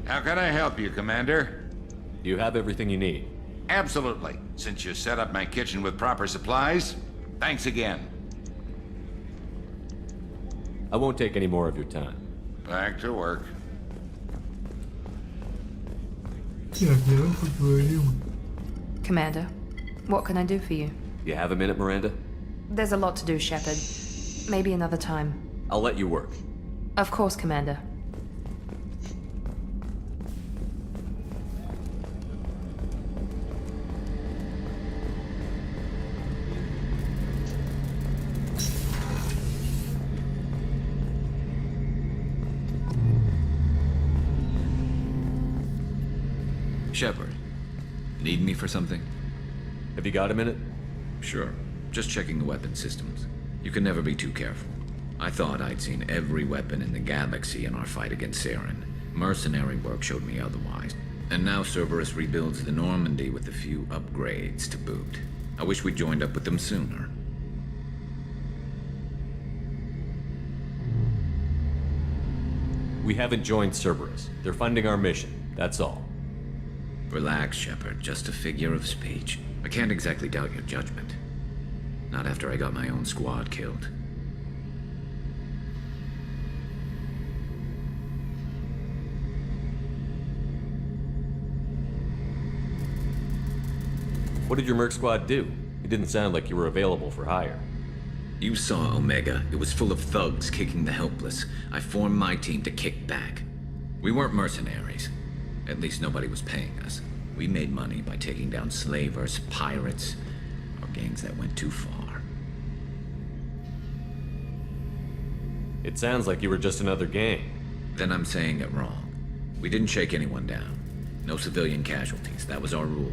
How can I help you, Commander? You have everything you need. Absolutely. Since you set up my kitchen with proper supplies, thanks again. I won't take any more of your time. Back to work. Commander, what can I do for you? You have a minute, Miranda? There's a lot to do, Shepard. Maybe another time. I'll let you work. Of course, Commander. Shepard, need me for something? Have you got a minute? Sure. Just checking the weapon systems. You can never be too careful. I thought I'd seen every weapon in the galaxy in our fight against Saren. Mercenary work showed me otherwise. And now Cerberus rebuilds the Normandy with a few upgrades to boot. I wish we'd joined up with them sooner. We haven't joined Cerberus. They're funding our mission, that's all. Relax, Shepard. Just a figure of speech. I can't exactly doubt your judgment. Not after I got my own squad killed. What did your merc squad do? It didn't sound like you were available for hire. You saw Omega. It was full of thugs kicking the helpless. I formed my team to kick back. We weren't mercenaries. At least nobody was paying us. We made money by taking down slavers, pirates, or gangs that went too far. It sounds like you were just another gang. Then I'm saying it wrong. We didn't shake anyone down. No civilian casualties. That was our rule.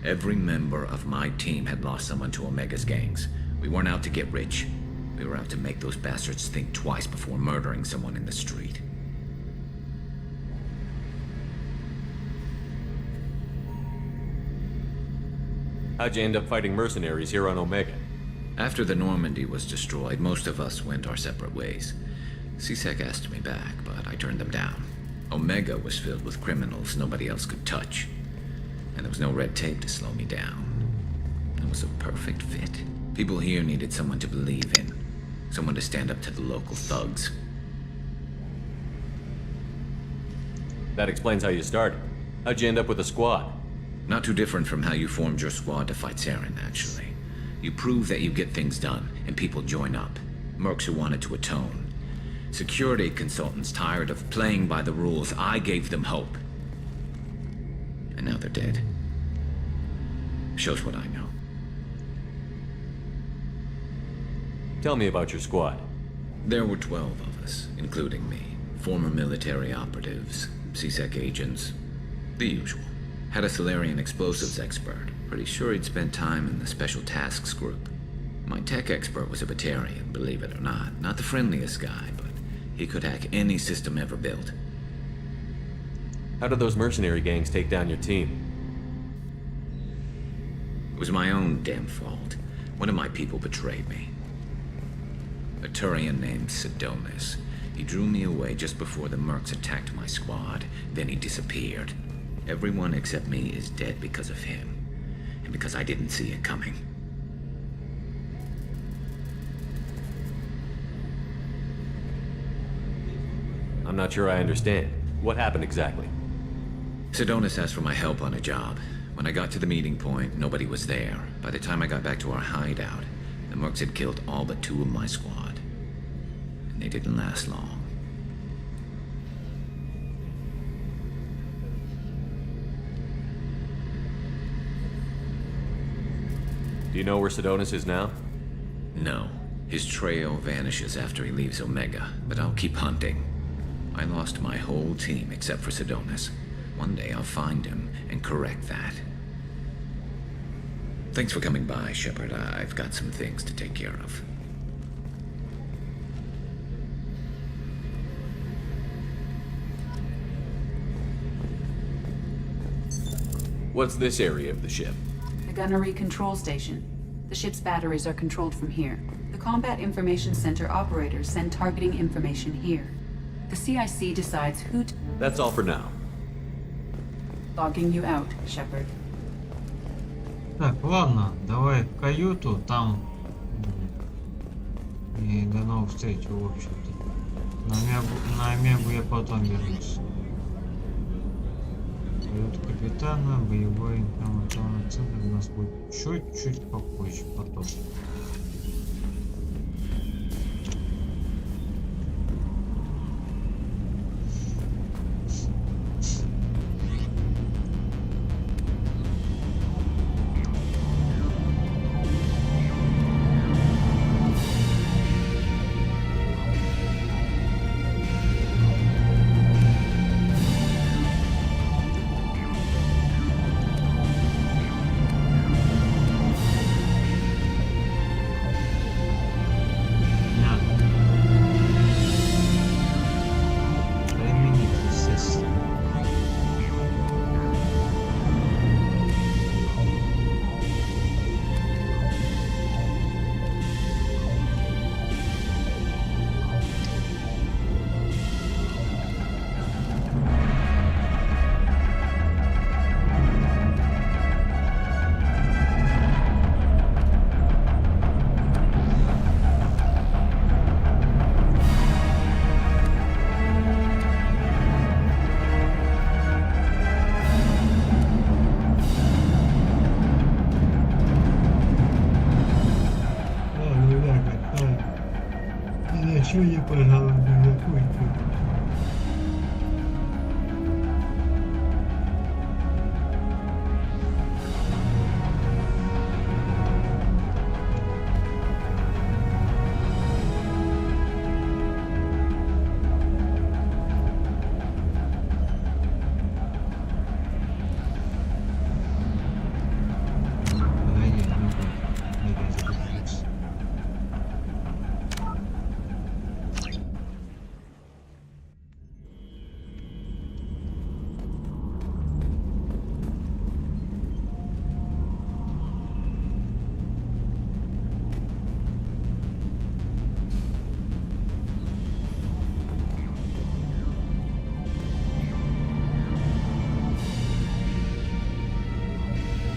Every member of my team had lost someone to Omega's gangs. We weren't out to get rich. We were out to make those bastards think twice before murdering someone in the street. How'd you end up fighting mercenaries here on Omega? After the Normandy was destroyed, most of us went our separate ways. C-Sec asked me back, but I turned them down. Omega was filled with criminals nobody else could touch. And there was no red tape to slow me down. It was a perfect fit. People here needed someone to believe in. Someone to stand up to the local thugs. That explains how you started. How'd you end up with a squad? Not too different from how you formed your squad to fight Saren, actually. You prove that you get things done, and people join up. Mercs who wanted to atone. Security consultants tired of playing by the rules. I gave them hope. And now they're dead. Shows what I know. Tell me about your squad. There were 12 of us, including me. Former military operatives, C-Sec agents, the usual. Had a Solarian explosives expert. Pretty sure he'd spent time in the Special Tasks group. My tech expert was a Batarian, believe it or not. Not the friendliest guy, but he could hack any system ever built. How did those mercenary gangs take down your team? It was my own damn fault. One of my people betrayed me. A Turian named Sidonis. He drew me away just before the mercs attacked my squad. Then he disappeared. Everyone except me is dead because of him. And because I didn't see it coming. I'm not sure I understand. What happened exactly? Sedonis asked for my help on a job. When I got to the meeting point, nobody was there. By the time I got back to our hideout, the mercs had killed all but 2 of my squad. And they didn't last long. Do you know where Sedonis is now? No. His trail vanishes after he leaves Omega, but I'll keep hunting. I lost my whole team except for Sedonis. One day I'll find him and correct that. Thanks for coming by, Shepard. I've got some things to take care of. What's this area of the ship? The gunnery control station. The ship's batteries are controlled from here. The Combat Information Center operators send targeting information here. The CIC decides who to... That's all for now. Logging you out, Shepard. Так, ладно, давай в каюту, там и до новых встреч, в общем-то. На Мегу я потом вернусь. Каюта капитана, боевой информационный центр у нас будет чуть-чуть попозже, потом. Сегодня, пожалуй, закончу.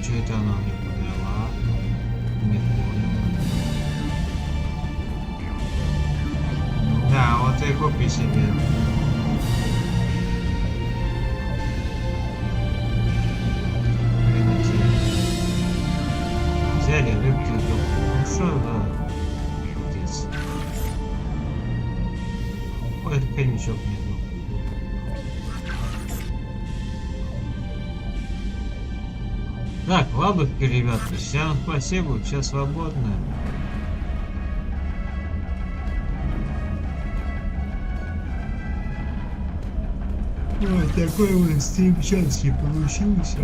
Что это она мне подала? Не понял. Да, вот и купи себе. Взяли рыбки, ну что за пиздец. Ой, это коньячок не был. Так, ладушки, ребятки, всем спасибо, все свободны. Вот такой вот стримчанский получился.